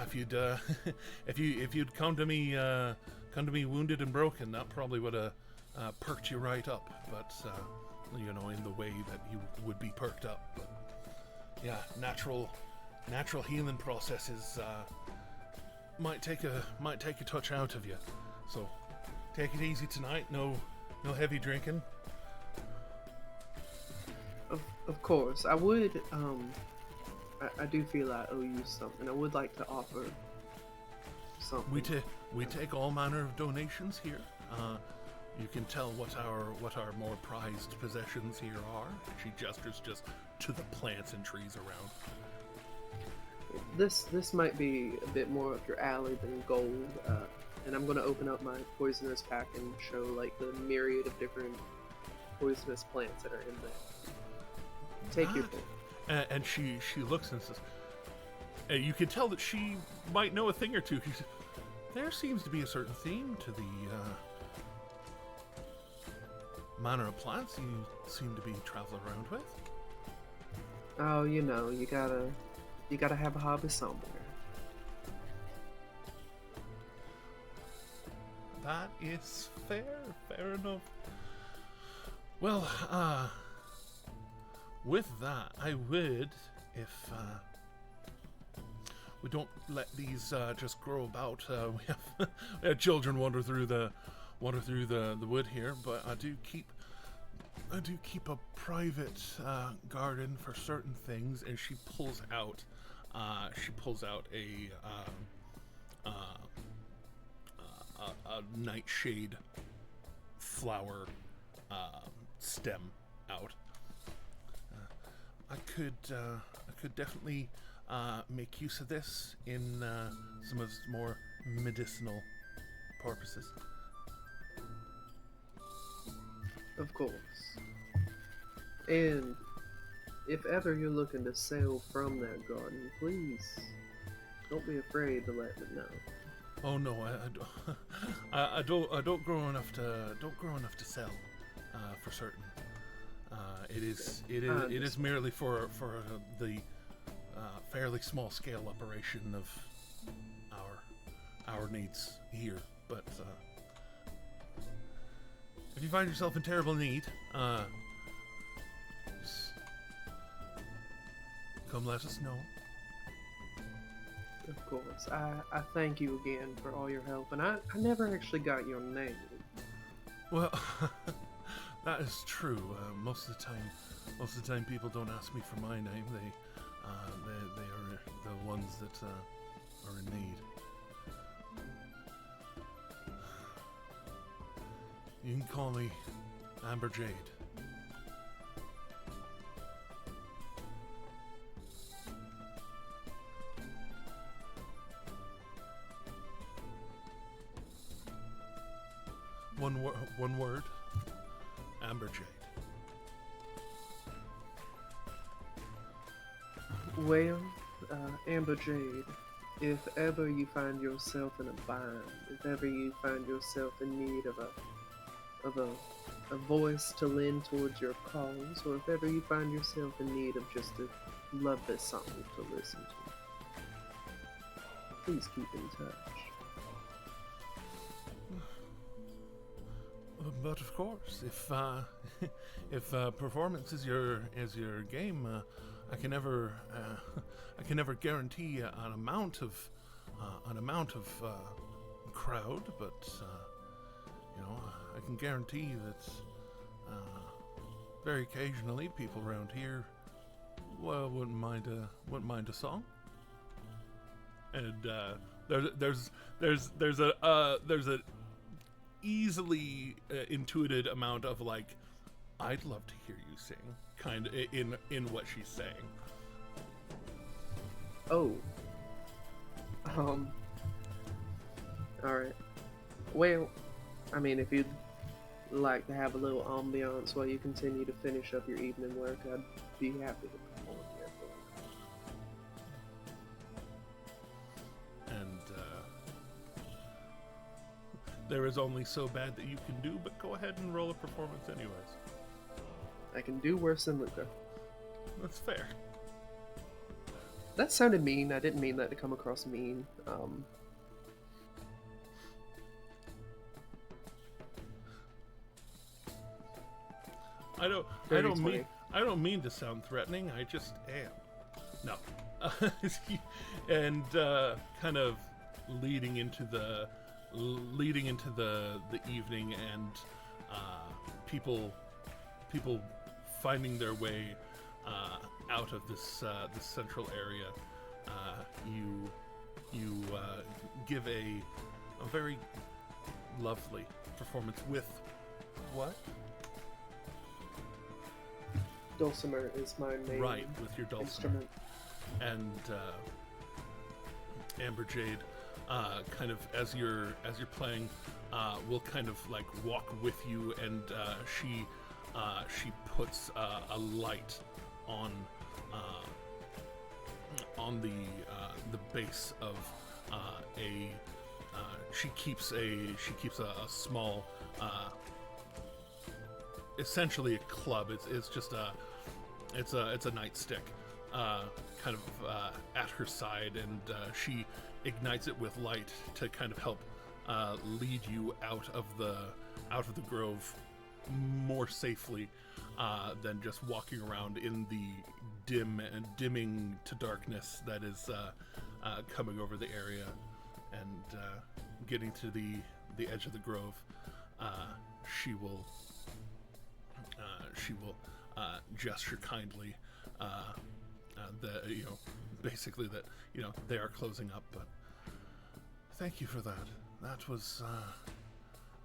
if you'd if you'd come to me wounded and broken, that probably would have perked you right up. But you know, in the way that you would be perked up. But yeah, natural healing processes might take a touch out of you. So take it easy tonight. No heavy drinking. Of course, I would. I do feel I owe you something. I would like to offer something. We take all manner of donations here. You can tell what our more prized possessions here are. She gestures just to the plants and trees around. This might be a bit more up your alley than gold, and I'm going to open up my poisonous pack and show like the myriad of different poisonous plants that are in there. Take your pick. And she looks and says, you can tell that she might know a thing or two. She says, there seems to be a certain theme to the manner of plants you seem to be traveling around with. Oh, you know, you gotta have a hobby somewhere. That is fair enough. Well, with that, I would, if we don't let these just grow about. We have children wander through the wood here, but I do keep a private garden for certain things. And she pulls out a nightshade flower stem out. I could definitely make use of this in some of its more medicinal purposes. Of course. And if ever you're looking to sell from that garden, please don't be afraid to let me know. Oh no, I don't grow enough to sell, for certain. It is merely for the fairly small scale operation of our needs here. But if you find yourself in terrible need, just come let us know. Of course. I thank you again for all your help, and I never actually got your name. Well, that is true. Most of the time people don't ask me for my name. They are the ones that are in need. You can call me Amber Jade. One word, Amber Jade. Well, Amber Jade, if ever you find yourself in a bind, if ever you find yourself in need of a voice to lend towards your cause, or if ever you find yourself in need of just a lovely song to listen to, please keep in touch. But of course, if performance is your game, I can never guarantee an amount of crowd, but you know, I can guarantee that very occasionally people around here, well, wouldn't mind a song. And there's a easily intuited amount of like, I'd love to hear you sing, kind of in what she's saying. Oh. Alright. Well, I mean, if you'd like to have a little ambiance while you continue to finish up your evening work, I'd be happy to perform here for you. And there is only so bad that you can do, but go ahead and roll a performance anyways. I can do worse than Luca. That's fair. That sounded mean. I didn't mean that to come across mean. I don't mean to sound threatening. I just am. No. And kind of leading into the evening, and people finding their way out of this central area. You give a very lovely performance with what? Dulcimer is my main right, with your dulcimer. Instrument. And Amber Jade, kind of as you're playing, will kind of like walk with you, and she puts a light on the base of she keeps a small, essentially a club. It's just a nightstick, kind of at her side, and she ignites it with light to kind of help lead you out of the grove more safely than just walking around in the dimming to darkness that is coming over the area. And getting to the edge of the grove, she will gesture kindly, basically that they are closing up. But thank you for that.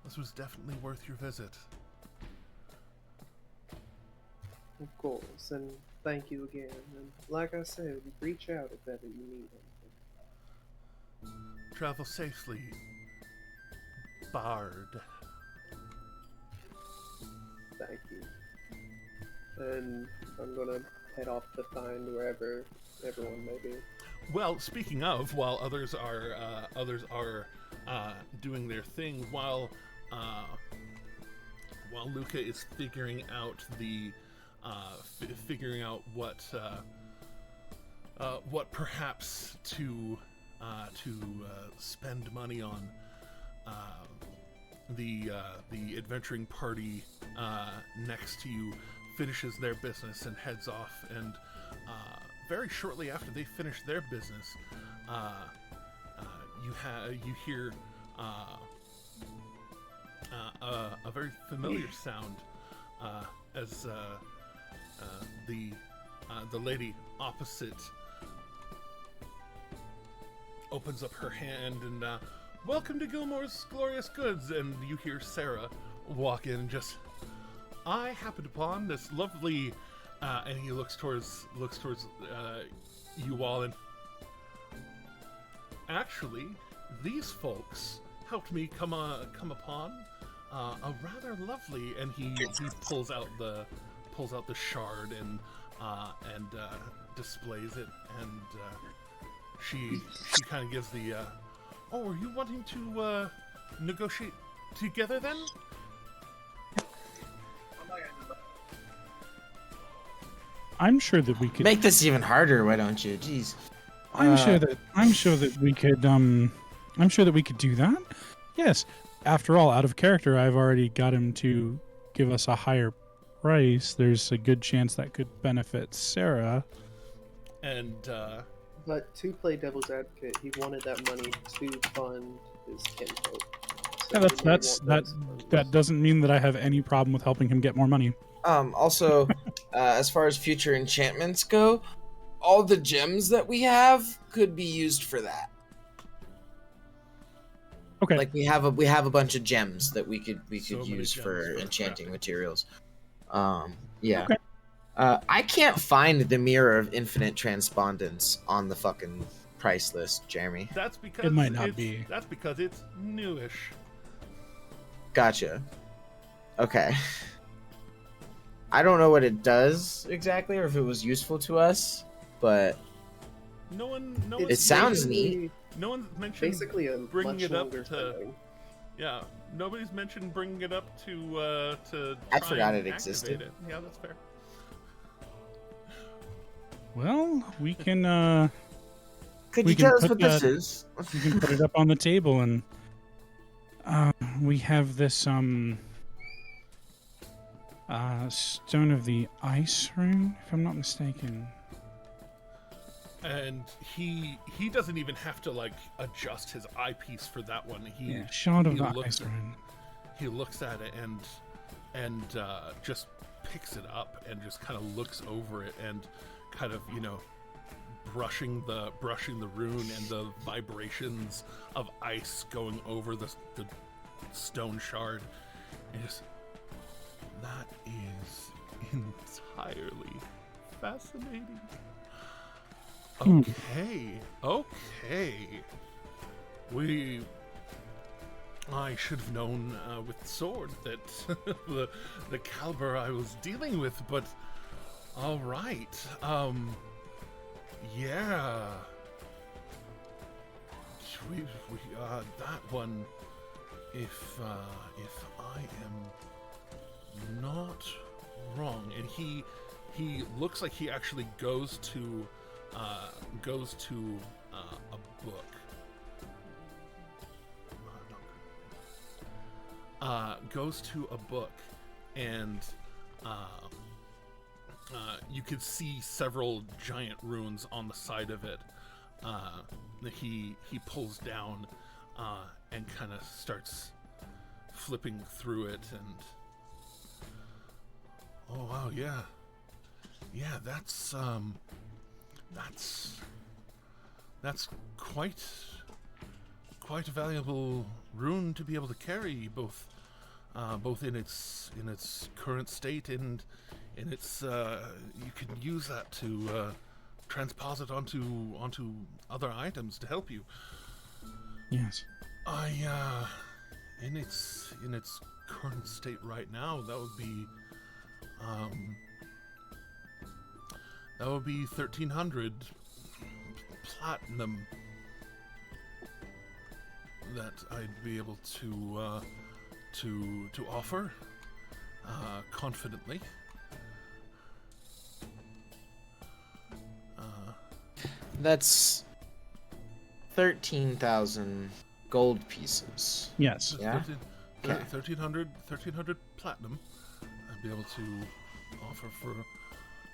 This was definitely worth your visit. Of course, and thank you again. And like I said, reach out if ever you need anything. Travel safely, Bard. Thank you. And I'm gonna head off to find wherever everyone may be. Well, speaking of, while others are doing their thing, while Luca is figuring out what perhaps to spend money on, the adventuring party next to you finishes their business and heads off, and very shortly after they finish their business, you hear a very familiar sound as the lady opposite opens up her hand and welcome to Gilmore's Glorious Goods, and you hear Sarah walk in and just, I happened upon this lovely, and he looks towards you all, and actually, these folks helped me come upon a rather lovely, and he pulls out the shard and displays it, and she kind of gives the oh, are you wanting to negotiate together then? I'm sure that we could make this even harder. Why don't you? Jeez. I'm sure that we could. I'm sure that we could do that. Yes. After all, out of character, I've already got him to give us a higher price. There's a good chance that could benefit Sarah. And but to play devil's advocate, he wanted that money to fund his kinfolk. So yeah, that doesn't mean that I have any problem with helping him get more money. Also, as far as future enchantments go, all the gems that we have could be used for that. Okay. Like we have a bunch of gems that we could use for enchanting crafting materials. Yeah. Okay. I can't find the Mirror of Infinite Transpondence on the fucking price list, Jeremy. That's because it might not be. That's because it's newish. Gotcha. Okay. I don't know what it does exactly, or if it was useful to us, but it sounds neat. No one's mentioned basically a bringing much it up longer to. thing. Yeah, nobody's mentioned bringing it up to. I try forgot and it existed. activate it. Yeah, that's fair. Well, we can. Could We you can tell us put what this that- is? We can put it up on the table, and we have this Stone of the Ice rune, if I'm not mistaken. And he doesn't even have to like adjust his eyepiece for that one. Shard of he the looks Ice rune. He looks at it and just picks it up and just kind of looks over it and kind of, you know, brushing the rune and the vibrations of ice going over the stone shard. And just, that is entirely fascinating. Okay. I should have known with sword that the caliber I was dealing with, but all right. Yeah. We that one. If I am not wrong, and he looks like he actually goes to a book. Goes to a book, and you can see several giant runes on the side of it. That he pulls down and kind of starts flipping through it, and oh wow, yeah, that's quite a valuable rune to be able to carry, both in its current state and in its you can use that to transpose it onto other items to help you. Yes. In its current state right now, that would be 1,300 platinum that I'd be able to offer confidently. That's 13,000 gold pieces. Yes. Yeah? Okay. 1,300 platinum I'd be able to offer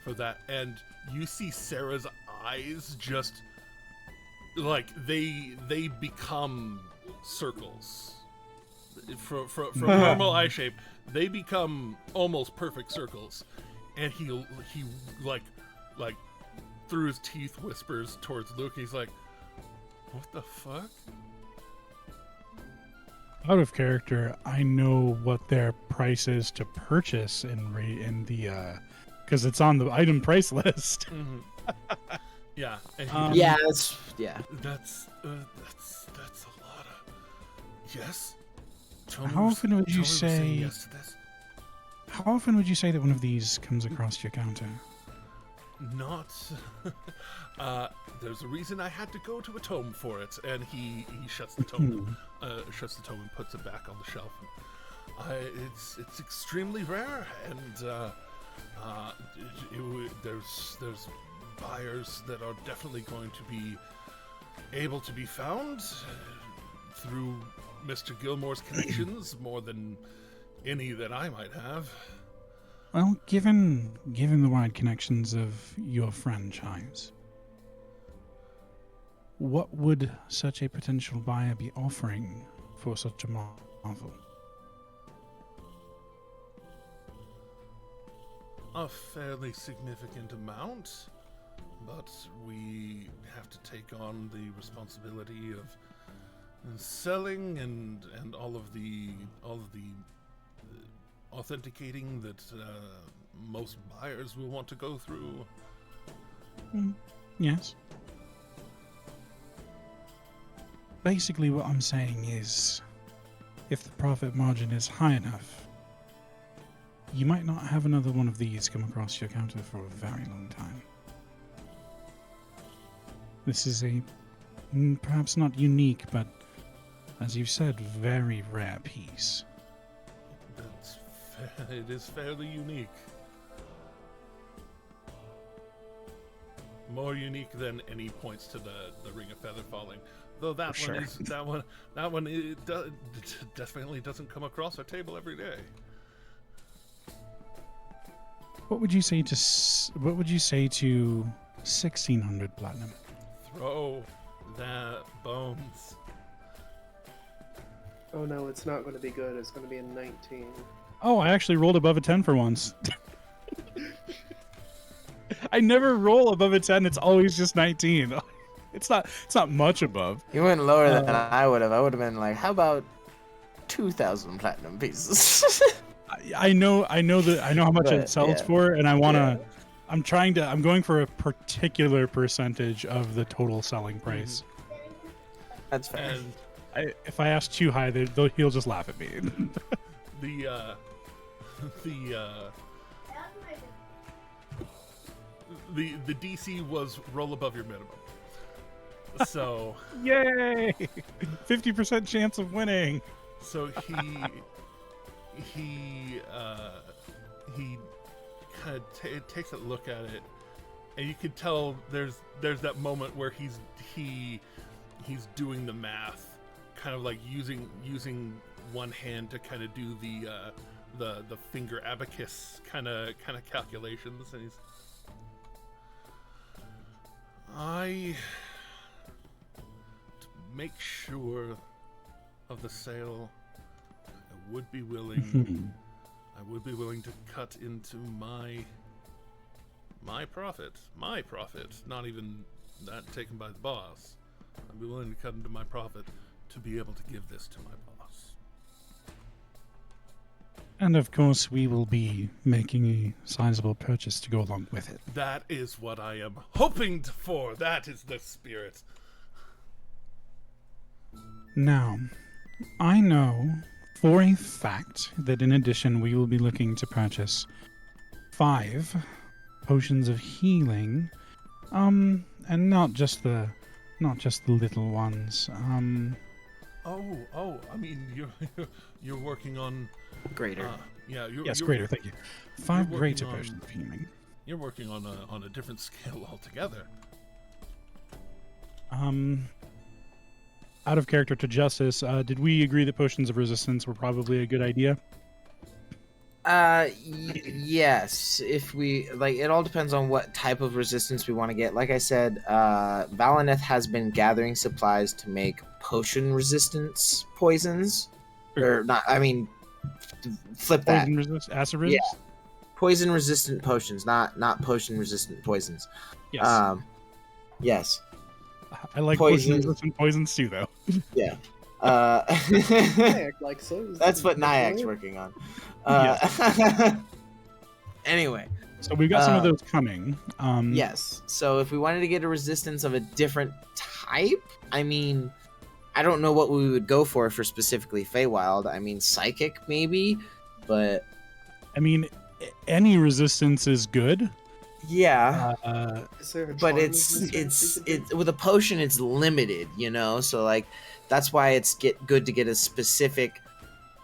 for that. And you see Sarah's eyes just like they become circles. From normal eye shape, they become almost perfect circles. And he like through his teeth whispers towards Luke. He's like, "What the fuck?" Out of character, I know what their price is to purchase in the because it's on the item price list. Mm-hmm. Yeah. And That's a lot of. Yes. How often would you say? Yes to this? How often would you say that one of these comes across your counter? Not. There's a reason I had to go to a tome for it, and he shuts the tome, and puts it back on the shelf. It's extremely rare, and there's buyers that are definitely going to be able to be found through Mr. Gilmore's connections more than any that I might have. Well, given the wide connections of your franchise, what would such a potential buyer be offering for such a marvel? A fairly significant amount, but we have to take on the responsibility of selling and all of the authenticating that most buyers will want to go through. Yes. Basically, what I'm saying is, if the profit margin is high enough, you might not have another one of these come across your counter for a very long time. This is a perhaps not unique, but as you said, very rare piece. It is fairly unique. more unique than any points to the Ring of Feather Falling. Though that For one sure. that one definitely doesn't come across our table every day. What would you say to 1600 platinum? Throw that bones. Oh no, it's not going to be good. It's going to be a 19. Oh, I actually rolled above a 10 for once. I never roll above a 10. It's always just 19. It's not much above. You went lower than I would have. I would have been like, how about 2,000 platinum pieces? I know how much But, it sells yeah. for, and I want to. I'm going for a particular percentage of the total selling price. That's fair. And If I ask too high, he'll just laugh at me. the DC was roll above your minimum. So Yay! 50% chance of winning. so he kind of takes a look at it, and you can tell there's that moment where he's doing the math, kind of like using one hand to kind of do the finger abacus kind of calculations, and to make sure of the sale, I would be willing to cut into my profit, not even that taken by the boss. I'd be willing to cut into my profit to be able to give this to my boss. And of course, we will be making a sizable purchase to go along with it. That is what I am hoping for. That is the spirit. Now, I know for a fact that in addition, we will be looking to purchase 5 potions of healing, and not just the little ones. I mean, you're working on Greater. Yes, greater. Thank you. 5 greater potions of healing. You're working on a different scale altogether. Out of character to Justice, did we agree that potions of resistance were probably a good idea? Yes. If we like, it all depends on what type of resistance we want to get. Like I said, Valineth has been gathering supplies to make potion resistance poisons, or not. I mean, flip that. Poison resist, acid resist. Yeah. Poison resistant potions, not potion resistant poisons. Yes. Yes. I like Poison. poison resistant poisons too, though. Yeah. Nyack likes those. That's what Nyak's working on. Anyway. So we've got some of those coming. Yes. So if we wanted to get a resistance of a different type, I mean, I don't know what we would go for specifically Feywild. I mean, psychic maybe, but I mean, any resistance is good. yeah. Is there a But charm it's resistance you could do? with a potion it's limited, so like that's why it's good to get a specific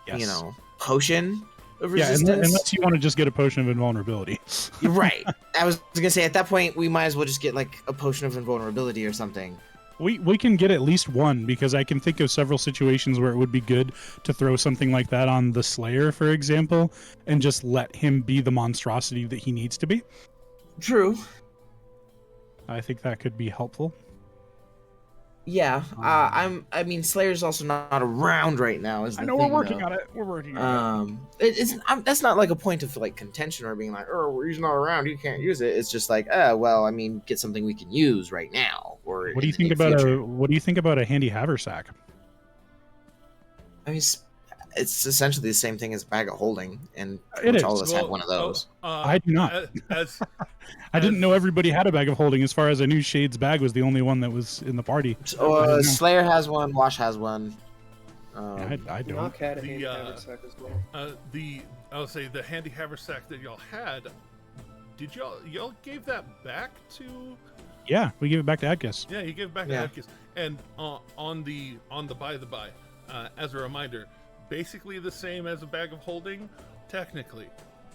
Yes. potion of Yeah, resistance. unless you want to just get a potion of invulnerability. You're right. I was gonna say at that point we might as well just get like a potion of invulnerability or something. We can get at least one, because I can think of several situations where it would be good to throw something like that on the Slayer, for example, and just let him be the monstrosity that he needs to be. True. I think that could be helpful. Yeah. I mean Slayer's also not around right now. Is the I know thing, we're working though. on it. We're working on it. That's not like a point of like contention or being like, oh, he's not around, you can't use it. It's just like, well, I mean, get something we can use right now. Or What do you think about a handy haversack? I mean, it's essentially the same thing as a bag of holding, and It is. all of us have one of those. I do not. As I didn't know everybody had a bag of holding. As far as I knew, Shade's bag was the only one that was in the party. Slayer has one. Wash has one. I don't. Knock had a handy haversack as well. I would say the handy haversack that y'all had. Did y'all gave that back to? Yeah, we gave it back to Adkis. Yeah, you gave it back to Adkis. And on the by, as a reminder, basically the same as a bag of holding, technically,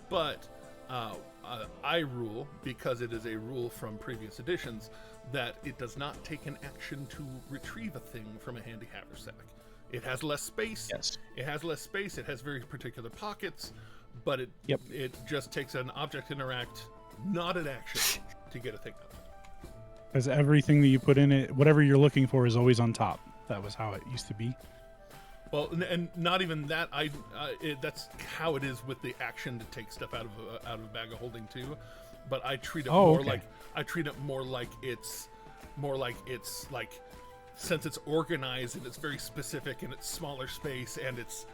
but I rule, because it is a rule from previous editions, that it does not take an action to retrieve a thing from a handy haversack. It has less space. Yes. It has less space. It has very particular pockets, but it just takes an object interact, not an action, to get a thing out of it. Because everything that you put in it, whatever you're looking for, is always on top. That was how it used to be. Well, and not even that. That's how it is with the action to take stuff out of a bag of holding too. But I treat it more like it's like, since it's organized and it's very specific and it's smaller space and it's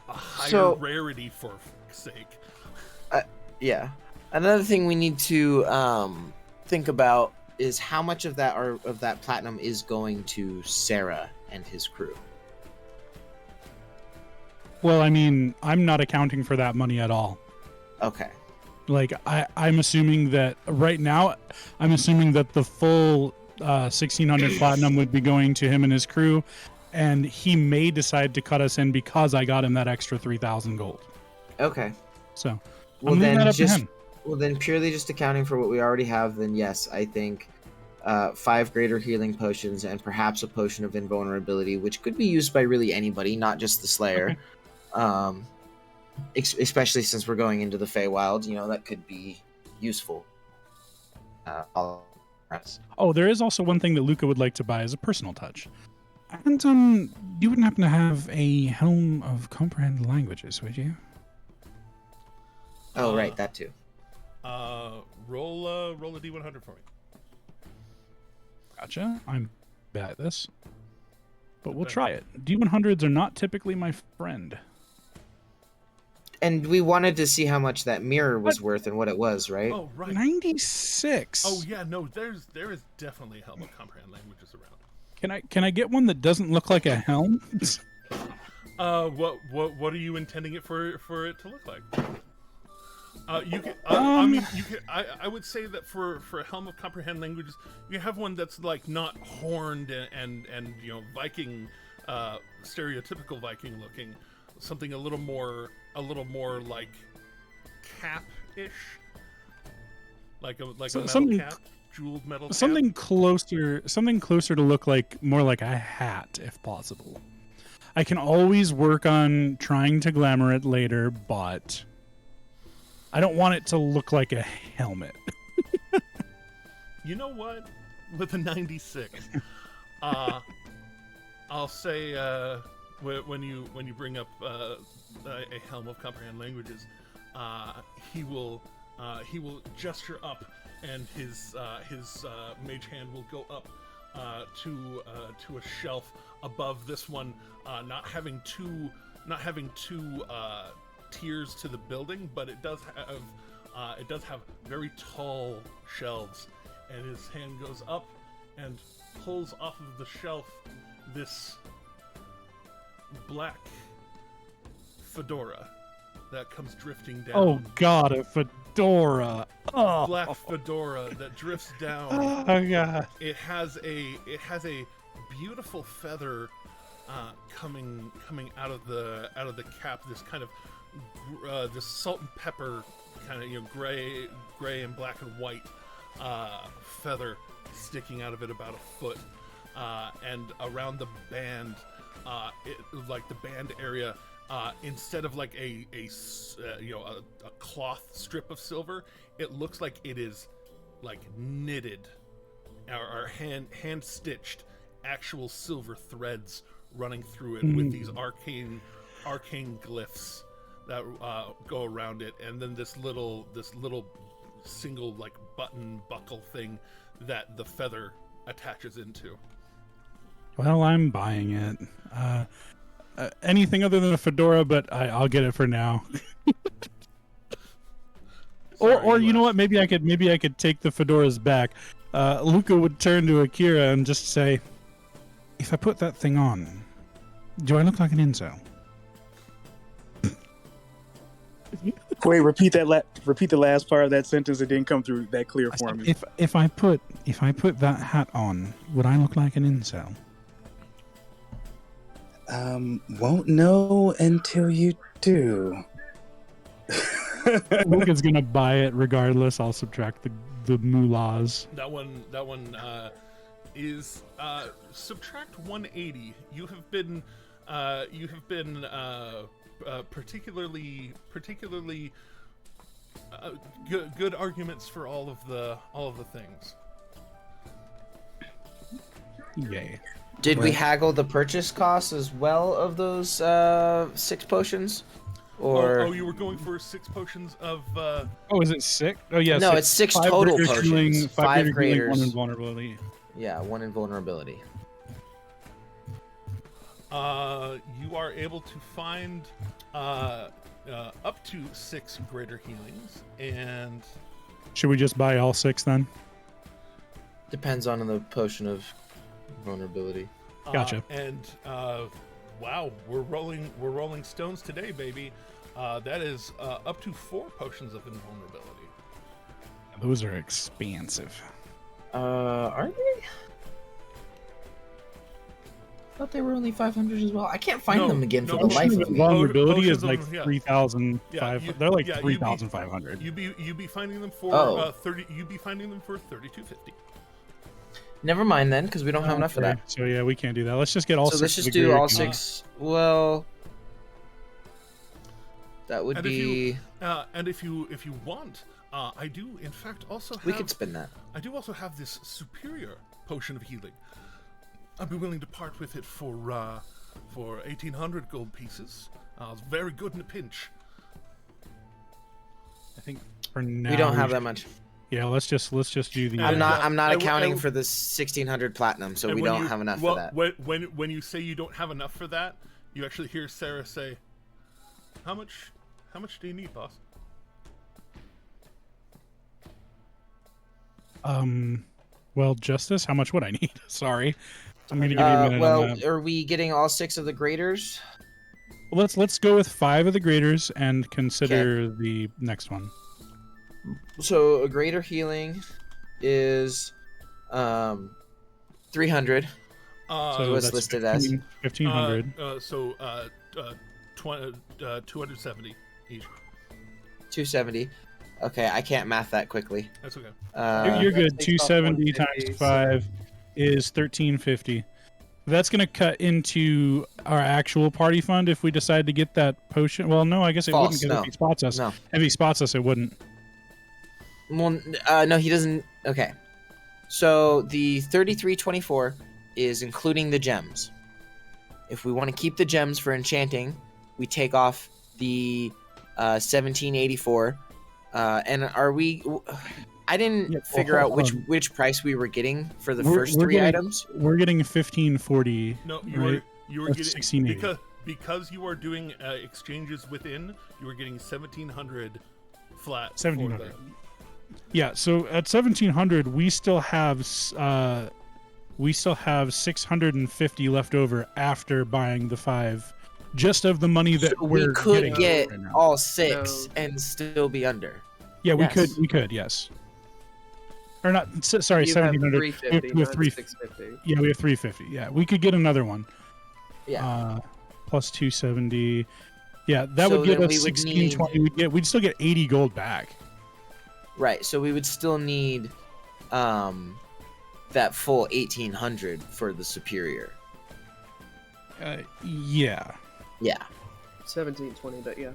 a higher rarity for fuck's sake. Yeah. Another thing we need to think about is how much of that platinum is going to Sarah and his crew. Well, I mean, I'm not accounting for that money at all. Okay. Like, I'm assuming that right now, I'm assuming that the full 1,600 platinum would be going to him and his crew, and he may decide to cut us in because I got him that extra 3,000 gold. Okay. So, well then purely just accounting for what we already have, then yes, I think 5 greater healing potions and perhaps a potion of invulnerability, which could be used by really anybody, not just the Slayer. Okay. Especially since we're going into the Feywild, that could be useful. There is also one thing that Luca would like to buy as a personal touch. And you wouldn't happen to have a Helm of Comprehend Languages, would you? Oh, right, that too. Roll a D100 for me. Gotcha. I'm bad at this, but we'll try it. D100s are not typically my friend. And we wanted to see how much that mirror was worth and what it was, right? Oh, right. 96. Oh, yeah, no, there is definitely Helm of Comprehend Languages around. Can I get one that doesn't look like a helm? What are you intending it for it to look like? You can. I mean, you can. I would say that for a Helm of Comprehend Languages, you have one that's like not horned and Viking, stereotypical Viking looking, something a little more like cap-ish, like a metal cap, jeweled metal cap. Something closer to look like more like a hat, if possible. I can always work on trying to glamour it later, but I don't want it to look like a helmet. You know what? With a 96, I'll say when you bring up a Helm of Comprehend Languages, he will gesture up, and his mage hand will go up to a shelf above this one, not having two tiers to the building, but it does have very tall shelves, and his hand goes up and pulls off of the shelf this black fedora that comes drifting down. Oh God, a fedora! Oh. Black fedora that drifts down. Oh God! It has a beautiful feather coming out of the cap. This kind of this salt and pepper kind of gray and black and white feather sticking out of it about a foot, and around the band, like the band area. Instead of like a cloth strip of silver, it looks like it is like knitted or hand stitched actual silver threads running through it with these arcane glyphs that go around it, and then this little single like button buckle thing that the feather attaches into. Well, I'm buying it. Anything other than a fedora, but I'll get it for now. Or you know what? Maybe I could take the fedoras back. Luca would turn to Akira and just say, "If I put that thing on, do I look like an incel?" Wait, repeat the last part of that sentence. It didn't come through that clear for me. If I put that hat on, would I look like an incel? Won't know until you do. Luca's gonna buy it regardless. I'll subtract the mullahs. That one is subtract 180. You have been particularly good arguments for all of the things. Yay. Did we haggle the purchase costs as well of those 6 potions? Or you were going for 6 potions of Oh, is it 6? Oh yeah. no, it's 6 5 total greater potions. healing, 5 greater healing, 1 graders. invulnerability. Yeah, 1 invulnerability. you are able to find up to 6 greater healings, and Should we just buy all 6 then? Depends on the potion of vulnerability. Gotcha. Wow, we're rolling stones today, baby. That is up to 4 potions of invulnerability. Those are expansive. Are they? I thought they were only 500 as well. I can't find them again for the life of me. Vulnerability is Potions like of- yeah. 3,500. They're like yeah, 3,500. You be finding them for 30. You be finding them for 3250. Never mind then, because we don't have enough for that. So yeah, we can't do that. Let's just get all So 6. let's of just the do greater all healing. 6. Well, that would And be. if you want, I do in fact also have. We could spin that. I do also have this superior potion of healing. I'd be willing to part with it for 1,800 gold pieces. It's very good in a pinch. I think for now We don't have that much. Yeah, let's just do the. I'm not I- accounting I- for the 1,600 platinum, so And we when don't you- have enough well, for that. When you say you don't have enough for that, you actually hear Sarah say, "How much do you need, boss?" Well, Justice, how much would I need? Sorry, I'm gonna give you a minute on that. Are we getting all 6 of the graders? Well, let's go with 5 of the graders and consider the next one. So a greater healing is 300. So what's that's listed as? 1,500. 270 each. 270. Okay, I can't math that quickly. That's okay. You're good. that takes off 270 150, times 5 is 1,350. That's gonna cut into our actual party fund if we decide to get that potion. Well, no, I guess it False, wouldn't, because no. if he spots us, No. if he spots us, it wouldn't. Well, no, he doesn't. Okay. So the 3324 is including the gems. If we want to keep the gems for enchanting, we take off the 1784. And are we? I didn't Yeah, well, figure out hold on. which price we were getting for the We're- first we're 3 getting- items. We're getting 1,540. No, right? you were That's getting 1680. because you are doing exchanges within. You were getting 1,700 flat. 1,700. Yeah, so at 1,700, we still have 650 left over after buying the 5, just of the money that So we're we could getting get right now. all 6 No. and still be under. Yeah, we Yes. could, yes. Or not? Sorry, You have 1,700. 350, We have not 350. 650. Yeah, we have 350. Yeah, we could get another one. Yeah. Plus 270. Yeah, that So would give then us we would 1620. We'd still get 80 gold back. Right. So we would still need that full 1,800 for the superior. Yeah. Yeah. 1720, but yeah.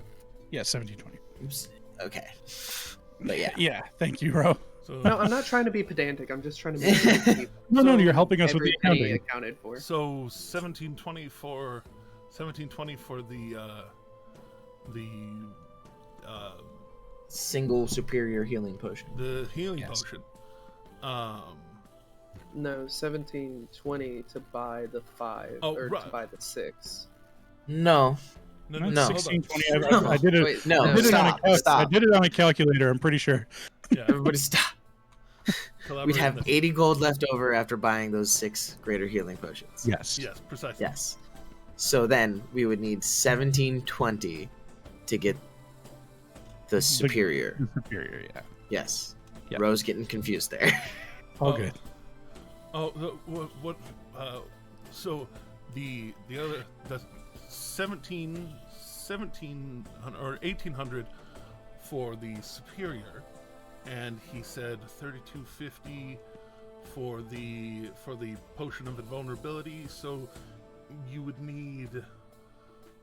Yeah, 1720. Oops. Okay. But yeah. Yeah, thank you, bro. So, No, I'm not trying to be pedantic. I'm just trying to make sure we keep No, you're helping us with every the penny accounting. accounted for. so 1720 for Single superior healing potion. the healing Yes. potion. No, 1720 to buy the 5 Oh, or right. to buy the 6. No. No, hold on. 1620. I did it. Wait, No. I did it on a Stop. I did it on a calculator. I'm pretty sure. Yeah, Everybody stop. collaborate We'd on have this. 80 gold left over after buying those 6 greater healing potions. Yes. Yes, precisely. Yes. So then we would need 1720 to get the superior. Superior. Yeah. Yes. Yeah. Rose getting confused there. All Oh. good. Oh, what? So the other 1700 or 1800 for the superior, and he said 3250 for the potion of invulnerability. So you would need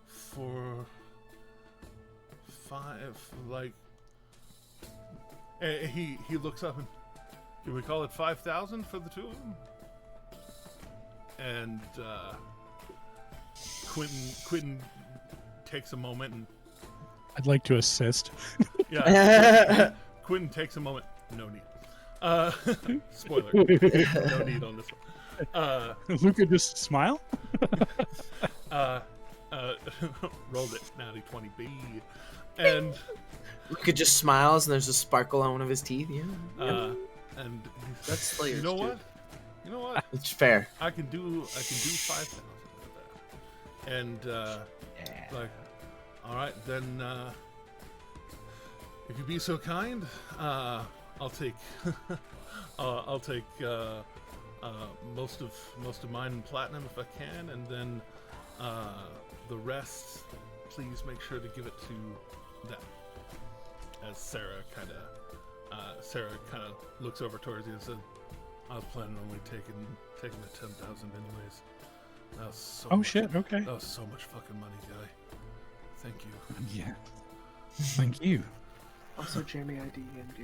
for 5, like. He looks up and, can we call it 5,000 for the two of them? And Quentin takes a moment and, I'd like to assist. yeah, Quentin takes a moment. No need. Spoiler. No need on this one. Luca just smile. Rolled it. Natty 20B. And Luca just smiles and there's a sparkle on one of his teeth. Yeah. And That's Slayer's you know too. what? You know what? It's fair. I can do 5,000 with that. And like, all right, then if you be so kind, I'll take most of mine in platinum if I can, and then the rest, please make sure to give it to them. As Sarah kind of looks over towards you and says, "I was planning on only taking the 10,000 anyways." That was so Oh much, shit, okay. That was so much fucking money, guy. Thank you. Yeah. Thank you. Also, Jamie, I DM'd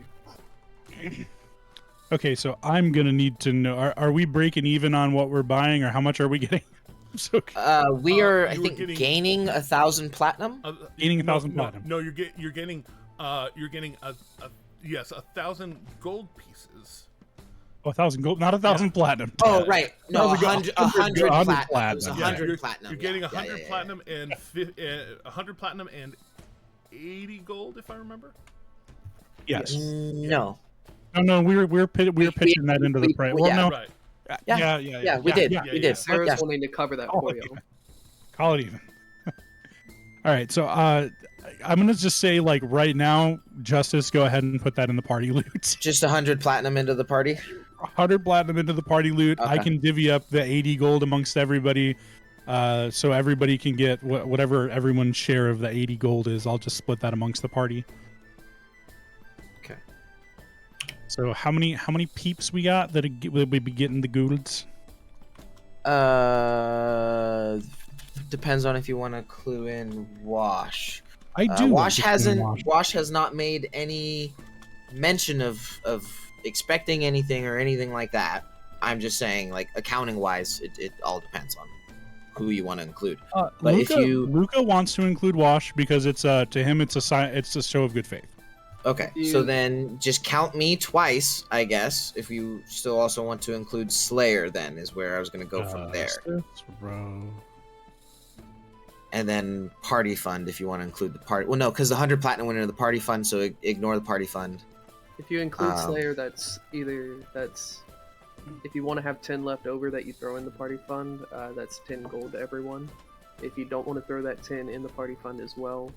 you. Okay, so I'm gonna need to know: are we breaking even on what we're buying, or how much are we getting? So We are, I you were think, getting- gaining 1,000 platinum. Gaining 1,000 no, platinum. No, you're getting 1,000 gold pieces. 1,000 gold, not 1,000 platinum. Oh, right. No, 100 100 platinum. platinum. It was Yeah. 100 platinum. You're getting yeah, 100 yeah. platinum and 100 platinum and 80 gold, if I remember. Yes. No. No, we're pitching that into the we- price. we- Well, yeah. no. Right. Yeah, we did. We did. Sarah's Yeah. wanting to cover that Oh, for you. yeah. Call it even. All right, so I'm gonna just say, like, right now, Justice, go ahead and put that in the party loot. Just 100 platinum into the party. 100 platinum into the party loot. I Okay. can divvy up the 80 gold amongst everybody, so everybody can get whatever everyone's share of the 80 gold is. I'll just split that amongst the party. Okay. So how many peeps we got that will be getting the goods? Depends on if you want to clue in Wash. I do. Wash like to hasn't. watch. Wash has not made any mention of expecting anything or anything like that. I'm just saying, like, accounting wise, it all depends on who you want to include. But Luca, if you Luca wants to include Wash because it's to him it's a show of good faith. okay, You- so then just count me twice, I guess. If you still also want to include Slayer, then is where I was going to go from there. Bro. And then party fund if you want to include the party. Well, no, because the 100 platinum went into the party fund, so ignore the party fund. If you include Um, Slayer, that's if you want to have 10 left over that you throw in the party fund, that's 10 gold to everyone. If you don't want to throw that 10 in the party fund as well,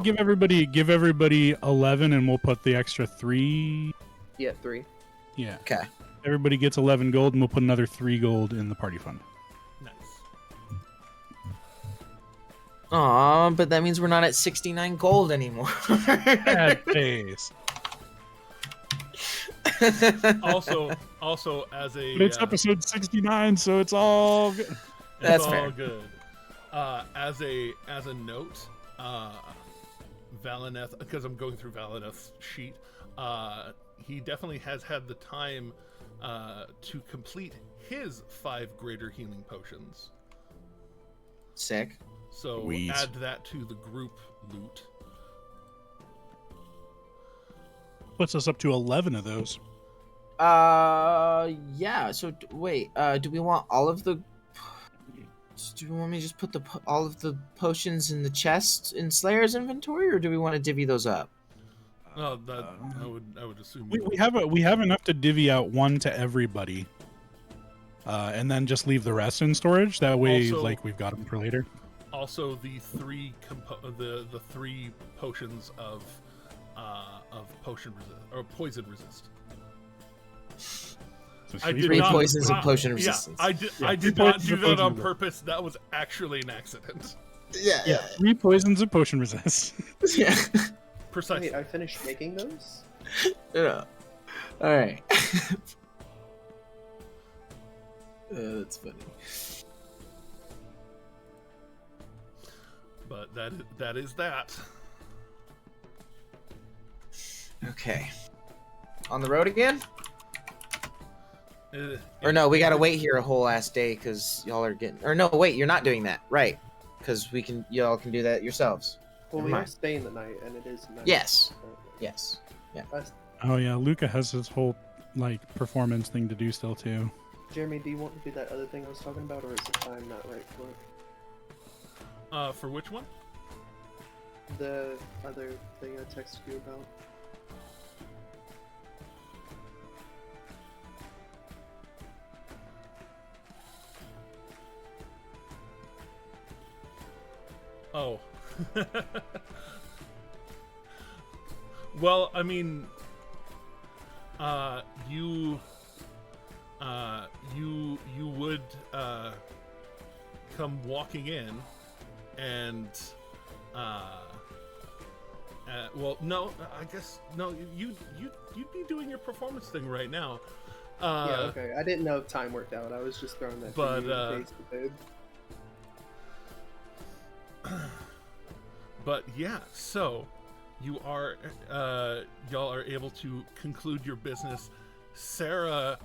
Give everybody 11, and we'll put the extra 3. 3. Yeah. Okay. Everybody gets 11 gold, and we'll put another 3 gold in the party fund. Nice. Aw, but that means we're not at 69 gold anymore. Bad face. Also, as a But it's episode 69, so it's all good. it's That's all fair. good. As a note, Valineth, because I'm going through Valineth's sheet, he definitely has had the time to complete his 5 greater healing potions. Sick. So Sweet. add that to the group loot. Puts us up to 11 of those. Yeah. So wait. Do we want all of the? Do we want me to just put all of the potions in the chest in Slayer's inventory, or do we want to divvy those up? No, that I would assume. We have enough to divvy out 1 to everybody, and then just leave the rest in storage. That way, Also- like, we've got them for later. Also, the 3 the 3 potions of potion resist or poison resist. So I did 3 not- poisons of potion Yeah, resistance. I 3 did not poisons do of that poison on resist. purpose. That was actually an accident. Yeah. 3 poisons of potion resist. Yeah. Precisely. Wait, I finished making those? Yeah. All right. That's funny. But that is that. Okay. On the road again? Or Yeah. no, we gotta wait here a whole ass day because y'all are getting. Or no, wait, you're not doing that, right? Because y'all can do that yourselves. Well, Never we are mind. staying the night, and it is night. Yes. Yes. Oh yeah, Luca has his whole like performance thing to do still too. Jeremy, do you want to do that other thing I was talking about, or is the time not right for it? For which one? The other thing I texted you about. Oh. Well, I mean, you would come walking in, and well, no, I guess no. You'd be doing your performance thing right now. Yeah, okay. I didn't know if time worked out. I was just throwing that but, to you in case it did. But yeah, so you are y'all are able to conclude your business. Sarah,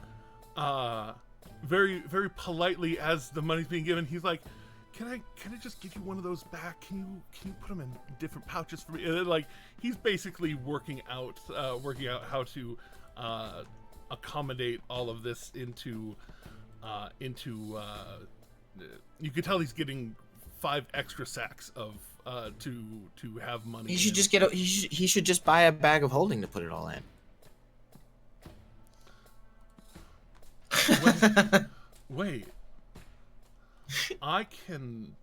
very very politely, as the money's being given, he's like, can I just give you one of those back? Can you put them in different pouches for me? And then, like, he's basically working out how to accommodate all of this into you could tell he's getting 5 extra sacks of to have money. He should in. just get. He should just buy a bag of holding to put it all in. Wait. I can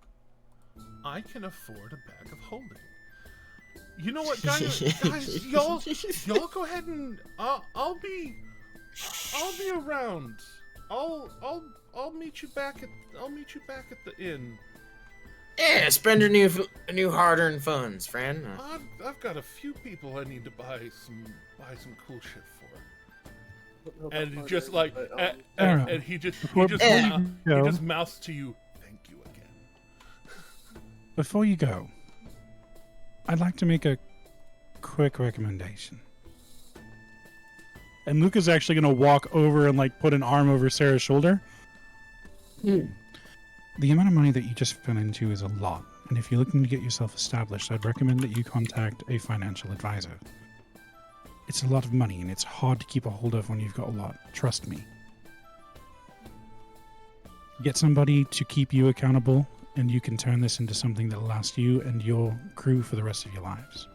afford a bag of holding. You know what, guys, y'all go ahead and I'll be around. I'll meet you back at the inn. Yeah, spend your new hard-earned funds, friend. I've got a few people I need to buy some cool shit for. No, And that's just fine, like but, and he just mouths to you, thank you again. Before you go, I'd like to make a quick recommendation. And Luca's actually going to walk over and like put an arm over Sarah's shoulder. The amount of money that you just fell into is a lot. And if you're looking to get yourself established, I'd recommend that you contact a financial advisor. It's a lot of money, and it's hard to keep a hold of when you've got a lot. Trust me. Get somebody to keep you accountable, and you can turn this into something that will last you and your crew for the rest of your lives.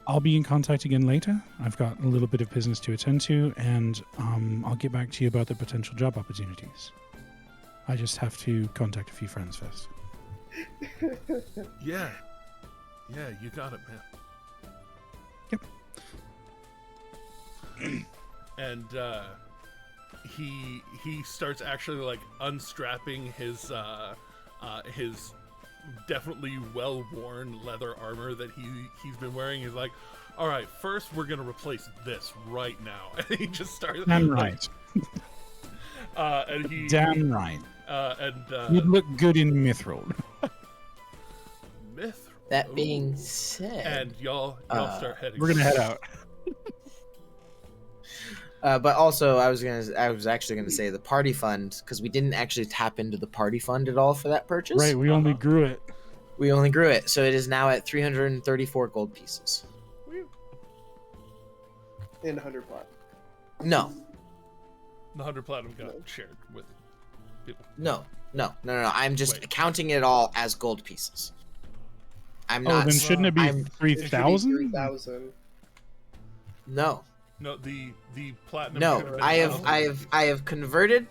I'll be in contact again later. I've got a little bit of business to attend to, and I'll get back to you about the potential job opportunities. I just have to contact a few friends first. Yeah, you got it, man. Yep. And he starts actually like unstrapping his definitely well-worn leather armor that he's been wearing. He's like, all right, first we're gonna replace this right now. And he just starts. Damn right. And he Damn right. You'd look good in Mithril. Mithril. That being said, and y'all start heading. We're gonna head out. but also I was actually gonna say the party fund, because we didn't actually tap into the party fund at all for that purchase. Right, we only grew it. We only grew it, so it is now at 334 gold pieces. in 100 plat. No, The 100 platinum got shared with people. no. I'm just Wait. counting it all as gold pieces. I'm Oh, not. then shouldn't it be I'm- It should be 3,000? 3,000. No, No, the platinum. no. should have been I 1,000. have converted.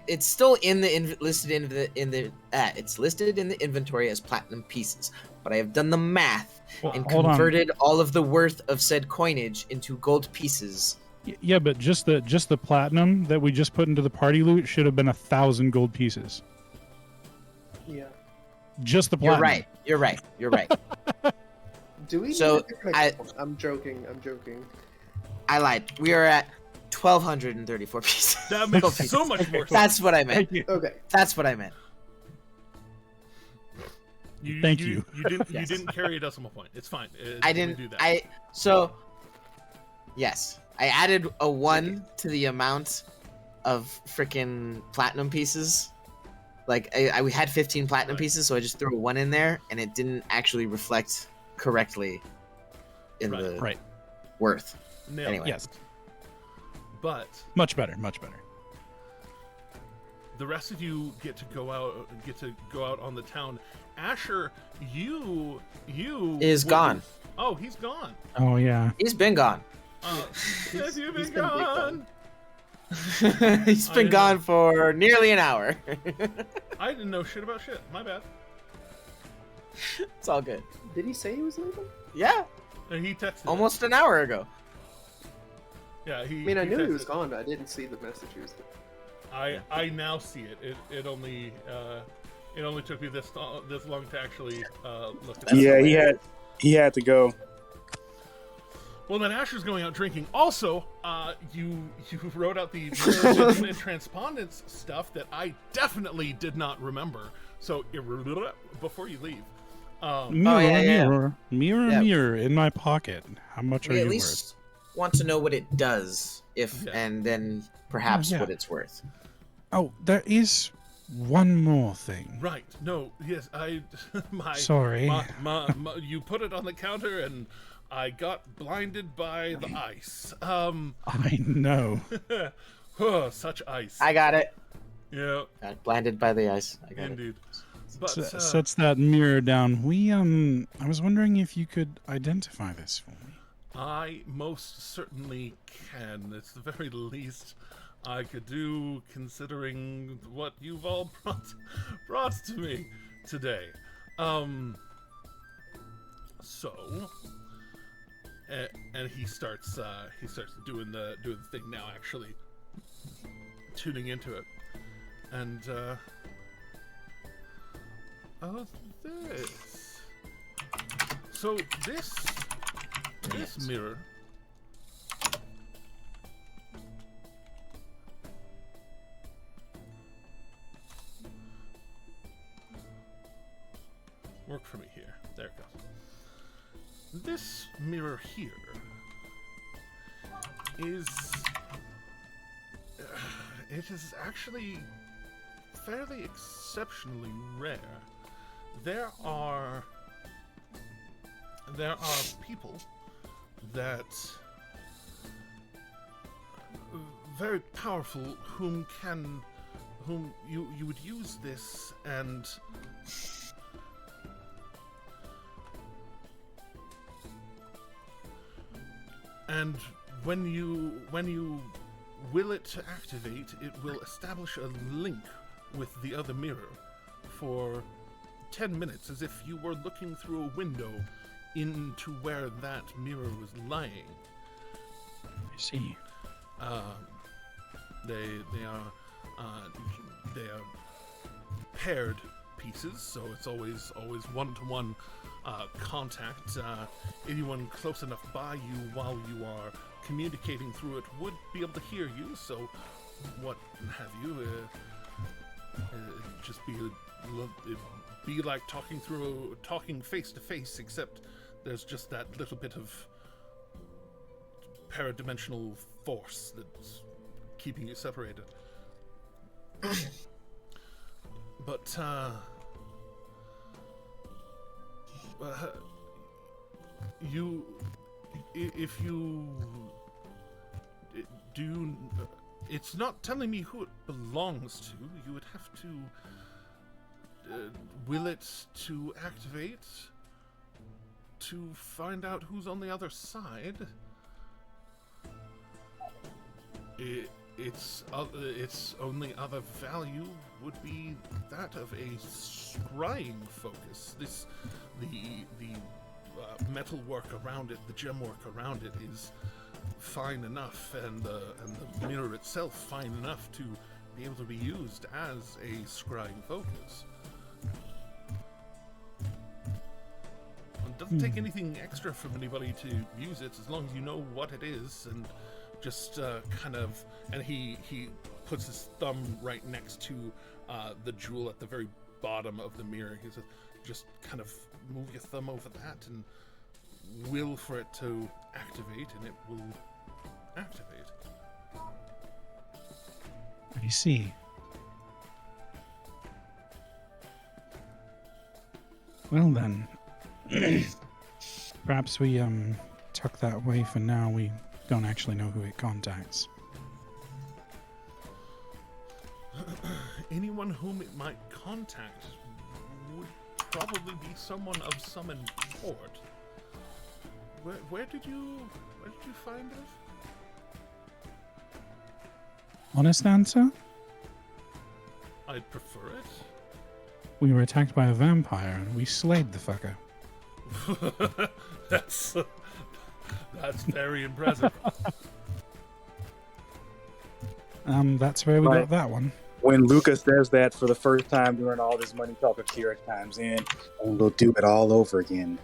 It's still in the listed in the it's listed in the inventory as platinum pieces, but I have done the math Well, and hold on. converted all of the worth of said coinage into gold pieces. Yeah, but just the platinum that we just put into the party loot should have been 1,000 gold pieces. Yeah. Just the You're platinum. right. You're right. Do we? So, I'm joking. I lied. We are at 1,234 pieces. That makes so much more sense. That's what I meant. Okay. That's what I meant. Thank you. You didn't. Yes. You didn't carry a decimal point. It's fine. I We didn't. do that. Yes, I added a 1 to the amount of freaking platinum pieces. Like we had 15 platinum pieces, so I just threw a 1 in there, and it didn't actually reflect correctly in the worth. Nailed Anyway. it. Yes. But Much better. the rest of you get to go out on the town. Asher, you Is gone. Oh, he's gone. Oh yeah. He's been gone. Have you been been gone? He's been gone for nearly an hour. I didn't know shit about shit. My bad. It's all good. Did he say he was leaving? Yeah, And he texted. almost an hour ago. Yeah, I mean, I knew he was texted. gone, but I didn't see the messages. I now see it. It only took me this long to actually look at it. Yeah, he had to go. Well, then Asher's going out drinking. Also, you wrote out the mirror and transpondence stuff that I definitely did not remember. So before you leave, Mirror in my pocket. How much are We you at worth? least want to know what it does, and then perhaps Yeah. what it's worth. Oh, there is one more thing. right? No, yes, Sorry. you put it on the counter and I got blinded by the ice. I know. Oh, such ice. I got it. Yeah, Got blinded by the ice. I got it. indeed. But Sets that mirror down. I was wondering if you could identify this for me. I most certainly can. It's the very least I could do, considering what you've all brought to me today. So, and he starts doing the thing now, actually tuning into it, and this. So this mirror work for me here. There it goes. This mirror here is it is actually fairly exceptionally rare. There are people that very powerful whom you would use this and when you will it to activate, it will establish a link with the other mirror for 10 minutes, as if you were looking through a window into where that mirror was lying. I see. They are paired pieces, so it's always one-to-one contact. Anyone close enough by you while you are communicating through it would be able to hear you. So, what have you? Just be like talking face to face, except there's just that little bit of paradimensional force that's keeping you separated. But if you do, it's not telling me who it belongs to. You would have to will it to activate to find out who's on the other side. Its only other value would be that of a scrying focus. The metal work around it, the gem work around it, is fine enough, and the mirror itself fine enough to be able to be used as a scrying focus. doesn't take anything extra from anybody to use it, as long as you know what it is, and just kind of. And he puts his thumb right next to the jewel at the very bottom of the mirror. He says, just kind of move your thumb over that and will for it to activate, and it will activate. I see. Well then, perhaps we tuck that away for now. We don't actually know who it contacts. Anyone whom it might contact would probably be someone of some import. Where did you find it? Honest answer? I'd prefer it. We were attacked by a vampire and we slayed the fucker. That's very impressive. That's where we got that one. When Luca says that for the first time during all this money talk, Akira chimes in, and we'll do it all over again.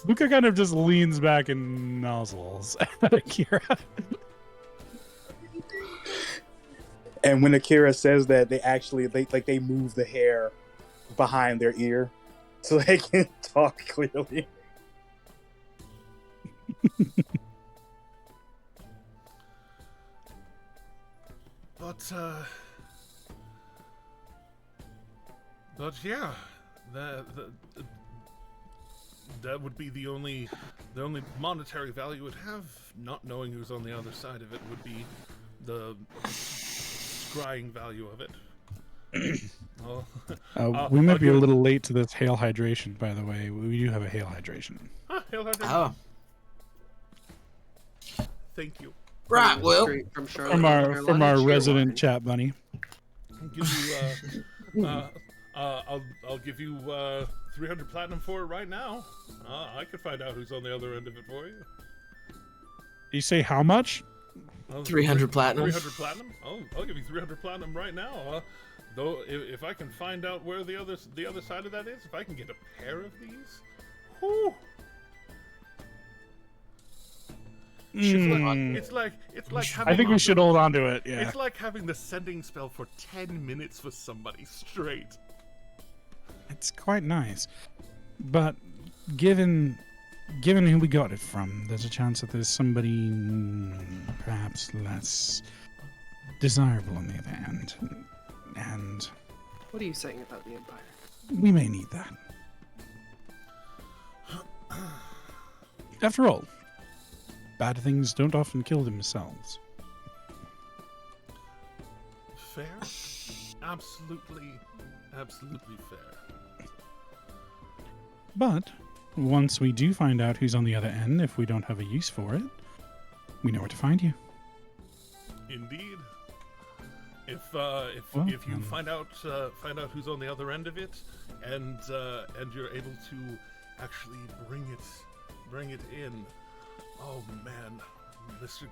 Luca kind of just leans back and nozzles at Akira. And when Akira says that, they move the hair behind their ear so they can talk clearly. But yeah, that would be the only monetary value it would have. Not knowing who's on the other side of it would be the scrying value of it. We might be a little late to this hail hydration, by the way. We do have a hail hydration. Hail hydration. Oh. Thank you. Right, Will. From our resident chat bunny. I'll give you 300 platinum for it right now. I could find out who's on the other end of it for you. You say how much? 300 platinum. 300 platinum? I'll give you 300 platinum right now. Though, if I can find out where the other side of that is, if I can get a pair of these, whew. It's like having, I think we should hold on to it. Yeah. It's like having the sending spell for 10 minutes for somebody straight. It's quite nice, but given who we got it from, there's a chance that there's somebody perhaps less desirable on the other end, and what are you saying about the Empire? We may need that. After all, bad things don't often kill themselves. Fair? Absolutely fair. But once we do find out who's on the other end, if we don't have a use for it, we know where to find you. Indeed. If you find out who's on the other end of it, and you're able to actually bring it in, oh man, Mr.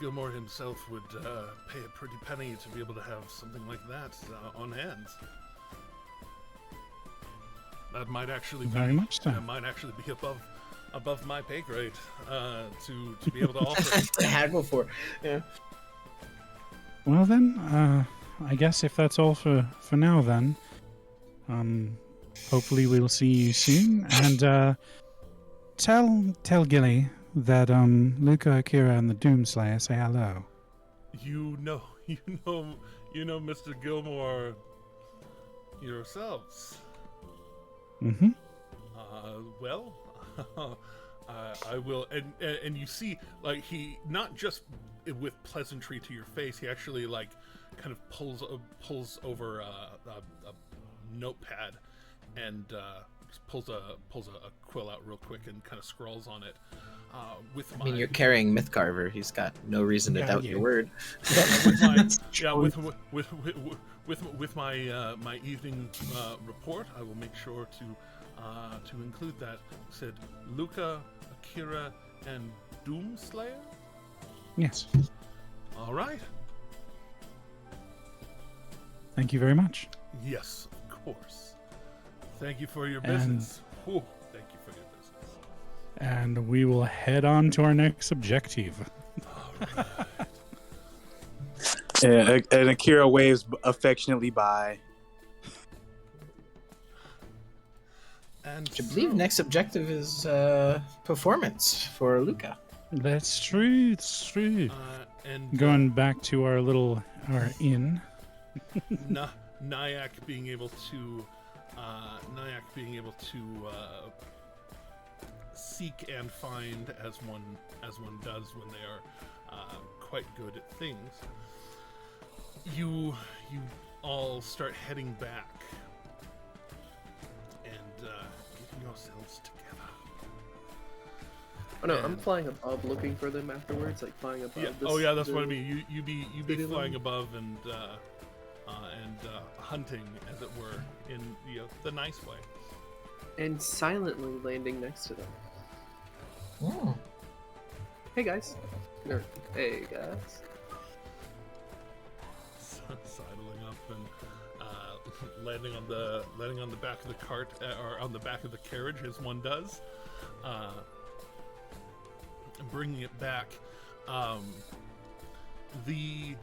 Gilmore himself would pay a pretty penny to be able to have something like that on hand. That might actually very much so. That might actually be above my pay grade to be able to offer. To haggle for, yeah. Well then, I guess if that's all for now, then, hopefully we'll see you soon, and tell Gilly that Luca, Akira, and the Doomslayer say hello. You know, Mr. Gilmore yourselves. Mm-hmm. Well, I will, and you see, like, he not just with pleasantry to your face, he actually like kind of pulls over a notepad and just pulls a quill out real quick and kind of scrawls on it. I mean, you're carrying Mythcarver. He's got no reason to doubt your word. With my evening report, I will make sure to include that. It said Luca, Akira, and Doomslayer. Yes. All right. Thank you very much. Yes, of course. Thank you for your business. Thank you for your business. And we will head on to our next objective. All right. And Akira waves affectionately by. I And believe next objective is performance for Luca. That's true. It's true. And Going back to our inn. Nyack being able to seek and find as one does when they are quite good at things. You all start heading back and getting yourselves together. Oh no, I'm flying above, looking for them afterwards, like flying above. Yeah. That's what I mean. You be flying above and hunting, as it were, in the nice way. And silently landing next to them. Oh. Hey guys. Hey guys. Sidling up and landing on the back of the cart or on the back of the carriage, as one does, and bringing it back. The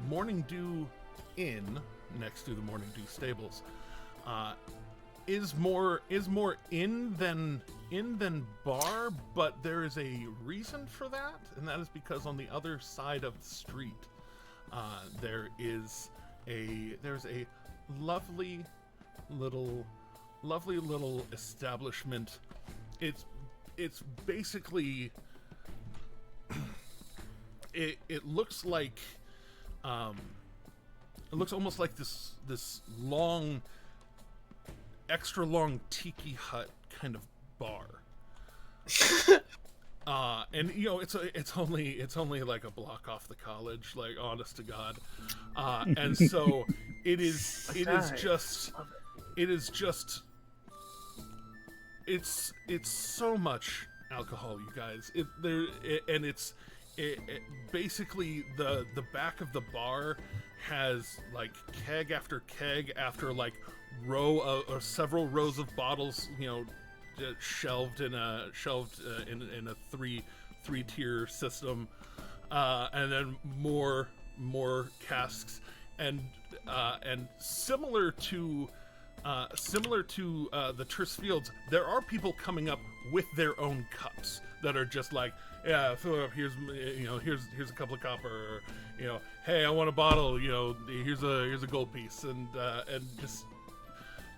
Morning Dew Inn next to the Morning Dew Stables is more inn than bar, but there is a reason for that, and that is because on the other side of the street there's a lovely little establishment. It's basically it looks like it looks almost like this long, extra long tiki hut kind of bar. And it's only like a block off the college, like, honest to God. And so it is so much alcohol, you guys. Basically the back of the bar has like keg after row or several rows of bottles, shelved in a three-tier system, and then more casks, and similar to the Terse Fields, there are people coming up with their own cups that are just like, yeah, fill up. Here's a couple of copper. Or, hey, I want a bottle. Here's a gold piece, and just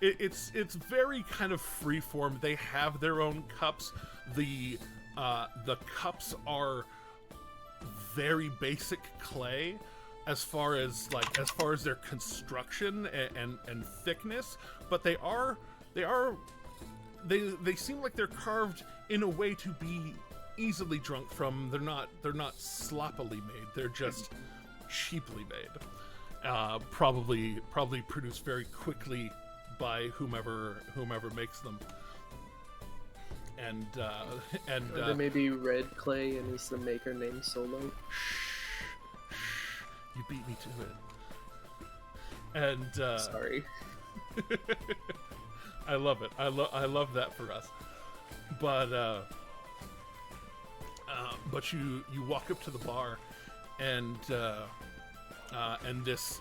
it's very kind of free form. They have their own cups. The cups are very basic clay as far as their construction and thickness, but they seem like they're carved in a way to be easily drunk from. They're not sloppily made. They're just cheaply made. Probably produced very quickly by whomever makes them. And there may be red clay, and is the maker named Solo? You beat me to it. And sorry. I love it. I love that for us. But you walk up to the bar, and this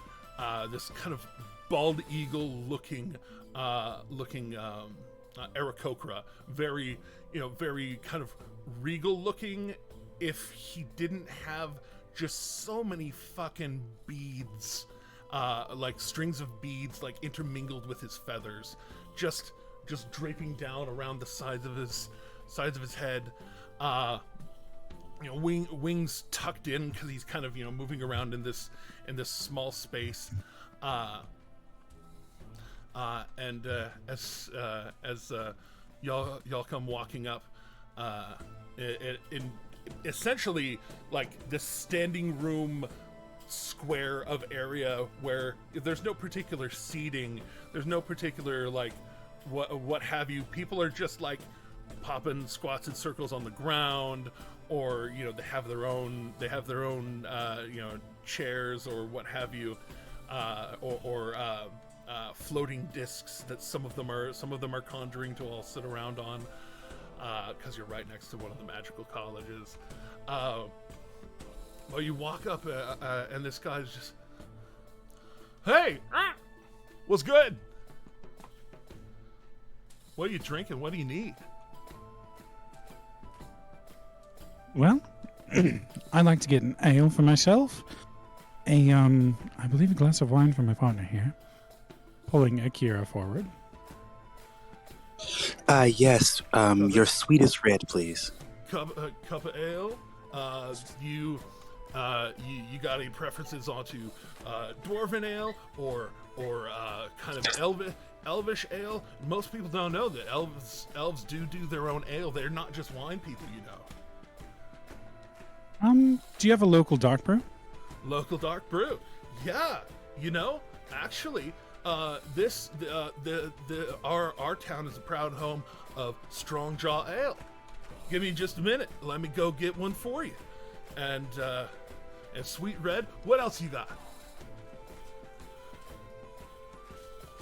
kind of bald eagle looking Aarakocra, very kind of regal looking, if he didn't have just so many fucking beads, like strings of beads, like intermingled with his feathers, just draping down around the sides of his head. Wings tucked in because he's kind of moving around in this small space. And as y'all come walking up, in essentially like this standing room square of area where there's no particular seating, there's no particular like what have you. People are just like popping squats in circles on the ground, or they have their own chairs or what have you, or floating discs that some of them are conjuring to all sit around on, because you're right next to one of the magical colleges. Well, you walk up and this guy's just, hey, what's good? What are you drinking? What do you need? Well, I'd like to get an ale for myself. I believe a glass of wine for my partner here. Pulling Akira forward. Yes. Your sweetest red, please. Cup of ale. You got any preferences onto dwarven ale or kind of elvish ale? Most people don't know that elves do their own ale. They're not just wine people, you know. Do you have a local dark brew? Local dark brew, yeah. You know, actually, our town is a proud home of Strong Jaw Ale. Give me just a minute. Let me go get one for you. And Sweet Red. What else you got?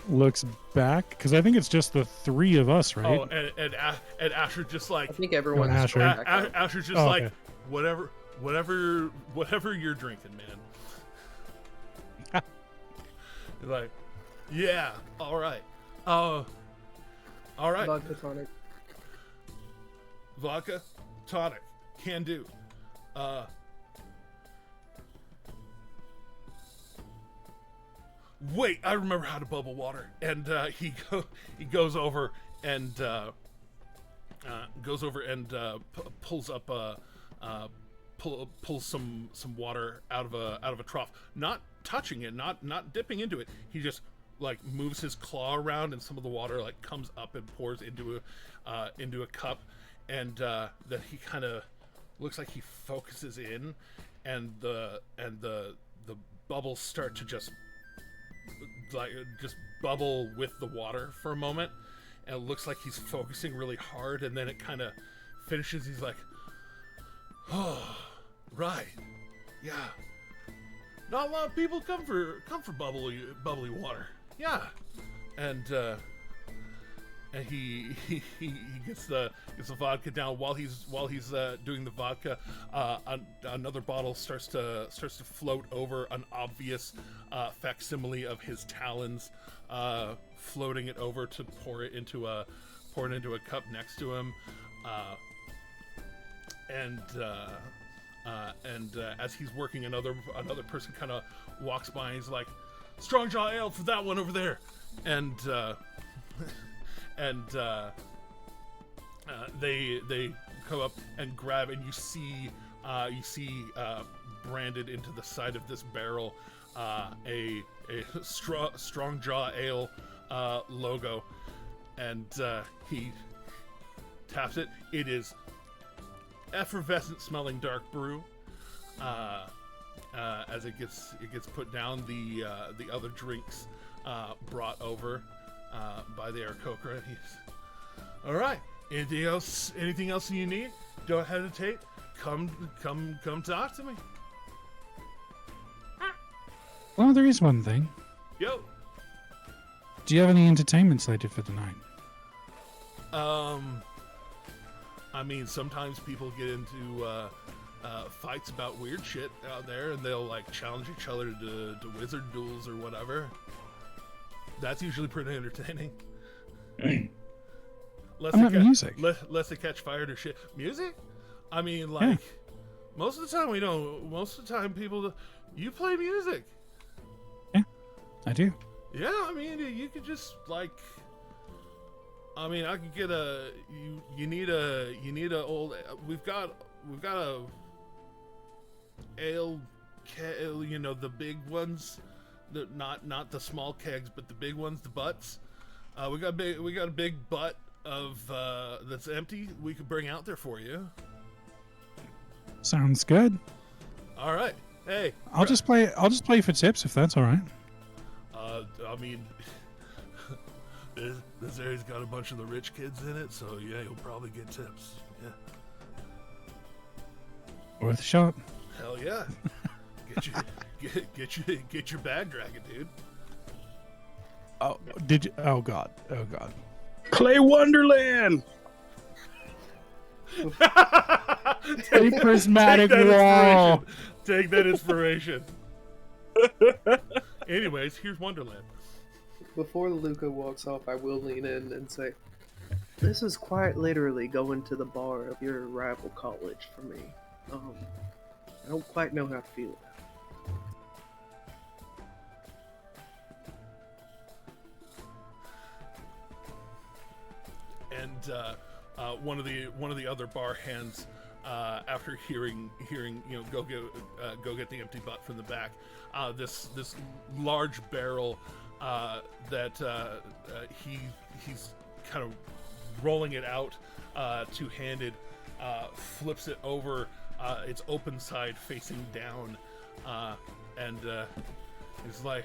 Looks back, because I think it's just the three of us, right? Oh, and Asher just like, I think everyone's Asher. Asher's just okay. like, whatever you're drinking, man. Like, yeah, all right. Vodka tonic. Vodka, tonic, can do. Wait, I remember how to bubble water. And he goes over and pulls up pulls some water out of a trough, not touching it, not dipping into it. He just like moves his claw around, and some of the water like comes up and pours into a cup, and then he kind of looks like he focuses in, and the bubbles start to just bubble with the water for a moment, and it looks like he's focusing really hard, and then it kind of finishes. He's like, oh, right, yeah. Not a lot of people come for bubbly water. Yeah, and he gets the vodka down. While he's doing the vodka, another bottle starts to float over, an obvious facsimile of his talons, floating it over to pour it into a cup next to him, and as he's working, another person kind of walks by and he's like, Strong Jaw Ale for that one over there, and they come up and grab, and you see branded into the side of this barrel a Strong Jaw Ale logo, and he taps it. It is effervescent smelling dark brew. As it gets put down, the other drinks brought over by the Aarakocra, and he's, all right. Anything else you need? Don't hesitate. Come talk to me. Well, there is one thing. Yo. Do you have any entertainment slated for tonight? I mean, sometimes people get into fights about weird shit out there, and they'll like challenge each other to wizard duels or whatever. That's usually pretty entertaining. Music. Less they catch fire to shit. Music? I mean, like, most of the time we don't. Most of the time, people, you play music. Yeah, I do. Yeah, I mean, you could just like. I mean, I could get a. You need a old. We've got a ale, you know, the big ones, not the small kegs, but the big ones, the butts. We got a big butt of that's empty. We could bring out there for you. Sounds good. All right. Hey, I'll just play for tips if that's all right. I mean, this area's got a bunch of the rich kids in it, so yeah, you'll probably get tips. Yeah. Worth a shot. Hell yeah. Get your bag dragging, dude. Oh, did you? Oh God. Oh God. Play Wonderland. A prismatic wall. Take that inspiration. Anyways, here's Wonderland. Before Luca walks off, I will lean in and say, "This is quite literally going to the bar of your rival college for me. I don't quite know how to feel." And one of the other bar hands, after hearing go get the empty butt from the back, this large barrel that he's kind of rolling it out two-handed, flips it over its open side facing down, and he's like,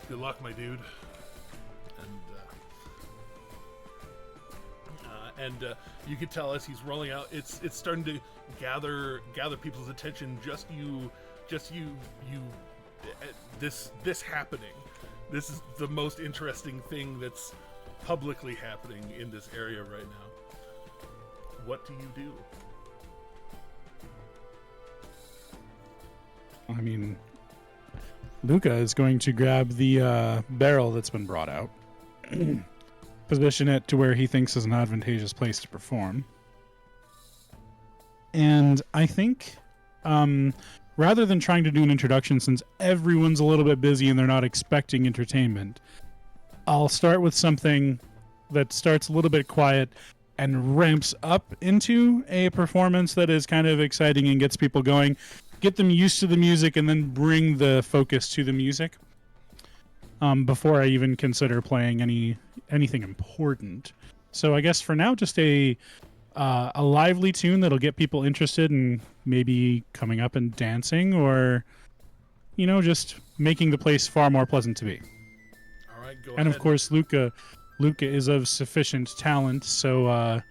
"Good luck, my dude." And you can tell as he's rolling out, it's starting to gather people's attention. Just you. This happening. This is the most interesting thing that's publicly happening in this area right now. What do you do? I mean, Luca is going to grab the barrel that's been brought out, position it to where he thinks is an advantageous place to perform. And I think, rather than trying to do an introduction, since everyone's a little bit busy and they're not expecting entertainment, I'll start with something that starts a little bit quiet and ramps up into a performance that is kind of exciting and gets people going, get them used to the music, and then bring the focus to the music. Before I even consider playing anything important. So I guess for now, just a lively tune that'll get people interested in maybe coming up and dancing, or just making the place far more pleasant to be. All right, go and ahead. Of course, Luca is of sufficient talent, so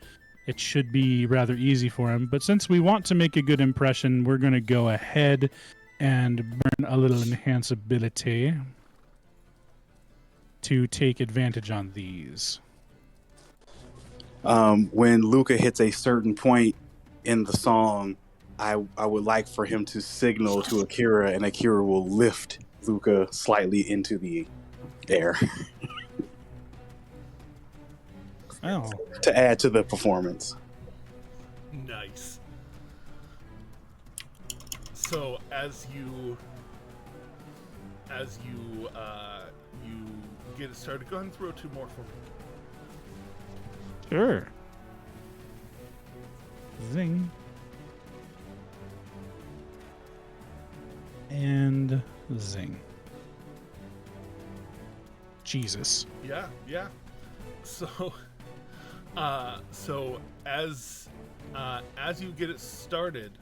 it should be rather easy for him. But since we want to make a good impression, we're going to go ahead and burn a little enhanceability to take advantage on these. When Luca hits a certain point in the song, I would like for him to signal to Akira, and Akira will lift Luca slightly into the air. Oh. To add to the performance. Nice. So as you get it started, go ahead and throw two more for me. Sure. Zing. And zing. Jesus. Yeah. So as you get it started,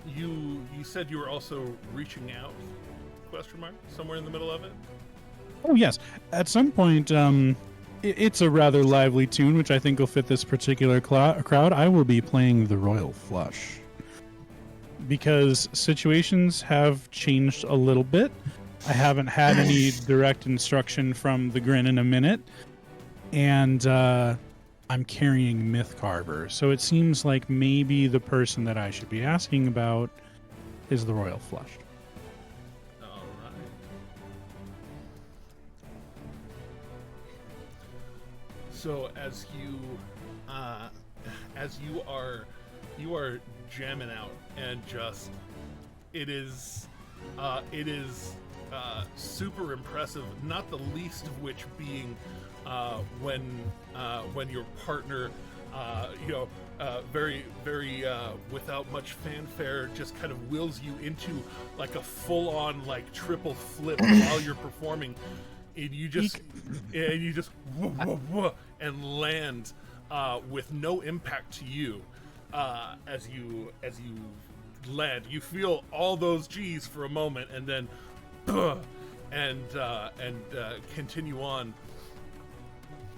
you said you were also reaching out? Question mark? Somewhere in the middle of it? Oh yes. At some point, it's a rather lively tune, which I think will fit this particular crowd. I will be playing the Royal Flush, because situations have changed a little bit. I haven't had any direct instruction from the Grin in a minute, and I'm carrying Myth Carver, so it seems like maybe the person that I should be asking about is the Royal Flush. All right. So as you are jamming out, and just it is super impressive. Not the least of which being when your partner, very without much fanfare, just kind of wills you into like a full-on like triple flip while you're performing, and you just whoa, whoa, whoa, and land with no impact to you. As you land, you feel all those G's for a moment, and then and continue on.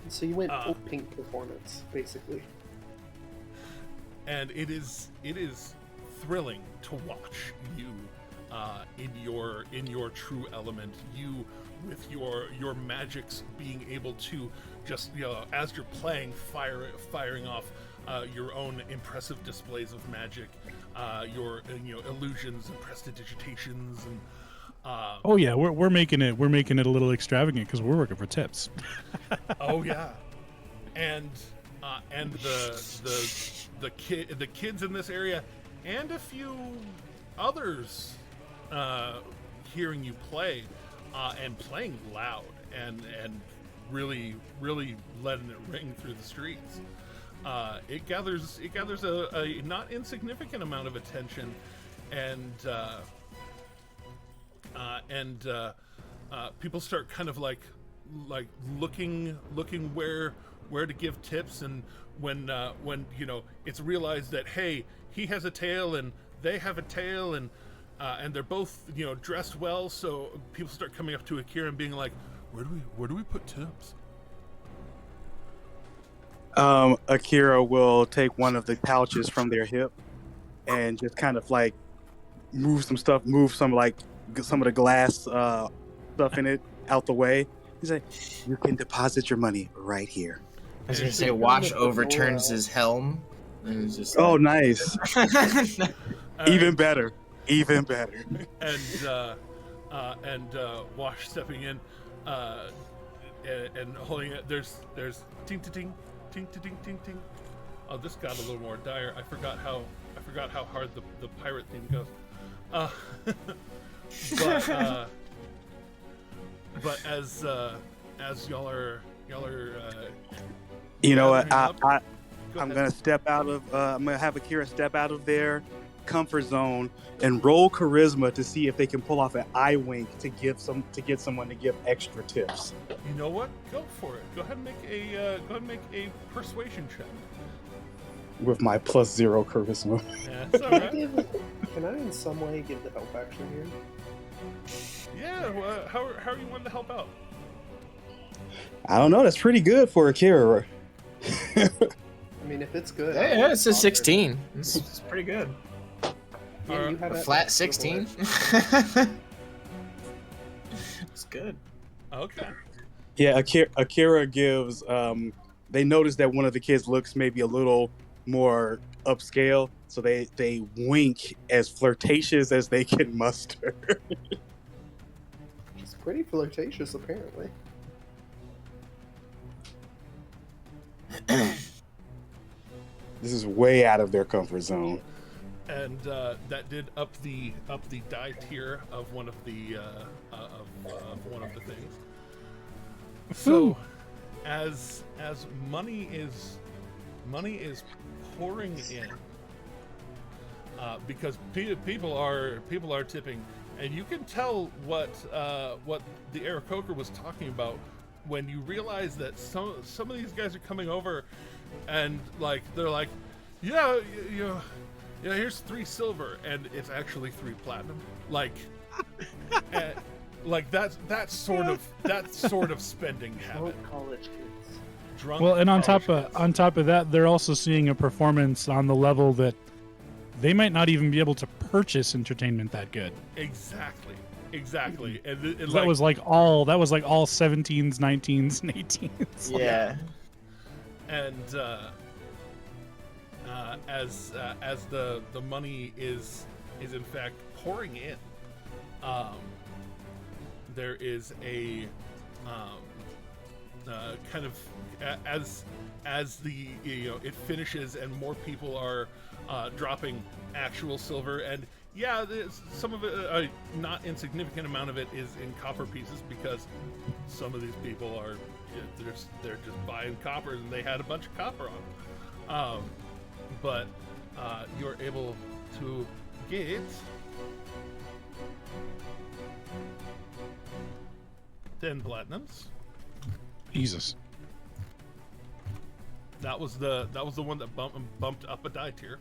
So you went full pink performance, basically. And it is thrilling to watch you in your true element. You with your magics being able to just, as you're playing, firing off your own impressive displays of magic, your illusions and prestidigitations and. Oh yeah, we're making it a little extravagant because we're working for tips. Oh yeah, and the kids in this area and a few others hearing you play and playing loud and really letting it ring through the streets. It gathers a not insignificant amount of attention, and people start kind of like looking where to give tips, and when it's realized that, hey, he has a tail and they have a tail, and they're both dressed well, so people start coming up to Akira and being like, where do we put tips? Akira will take one of the pouches from their hip and just kind of like move some of the glass stuff in it out the way. He's like, you can deposit your money right here. I was gonna say, Watch overturns his helm, and it's just oh, nice. Even better. And Wash stepping in and holding it. There's ting ting ting ting ting ting. Oh, this got a little more dire. I forgot how hard the pirate theme goes. But as y'all are you know what, I'm gonna step out of I'm gonna have Akira step out of their comfort zone and roll charisma to see if they can pull off an eye wink to get someone to give extra tips. You know what? Go for it. Go ahead and make a persuasion check. With my +0 charisma. Yeah, that's all right. Can I in some way give the help action here? Yeah, well, how are you wanting to help out? I don't know. That's pretty good for Akira. I mean, if it's good. Yeah, it's a 16. It's pretty good. Yeah, you have A that flat 16. It's good. Okay. Yeah, Akira gives. They notice that one of the kids looks maybe a little more upscale, so they wink as flirtatious as they can muster. It's pretty flirtatious, apparently. This is way out of their comfort zone. And that did up the die tier of one of the things. So, as money is pouring in, because people are tipping, and you can tell what the Aarakocra was talking about when you realize that some of these guys are coming over, and like they're like, yeah, here's 3 silver, and it's actually 3 platinum. Like, like that sort of spending habit. College kids. Drunk. Well, and on top of that, they're also seeing a performance on the level that they might not even be able to purchase entertainment that good. Exactly. And that was like all 17s, 19s, and 18s. Yeah. And as the money is in fact pouring in, there is a kind of as the it finishes and more people are dropping actual silver, and yeah, some of it, a not insignificant amount of it, is in copper pieces, because some of these people are they're just buying copper, and they had a bunch of copper on them. But you're able to get 10 platinums. Jesus. That was the one that bumped up a die tier.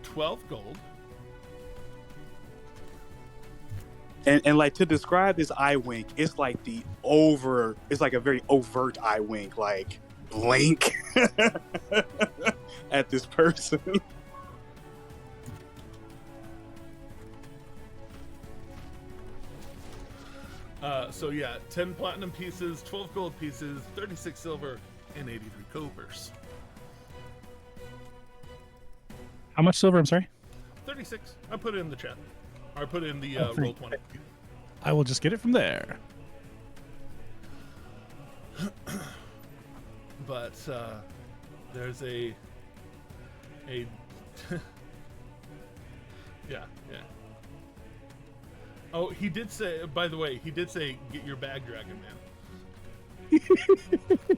12 gold. And like, to describe this eye wink, it's like it's like a very overt eye wink, like blink at this person. So yeah, 10 platinum pieces, 12 gold pieces, 36 silver, and 83 coppers. How much silver? I'm sorry. 36. I put it in the chat. Or I put it in the roll 20. I will just get it from there. But there's a yeah. Oh, he did say. By the way, he did say, "Get your bag, Dragon Man."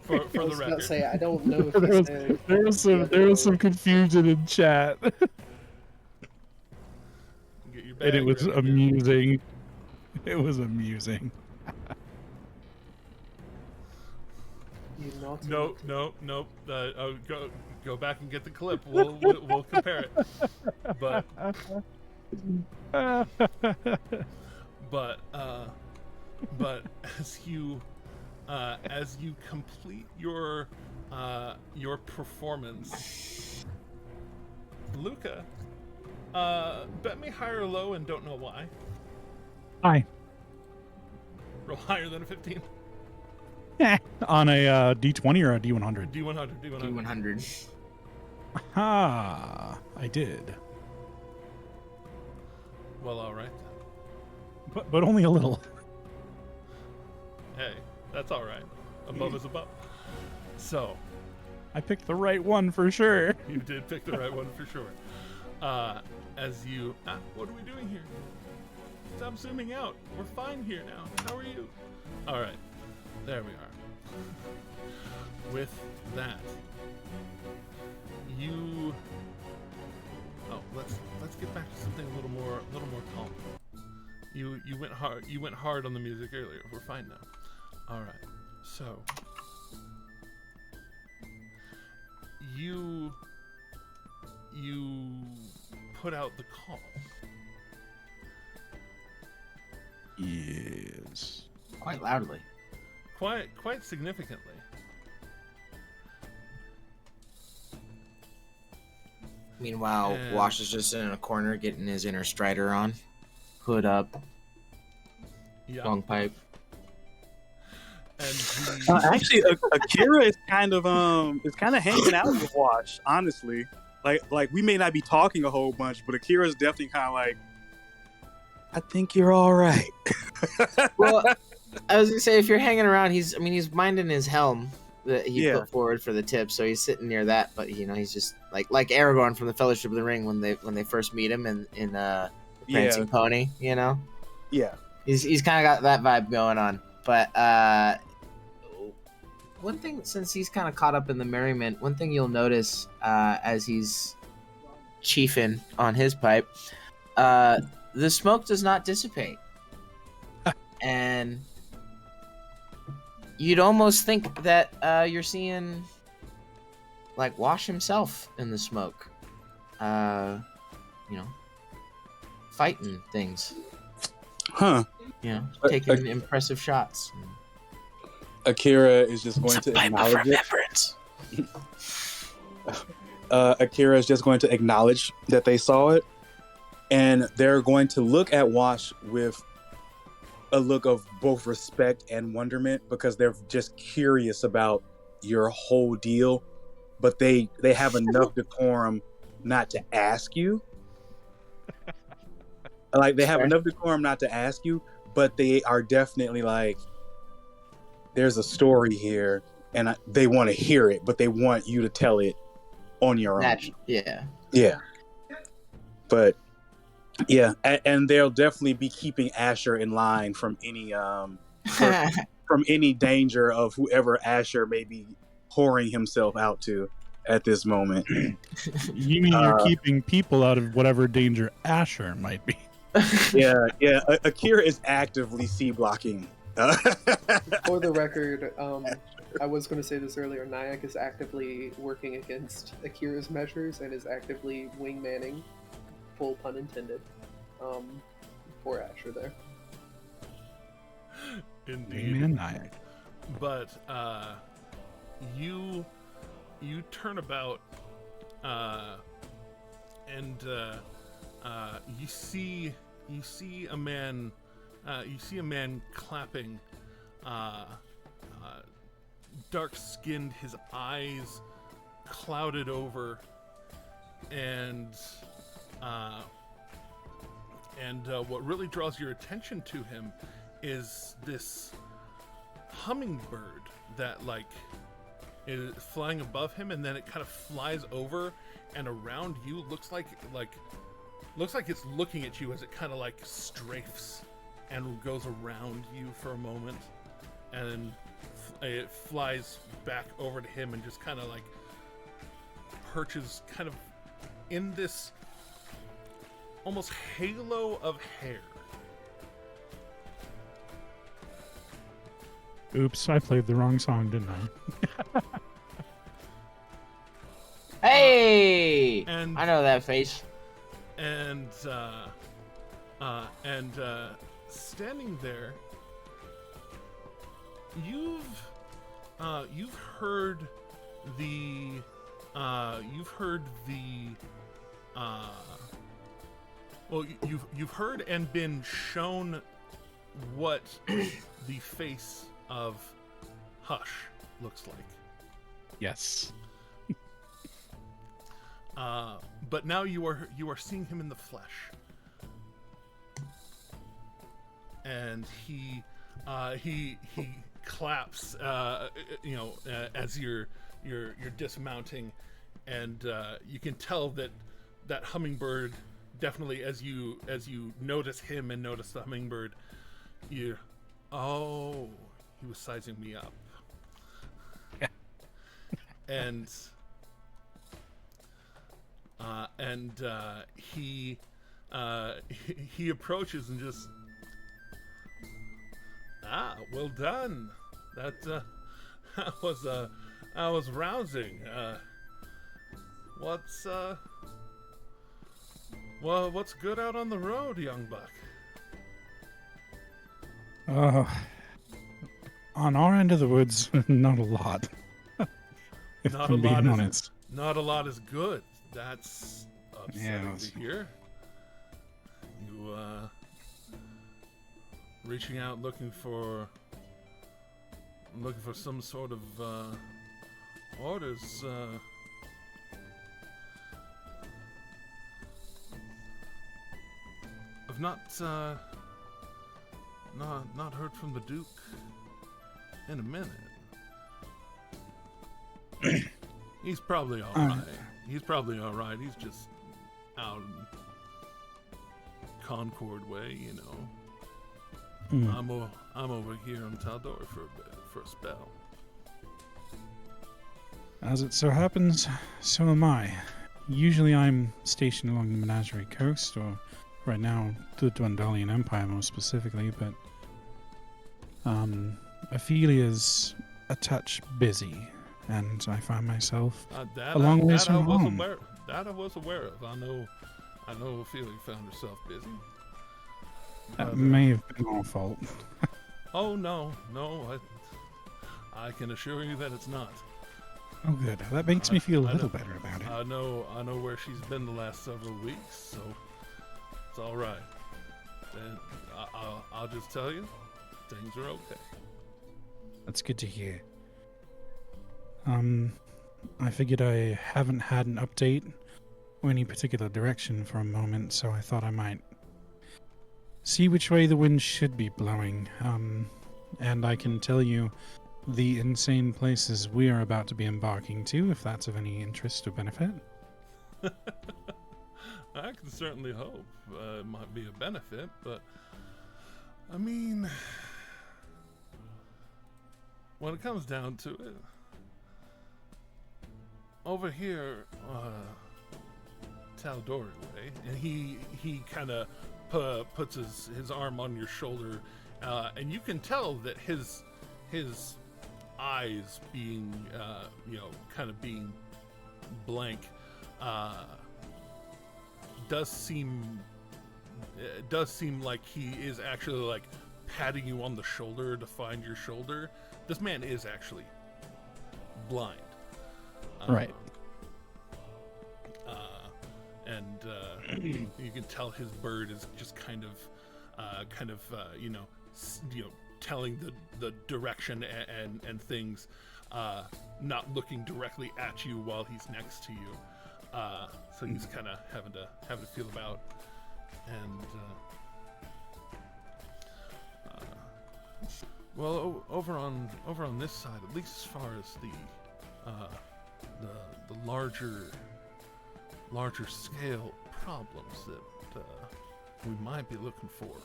for I the was about record. to say, I don't know if he said There was some confusion in chat, Get your bag, and it was Dragon Man. amusing. It was amusing. You naughty. No. Go back and get the clip. We'll compare it. But as you complete your performance, Luca, bet me high or low and don't know why. Hi. Roll higher than a 15. On a D20 or a D100? D100. Ah, I did. Well, all right. But only a little. Hey, that's all right. Above is above. So, I picked the right one for sure. you did pick the right one for sure. As you, what are we doing here? Stop zooming out. We're fine here now. How are you? All right, there we are. With that, you. Oh, let's get back to something a little more calm. You went hard. You went hard on the music earlier. We're fine now. All right. So you put out the call. Yes. Quite loudly. Quite significantly. Meanwhile, Wash is just in a corner getting his inner strider on. Hood up. Yeah. Long pipe. And Actually, Akira is kind of hanging out with Wash. Honestly, like we may not be talking a whole bunch, but Akira is definitely kind of like, I think you're all right. Well, I was gonna say, if you're hanging around, he's minding his helm that he put forward for the tip, so he's sitting near that. But he's just like Aragorn from the Fellowship of the Ring when they first meet him in the Prancing Pony. Yeah. He's kind of got that vibe going on. But one thing, since he's kind of caught up in the merriment, one thing you'll notice as he's chiefing on his pipe, the smoke does not dissipate. And you'd almost think that you're seeing like Wash himself in the smoke. Fighting things. Huh. Taking impressive shots. Akira is just going to acknowledge it. Akira is just going to acknowledge that they saw it, and they're going to look at Wash with a look of both respect and wonderment, because they're just curious about your whole deal, but they have enough decorum not to ask you. Like, they have enough decorum not to ask you, but they are definitely like, there's a story here, and they want to hear it, but they want you to tell it on your own. Yeah. But yeah, and they'll definitely be keeping Asher in line from any from any danger of whoever Asher may be pouring himself out to at this moment. You mean you're keeping people out of whatever danger Asher might be? Yeah. Akira is actively C-blocking. For the record, I was going to say this earlier, Nyack is actively working against Akira's measures and is actively wingmanning, full pun intended, for Asher there. Indeed. Wingman Nyack. But you turn about and you see a man you see a man clapping, dark-skinned, his eyes clouded over, and what really draws your attention to him is this hummingbird that like is flying above him, and then it kind of flies over and around you. Looks like it's looking at you as it kind of like strafes and goes around you for a moment, and then it flies back over to him and just kind of like perches kind of in this almost halo of hair. Oops, I played the wrong song, didn't I? Hey! And I know that face. And standing there, you've heard the well, you've heard and been shown what the face of Hush looks like. Yes. But now you are seeing him in the flesh, and he claps, as you're dismounting, and you can tell that hummingbird definitely, as you notice him and notice the hummingbird, he was sizing me up. Yeah. And he approaches and just, well done. That was rousing. What's good out on the road, young buck? On our end of the woods, not a lot. If Not I'm a lot being is honest. Not a lot is good. That's upsetting to hear. You reaching out looking for some sort of orders. I've not heard from the Duke in a minute. He's probably all right. He's probably all right. He's just out in Concord way, you know. I'm over here in Taldor for a spell. As it so happens, so am I. Usually I'm stationed along the Menagerie Coast, or right now the Dwendalian Empire more specifically, but Ophelia's a touch busy, and I find myself a long ways from home. That I was aware of. I know Ophelia found herself busy. That may have been our fault. Oh no, I can assure you that it's not. Oh good, that makes me feel a little better about it. I know where she's been the last several weeks, so it's all right. And I'll just tell you, things are okay. That's good to hear. I figured I haven't had an update or any particular direction for a moment, so I thought I might see which way the wind should be blowing. And I can tell you the insane places we are about to be embarking to, if that's of any interest or benefit. I can certainly hope it might be a benefit, but I mean, when it comes down to it, over here, Taldori way, and he kind of puts his arm on your shoulder, and you can tell that his eyes being kind of being blank does seem like he is actually like patting you on the shoulder to find your shoulder. This man is actually blind. Right. And you can tell his bird is just kind of kind of telling the direction and things, not looking directly at you while he's next to you. So he's kind of having to feel about, and well, over on this side, at least as far as the larger scale problems that we might be looking for,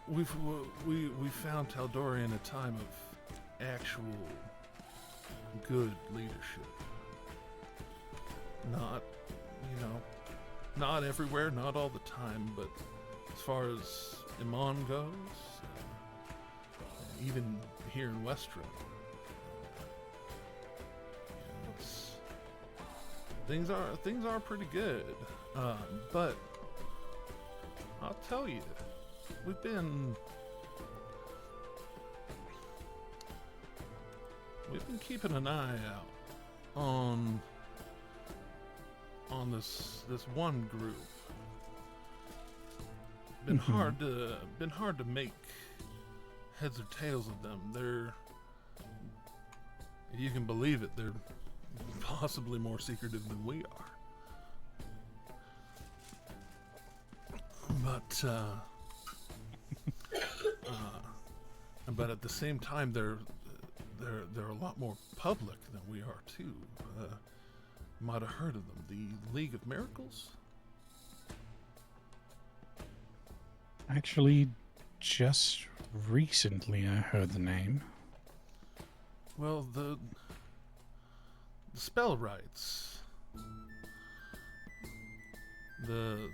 we found Tal'Dorei in a time of actual good leadership. Not everywhere, not all the time, but as far as Iman goes, even here in Westruun, things are pretty good. But I'll tell you, we've been keeping an eye out on this one group. Been hard to make heads or tails of them. They're, you can believe it, they're possibly more secretive than we are. But at the same time, they're a lot more public than we are too. Might have heard of them, the League of Miracles. Actually, just recently I heard the name. Well, the spell rites. They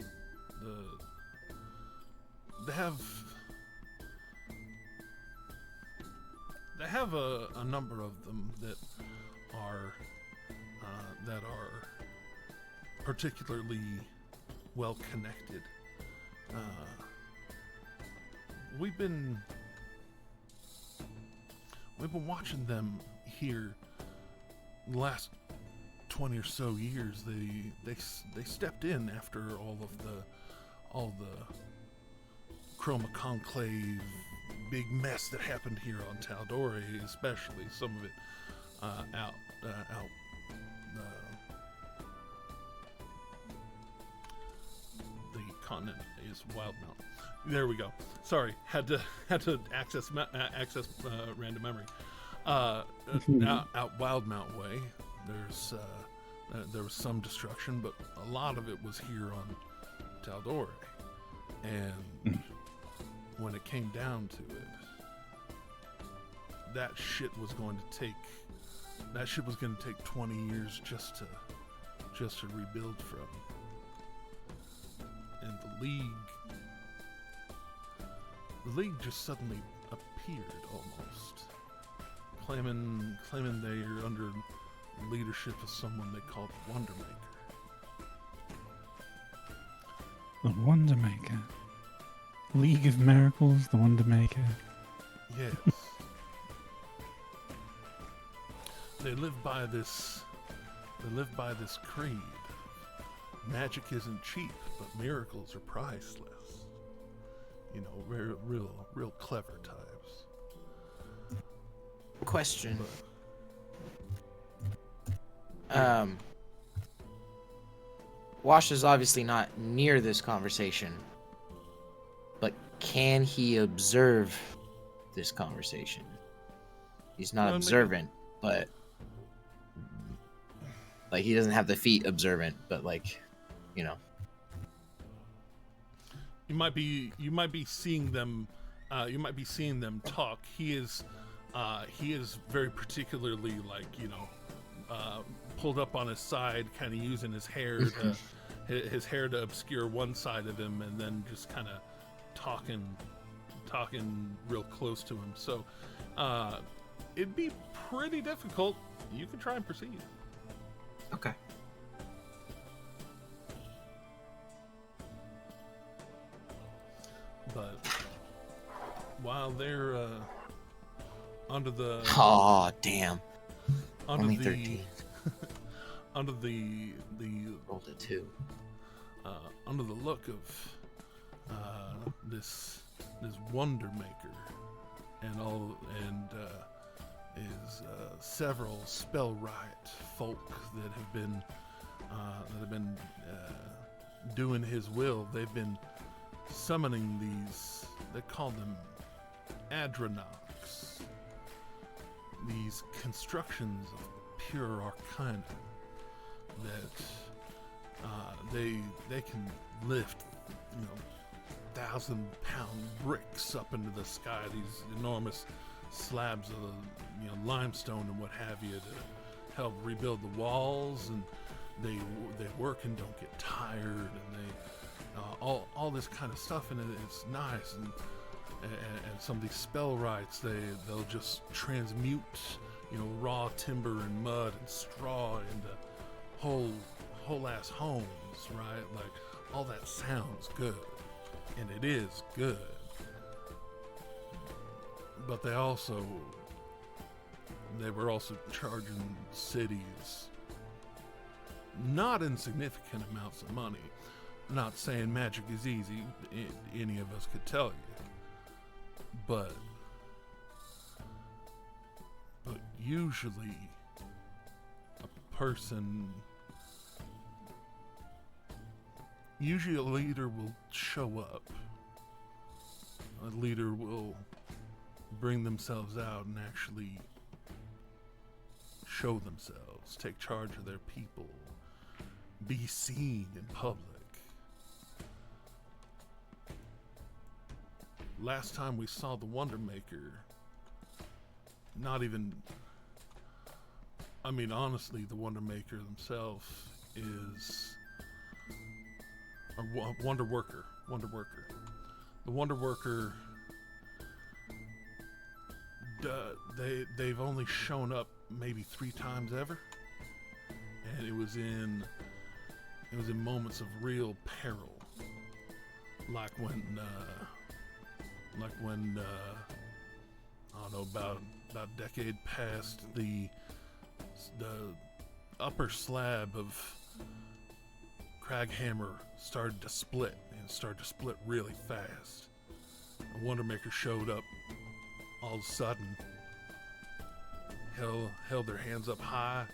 have a number of them that are particularly well connected. We've been watching them here the last 20 or so years. They stepped in after all the Chroma Conclave big mess that happened here on Tal'Dorei, especially some of it out the continent is Wildmount. There we go. Sorry, had to access random memory. Out Wildmount way, there was some destruction, but a lot of it was here on Tal'Dorei, and when it came down to it, that shit was going to take 20 years just to rebuild from. And the League just suddenly appeared, almost claiming they are under leadership of someone they called Wondermaker. The Wondermaker. League of Miracles, the Wondermaker. Yes. They live by this creed. Magic isn't cheap, but miracles are priceless. Real clever types. Question. Wash is obviously not near this conversation, but can he observe this conversation? He's not observant, but he doesn't have the feat observant, but you might be seeing them. You might be seeing them talk. He is very particularly pulled up on his side, kind of using his hair to obscure one side of him, and then just kind of talking real close to him. So it'd be pretty difficult. You can try and proceed. Okay. But while they're under the oh damn, only 13. under the Rolled a 2. Under the look of this wonder maker is several spellwright folk that have been doing his will. They've been summoning these. They call them Adronachs. These constructions of pure arcana that they can lift, 1,000-pound bricks up into the sky. These enormous slabs of limestone and what have you to help rebuild the walls, and they work and don't get tired, and they all this kind of stuff, and it's nice. And some of these spell rights, they'll just transmute raw timber and mud and straw into whole ass homes, right? Like, all that sounds good, and it is good. But they were also charging cities not insignificant amounts of money. Not saying magic is easy, any of us could tell you. But usually a leader will show up. A leader will bring themselves out and actually show themselves, take charge of their people, be seen in public. Last time we saw the Wonder Maker, honestly, the Wonder Maker themselves Wonder Worker. The Wonder Worker, they've only shown up maybe 3 times ever, and it was in moments of real peril, like when I don't know, about a decade past, the upper slab of Craghammer started to split really fast. A Wonder Maker showed up all of a sudden, held their hands up high,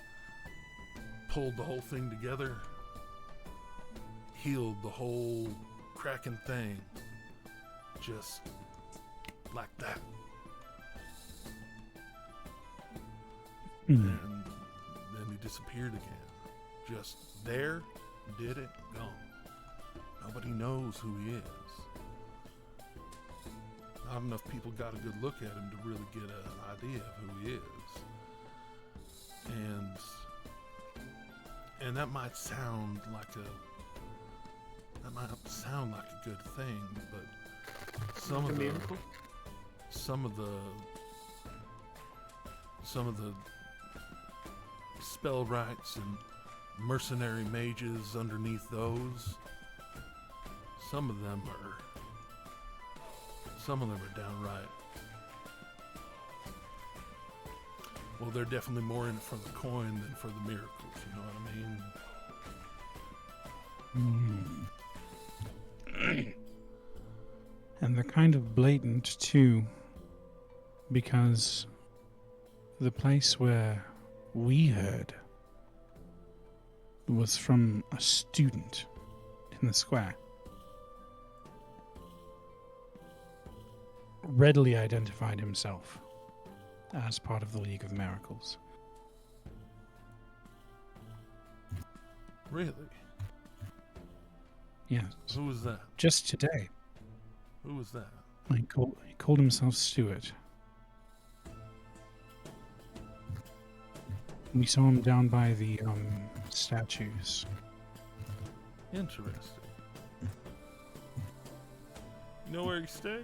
pulled the whole thing together, healed the whole cracking thing, just like that. And then he disappeared again. Just there, did it, gone. Nobody knows who he is. Not enough people got a good look at him to really get an idea of who he is. And that might sound like a good thing, but some of the spell rights and mercenary mages underneath those, some of them are downright, well, they're definitely more in it for the coin than for the miracles, you know what I mean? And they're kind of blatant too, because the place where we heard was from a student in the square. Readily identified himself as part of the League of Miracles. Really? Yes. Who was that? Just today. Who was that? He called himself Stuart. We saw him down by the statues. Interesting. You know where he stays?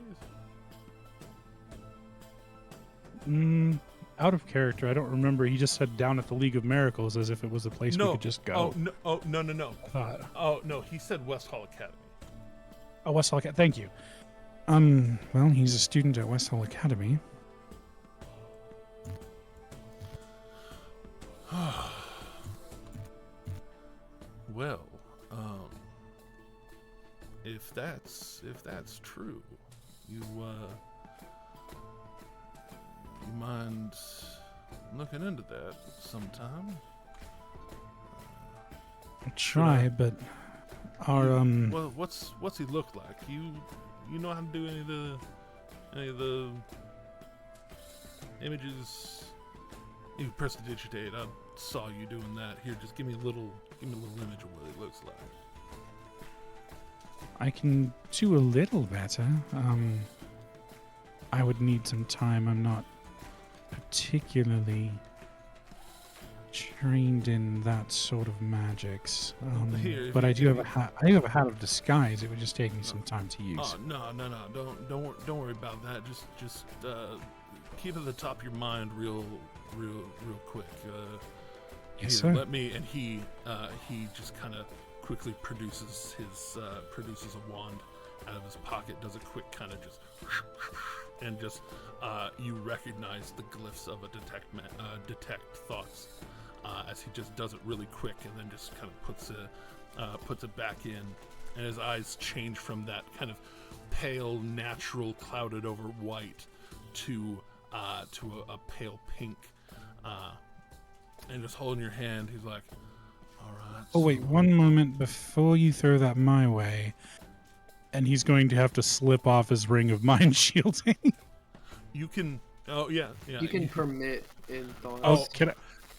Out of character. I don't remember. He just said down at the League of Miracles as if it was a place we could just go. No. No. He said West Hall Academy. Oh, West Hall Academy. Thank you. Well, he's a student at West Hall Academy. that's true, you mind looking into that sometime? I'll try, but our Well, what's he look like? You know how to do any of the images? You prestidigitate. I saw you doing that. Here, just give me a little image of what it looks like. I can do a little better. I would need some time. I'm not particularly trained in that sort of magics. But I do have a hat. I have a hat of disguise. It would just take me some time to use. Oh no! Don't worry about that. Just keep it at the top of your mind, real quick. Yes, here, sir. Let me. And he just kind of quickly produces a wand out of his pocket. Does a quick kind of just, and just you recognize the glyphs of a detect thoughts. As he just does it really quick, and then just kind of puts it back in, and his eyes change from that kind of pale, natural, clouded over white to a pale pink, and just holding your hand, he's like, "All right." Oh wait, one moment before you throw that my way, and he's going to have to slip off his ring of mind shielding. You can. Oh yeah. You can permit in thoughts. Oh, can I?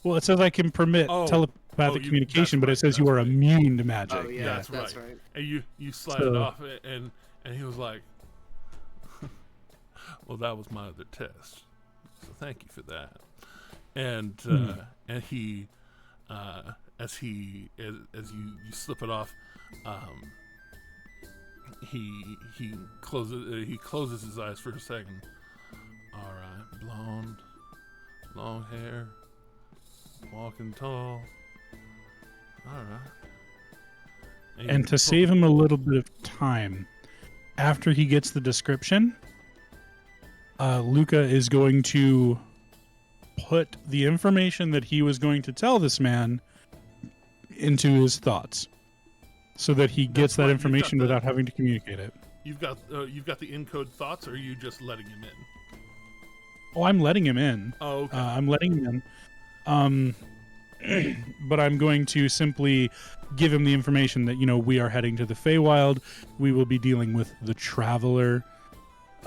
Well, it says I can permit telepathic communication, but it says you are immune to magic. Oh, yeah, that's right. And you slide it off, and he was like, "Well, that was my other test, so thank you for that." And and he, as you slip it off, he closes his eyes for a second. All right, blonde, long hair. Walking tall. All right. And to save him a little bit of time, after he gets the description, Luca is going to put the information that he was going to tell this man into his thoughts, so that he gets that information without having to communicate it. You've got the encode thoughts, or are you just letting him in? Oh, I'm letting him in. Oh, okay. I'm letting him in. But I'm going to simply give him the information that, we are heading to the Feywild. We will be dealing with the Traveler.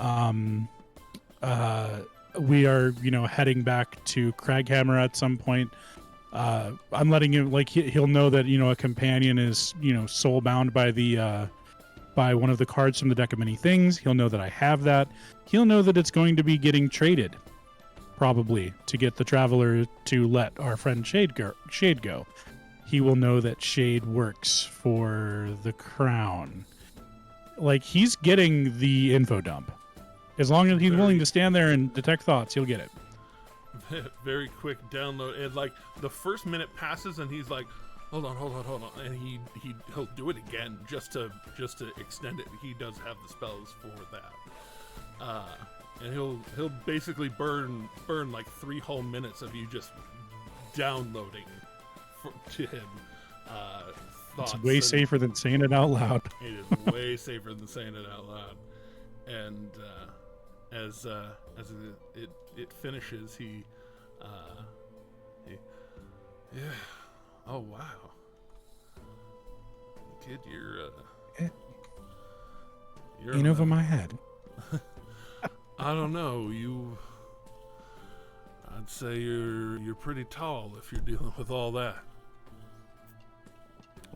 We are, heading back to Craghammer at some point. I'm letting him, he'll know that, a companion is, soul-bound by one of the cards from the Deck of Many Things. He'll know that I have that. He'll know that it's going to be getting traded. Probably to get the Traveler to let our friend Shade go. He will know that Shade works for the Crown. He's getting the info dump. As long as he's willing to stand there and detect thoughts, he'll get it. Very quick download, and the first minute passes, and he's like, hold on, and he'll do it again just to extend it. He does have the spells for that. And he'll basically burn 3 whole minutes of you just downloading to him thoughts. It's way safer than saying it out loud. It is way safer than saying it out loud. And as it finishes, he oh wow, kid, you're in over my head. I don't know. I'd say you're pretty tall if you're dealing with all that.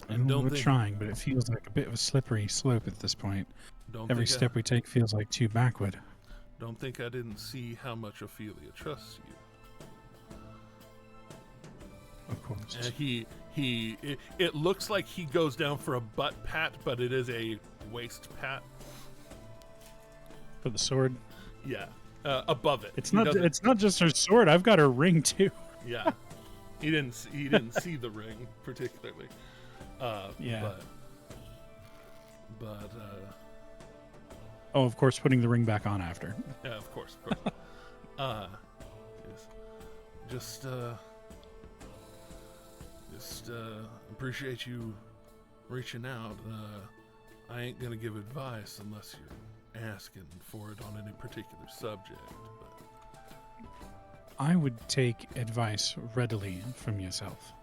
And we're trying, but it feels like a bit of a slippery slope at this point. Every step we take feels like too backward. Don't think I didn't see how much Ophelia trusts you. Of course. And it looks like he goes down for a butt pat, but it is a waist pat. For the sword? Yeah, above it. It's not just her sword. I've got her ring too. Yeah, he didn't see the ring particularly. Yeah. But oh, of course, putting the ring back on after. Yeah, of course. Just appreciate you reaching out. I ain't gonna give advice unless you're asking for it on any particular subject, but I would take advice readily from yourself.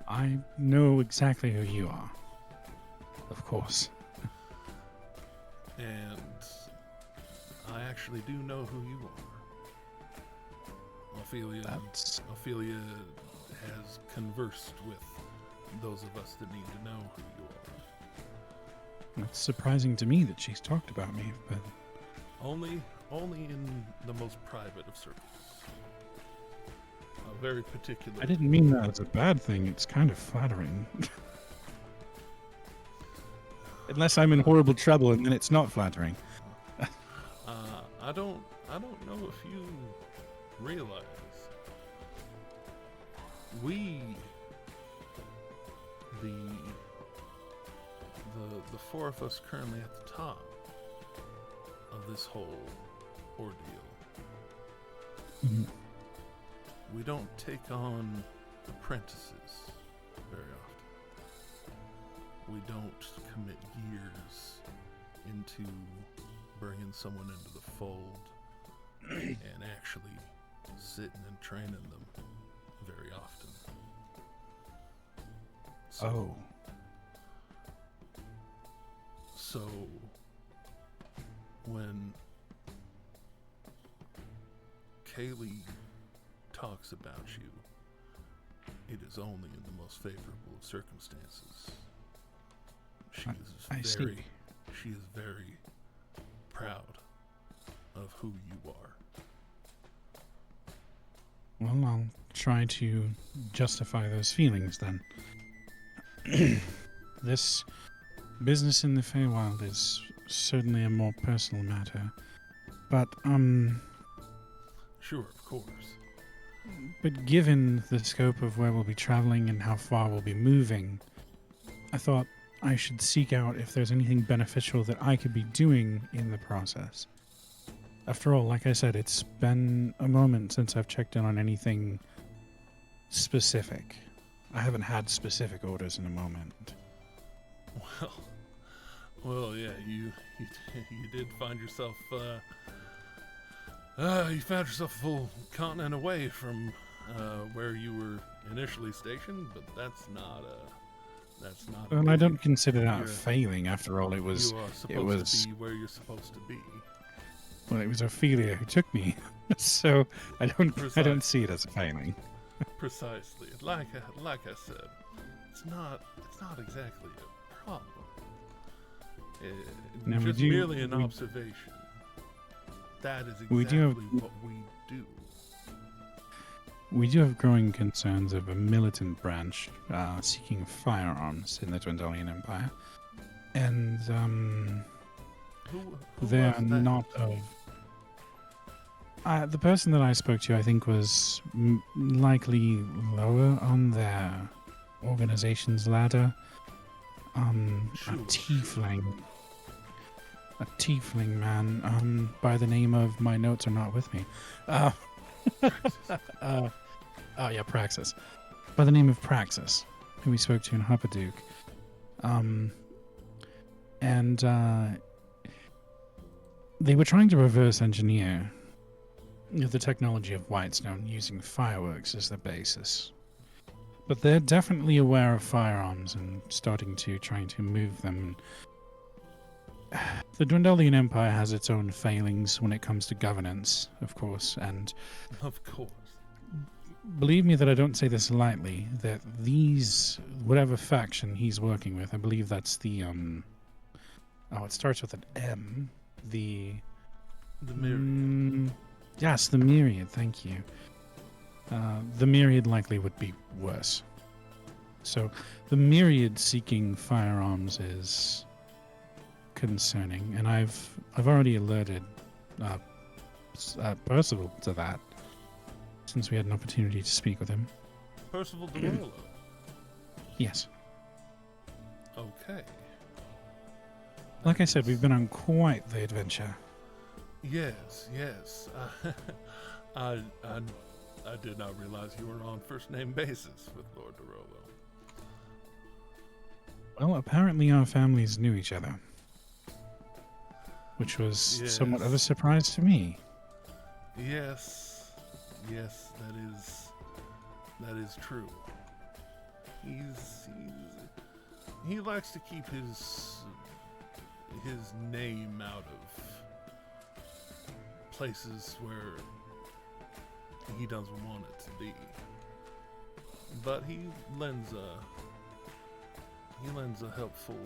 I know exactly who you are. Of course. and I actually do know who you are. Ophelia has conversed with those of us that need to know who you are. It's surprising to me that she's talked about me, but Only in the most private of circles. A very particular. I didn't mean that as a bad thing. It's kind of flattering. Unless I'm in horrible trouble, and then it's not flattering. I don't know if you realize we the four of us currently at the top of this whole ordeal. Mm-hmm. We don't take on apprentices very often. We don't commit years into bringing someone into the fold and actually sitting and training them very often. So when Kaylee talks about you, it is only in the most favorable of circumstances. She is very proud of who you are. Well, I'll try to justify those feelings then. This business in the Feywild is certainly a more personal matter, but Sure, of course. But given the scope of where we'll be traveling and how far we'll be moving, I thought I should seek out if there's anything beneficial that I could be doing in the process. After all, like I said, it's been a moment since I've checked in on anything specific. I haven't had specific orders in a moment. Well, yeah, you did find yourself you found yourself a full continent away from where you were initially stationed, but that's not. Well, I don't consider that failing. After all, it was. You are supposed to be where you're supposed to be. Well, it was Ophelia who took me, so I don't see it as a failing. Precisely, like I said, it's not exactly a problem. Now, just merely an observation. That is exactly what we do. We do have growing concerns of a militant branch seeking firearms in the Dwendalian Empire. And who they are was that? not of... the person that I spoke to, I think, was likely lower on their organization's ladder. Sure. A tiefling man by the name of... My notes are not with me. Praxis. By the name of Praxis, who we spoke to in Huppaduke. They were trying to reverse engineer the technology of Whitestone using fireworks as the basis. But they're definitely aware of firearms and starting to trying to move them. The Dwendalian Empire has its own failings when it comes to governance, of course, and Of course. believe me that I don't say this lightly, that whatever faction he's working with, I believe that's the, it starts with an M, the Myriad. Yes, the Myriad, thank you. The Myriad likely would be worse. So, the Myriad seeking firearms is concerning, and I've already alerted Percival to that, since we had an opportunity to speak with him. Percival DeRollo. Yes. Okay. Like I said, we've been on quite the adventure. Yes. I did not realize you were on first name basis with Lord DeRollo. Well, apparently our families knew each other, which was somewhat of a surprise to me. Yes, that is true. He likes to keep his name out of places where he doesn't want it to be. But he lends a helpful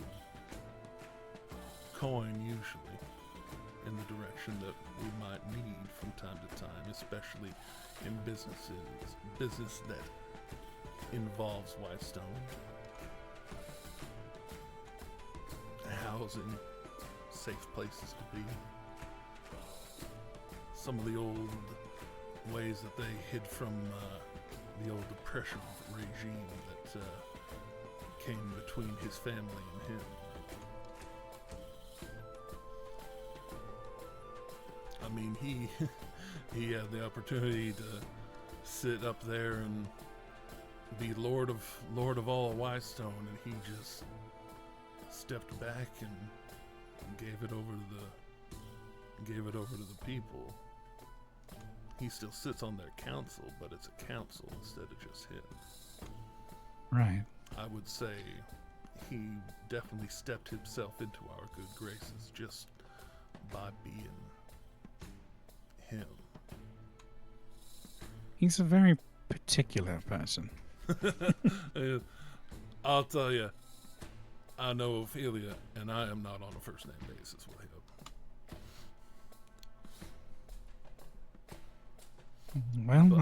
coin usually in the direction that we might need from time to time, especially in business that involves Westruun. Housing, safe places to be. Some of the old ways that they hid from the old oppression regime that came between his family and him. I mean, he had the opportunity to sit up there and be Lord of all of Westruun, and he just stepped back and gave it over to the people. He still sits on their council, but it's a council instead of just him. Right. I would say he definitely stepped himself into our good graces just by being him. He's a very particular person. I'll tell you, I know Ophelia, and I am not on a first name basis with him. Well,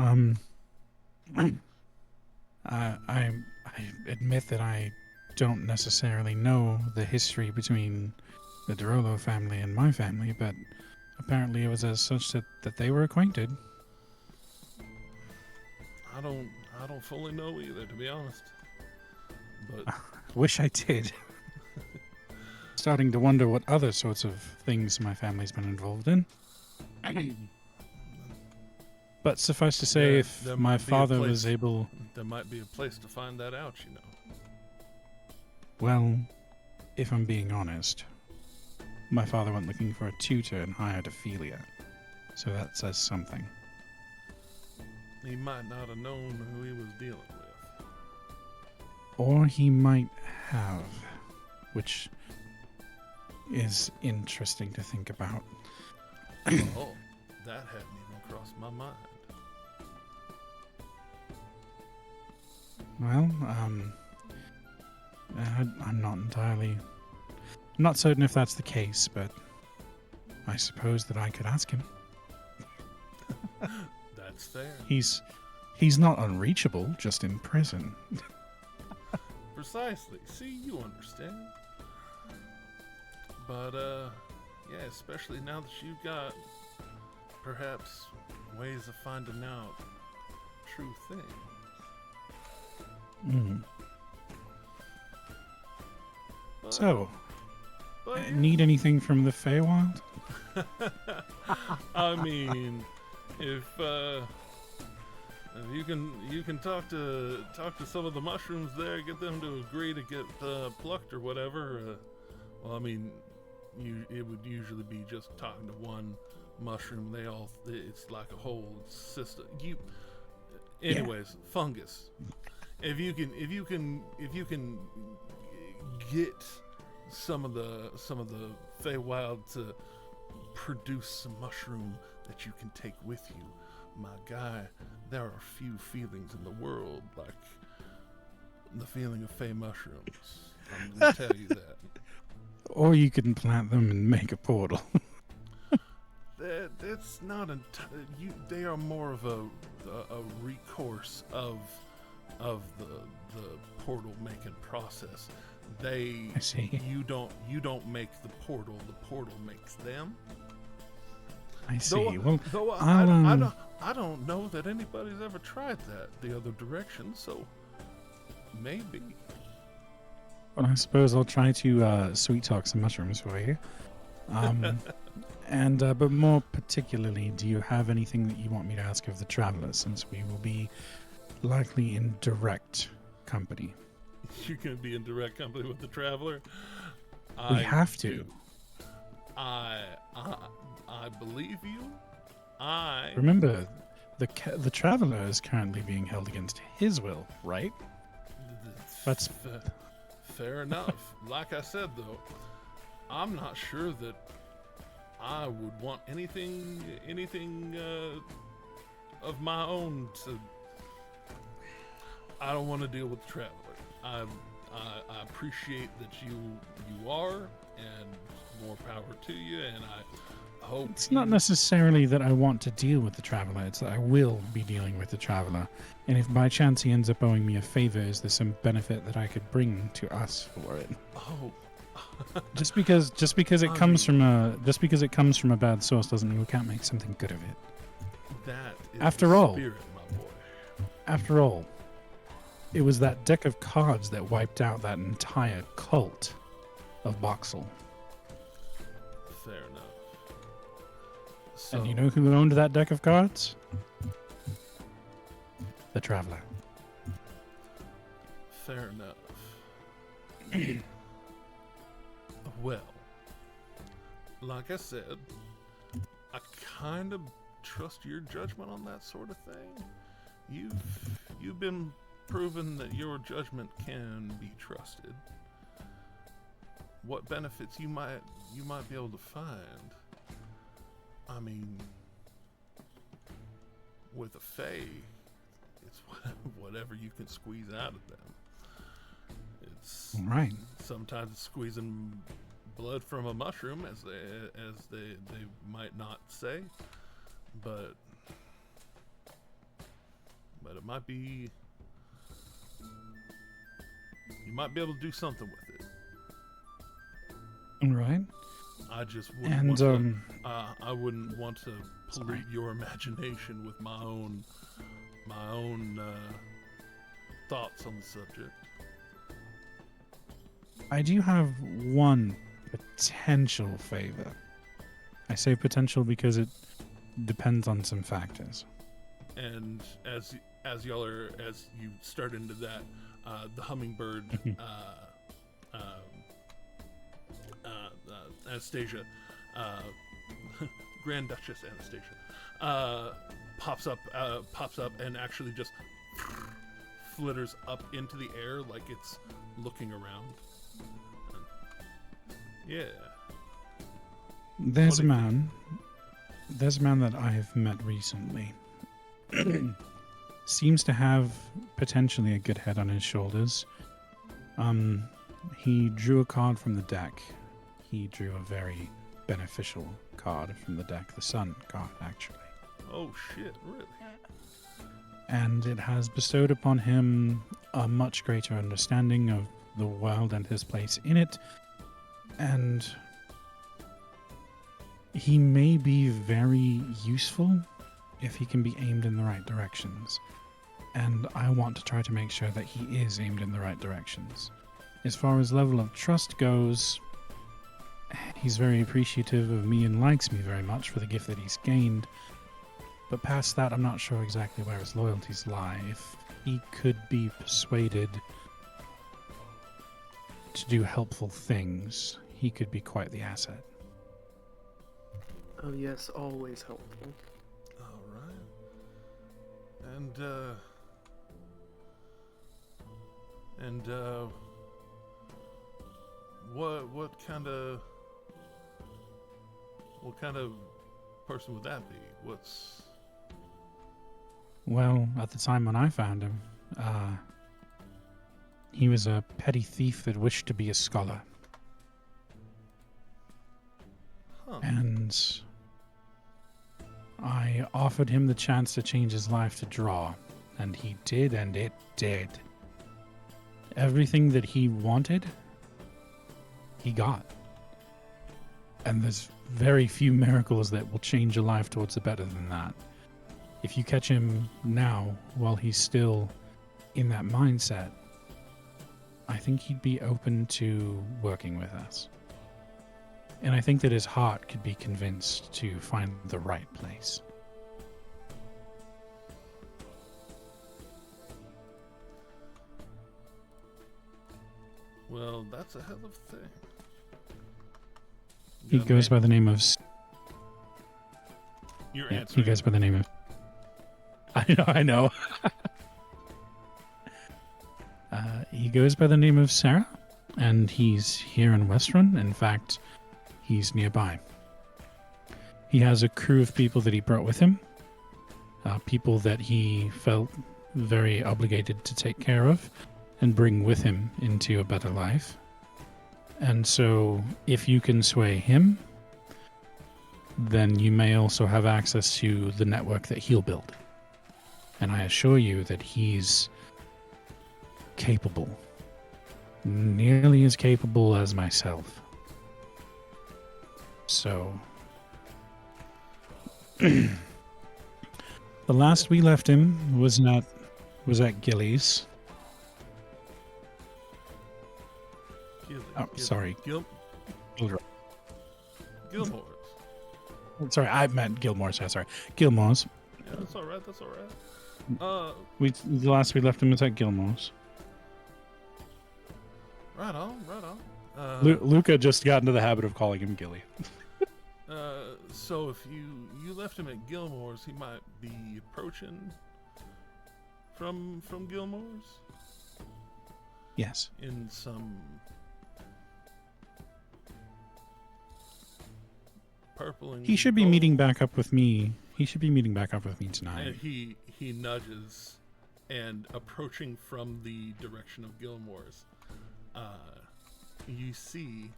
I admit that I don't necessarily know the history between the Derolo family and my family, but apparently it was as such that they were acquainted. I don't fully know either, to be honest. But wish I did. Starting to wonder what other sorts of things my family's been involved in. But suffice to say, if my father was able... There might be a place to find that out, you know. Well, if I'm being honest, my father went looking for a tutor and hired Ophelia. So that says something. He might not have known who he was dealing with. Or he might have, which is interesting to think about. Oh, that hadn't even crossed my mind. Well, I'm not certain if that's the case, but I suppose that I could ask him. That's fair. He's not unreachable, just in prison. Precisely. See, you understand. But, yeah, especially now that you've got perhaps ways of finding out true things. So, need anything from the Feywild? I mean, if you can talk to some of the mushrooms there, get them to agree to get plucked or whatever. Well, I mean, it would usually be just talking to one mushroom. It's like a whole system. Anyways, fungus. If you can get some of the Feywild to produce some mushroom that you can take with you, my guy, there are few feelings in the world like the feeling of Fey mushrooms. I'm gonna tell you that. Or you can plant them and make a portal. That's not they are more of a recourse of the portal making process. I see. You don't make the portal makes them. I see. Though I don't know that anybody's ever tried that the other direction, so maybe. Well, I suppose I'll try to sweet talk some mushrooms for you. But more particularly, do you have anything that you want me to ask of the traveler, since we will be likely in direct company? You can be in direct company with the traveler. We have to. do. I believe you. Remember, the traveler is currently being held against his will, right? That's fair enough. Like I said, though, I'm not sure that I would want anything of my own to. I don't want to deal with the traveler. I appreciate that you are, and more power to you. And I hope it's not necessarily that I want to deal with the traveler. It's that I will be dealing with the traveler. And if by chance he ends up owing me a favor, is there some benefit that I could bring to us for it? Oh. just because it comes from a bad source doesn't mean we can't make something good of it. That is After the all, spirit, my boy. After all, it was that deck of cards that wiped out that entire cult of Boxel. Fair enough. So, And you know who owned that deck of cards? The Traveler. Fair enough. Well, like I said, I kind of trust your judgment on that sort of thing. You've been proven that your judgment can be trusted. What benefits you might be able to find? I mean, with a Fae, it's whatever you can squeeze out of them. It's right. Sometimes it's squeezing blood from a mushroom, as they might not say, but it might be. You might be able to do something with it. Right. I just wouldn't I wouldn't want to pollute your imagination with my own thoughts on the subject. I do have one potential favor. I say potential because it depends on some factors. And as you start into that, the hummingbird, Anastasia, Grand Duchess Anastasia, pops up and actually just flitters up into the air like it's looking around. Yeah. There's a man that I've met recently. Seems to have potentially a good head on his shoulders. He drew a card from the deck. He drew a very beneficial card from the deck, the Sun card, actually. Oh shit, really? And it has bestowed upon him a much greater understanding of the world and his place in it. And he may be very useful if he can be aimed in the right directions. And I want to try to make sure that he is aimed in the right directions. As far as level of trust goes, he's very appreciative of me and likes me very much for the gift that he's gained. But past that, I'm not sure exactly where his loyalties lie. If he could be persuaded to do helpful things, he could be quite the asset. Oh yes, always helpful. All right. And what kind of person would that be? Well, at the time when I found him, he was a petty thief that wished to be a scholar. Huh. And I offered him the chance to change his life to draw, and he did, and it did. Everything that he wanted, he got. And there's very few miracles that will change a life towards the better than that. If you catch him now, while he's still in that mindset, I think he'd be open to working with us. And I think that his heart could be convinced to find the right place. Well, that's a hell of a thing. He goes by the name of... You're Yeah, answering. he goes by the name of... I know. He goes by the name of Sarah, and he's here in Westruun. In fact, he's nearby. He has a crew of people that he brought with him, people that he felt very obligated to take care of and bring with him into a better life. And so, if you can sway him, then you may also have access to the network that he'll build. And I assure you that he's capable. Nearly as capable as myself. So... the last we left him was at Gilly's. Sorry. Gilmore's. Sorry, I meant Gilmore's. Sorry, Gilmore's. Yeah, that's all right. That's all right. The last we left him was at Gilmore's. Right on, right on. Luca just got into the habit of calling him Gilly. So if you left him at Gilmore's, he might be approaching from Gilmore's? Yes. In some purple and he should be gold. meeting back up with me. He should be meeting back up with me tonight. And he nudges, and approaching from the direction of Gilmore's, you see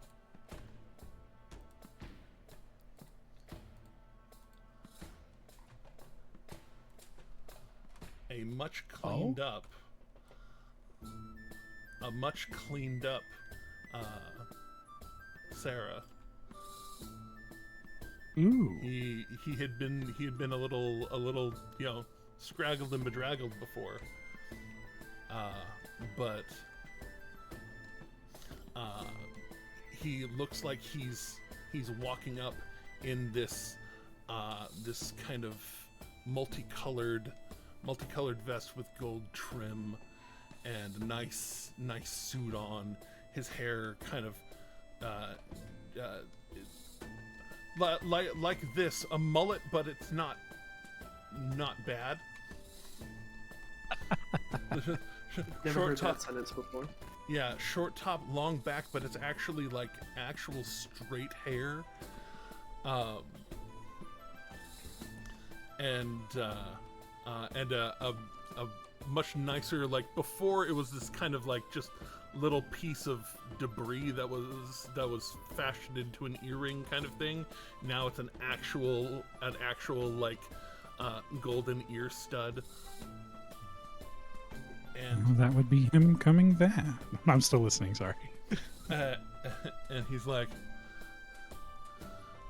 a much cleaned up Sarah. Ooh. He had been a little scraggled and bedraggled before, but he looks like he's walking up in this kind of multicolored vest with gold trim and a nice suit on. His hair kind of like this, a mullet, but it's not bad. Never heard that sentence before. Yeah, short top, long back, but it's actually like actual straight hair. And a much nicer, like before it was this kind of like just little piece of debris that was fashioned into an earring kind of thing. Now it's an actual like golden ear stud. And that would be him coming there. I'm still listening, sorry. and he's like,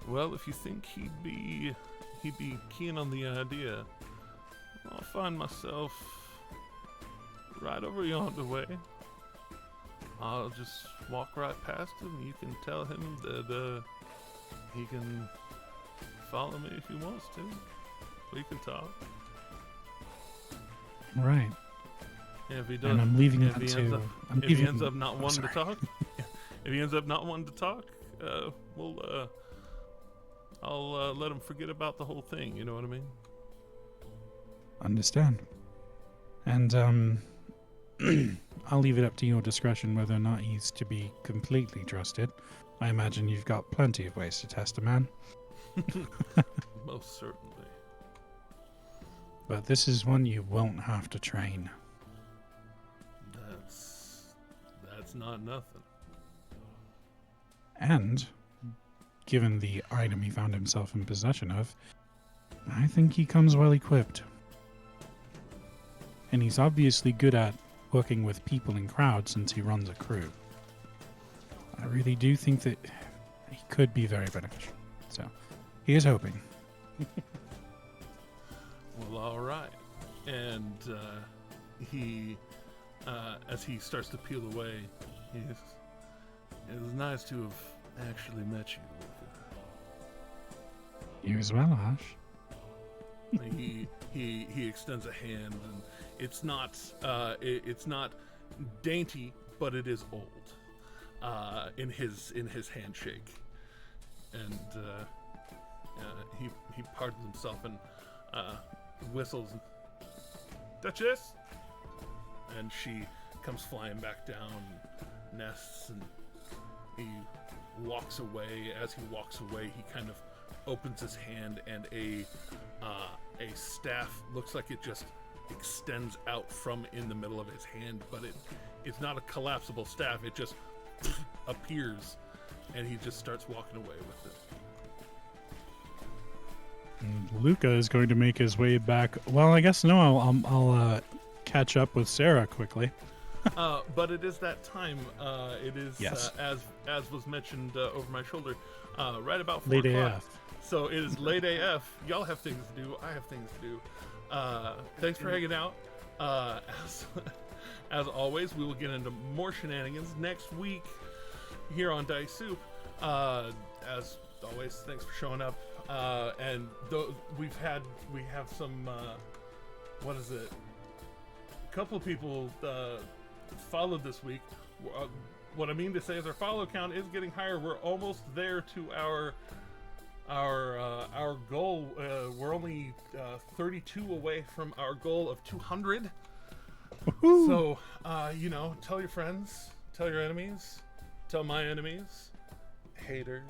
well, if you think he'd be keen on the idea, I'll find myself right over yonder way. I'll just walk right past him. You can tell him that he can follow me if he wants to. We can talk. Right. Yeah, if he does, and I'm leaving if that he to... If he ends up not wanting to talk, I'll let him forget about the whole thing. You know what I mean? Understand. And I'll leave it up to your discretion whether or not he's to be completely trusted. I imagine you've got plenty of ways to test a man. Most certainly. But this is one you won't have to train. That's not nothing. And, given the item he found himself in possession of, I think he comes well equipped. And he's obviously good at working with people in crowds since he runs a crew. I really do think that he could be very beneficial. So, here's hoping. Well, all right. And he, as he starts to peel away, it was nice to have actually met you. You as well, Ash. He extends a hand, and it's not dainty, but it is old. in his handshake, and he pardons himself and whistles, "Duchess," and she comes flying back down, nests, and he walks away. As he walks away, he kind of opens his hand, and a staff looks like it just extends out from in the middle of his hand, but it's not a collapsible staff. It just appears, and he just starts walking away with it. And Luca is going to make his way back. Well, I guess no. I'll catch up with Sarah quickly. But it is that time. It is yes. As was mentioned over my shoulder, right about 4 late o'clock. AF. So it is late AF. Y'all have things to do. I have things to do. Thanks for hanging out. As always, we will get into more shenanigans next week here on Dice Soup. As always, thanks for showing up. And we have some what is it? A couple of people followed this week. What I mean to say is our follow count is getting higher. We're almost there to our goal. We're only 32 away from our goal of 200. Woo-hoo. So tell your friends, tell your enemies, tell my enemies, haters.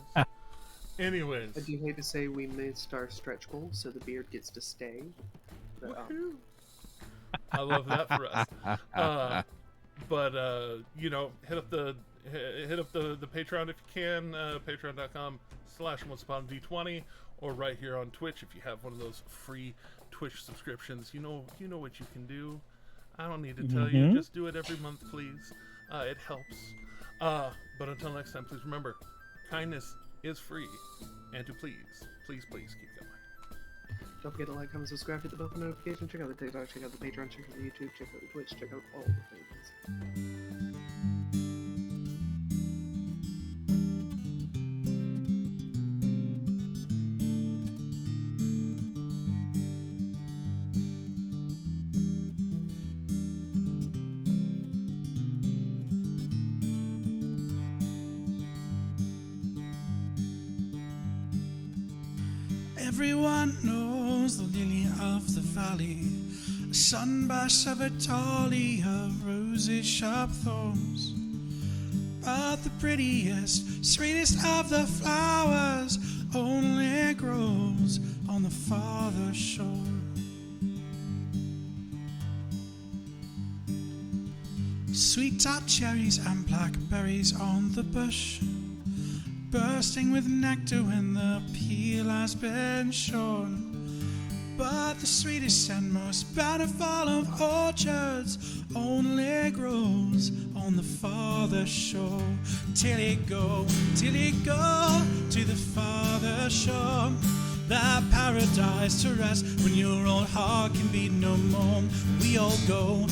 Anyways, I do hate to say we missed our stretch goal, so the beard gets to stay. But, I love that for us. But hit up the Patreon if you can. Patreon.com/OnceUponAD20, or right here on Twitch if you have one of those free Twitch subscriptions. You know what you can do. I don't need to tell you. Just do it every month, please. It helps. But until next time, please remember, kindness is free, and to please keep going. don't forget to like, comment, subscribe, hit the bell for notifications, check out the TikTok, check out the Patreon, check out the YouTube, check out the Twitch, check out all the things. Everyone knows the lily of the valley, a sunburst of a tolly of roses, sharp thorns. But the prettiest, sweetest of the flowers only grows on the farther shore. Sweet tart cherries and blackberries on the bush, bursting with nectar when the peel has been shorn. But the sweetest and most bountiful of orchards only grows on the farther shore. Till you go to the farther shore, that paradise to rest when your old heart can beat no more. We all go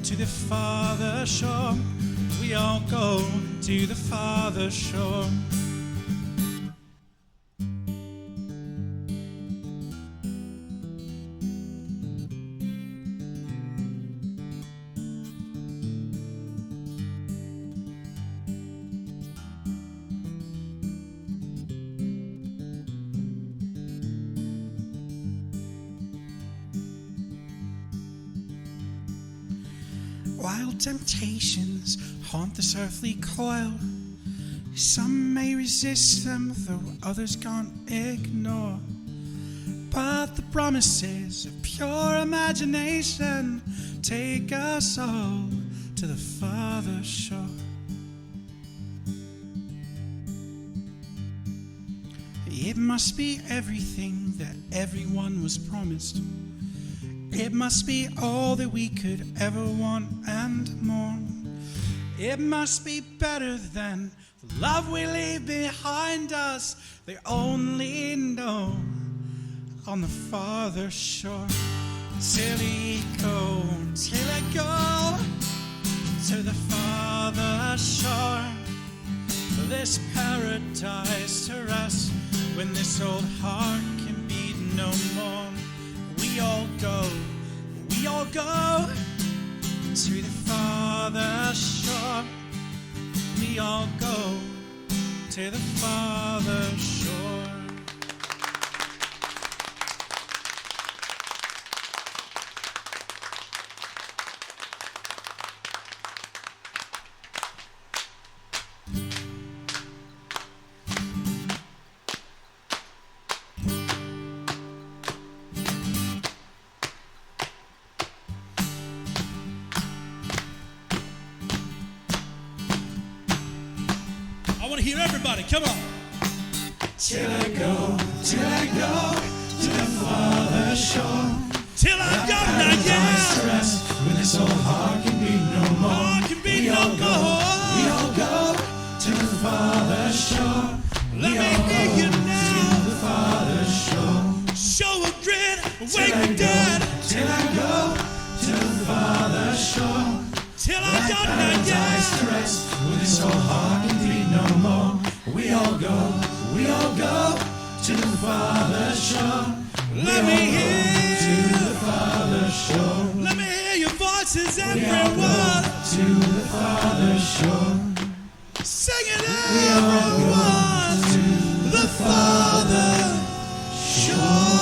to the farther shore. We all go to the farther shore. Wild temptations haunt this earthly coil. Some may resist them, though others can't ignore. But the promises of pure imagination take us all to the farther shore. It must be everything that everyone was promised. It must be all that we could ever want and more. It must be better than the love we leave behind us. They only know on the farther shore. Till we go to the farther shore. This paradise to rest when this old heart can beat no more. We all go to the farther shore. we all go to the farther shore. I want to hear everybody, come on. Till I go to the farther shore. Till I go, now, yeah. Rest when this old heart can be no more. Heart can be no more. We all go to the farther shore. Let me hear you now. To the farther shore. Show a grin, wake me dead. Till I go to the farther shore. Till I go, now, yeah. Rest when this old heart can be no more. We all go to the farther shore. Let me hear to the farther shore. Let me hear your voices, everyone. To the farther shore. Sing it, everyone. To the farther shore.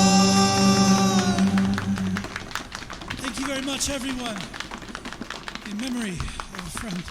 Thank you very much, everyone. In memory of a friend.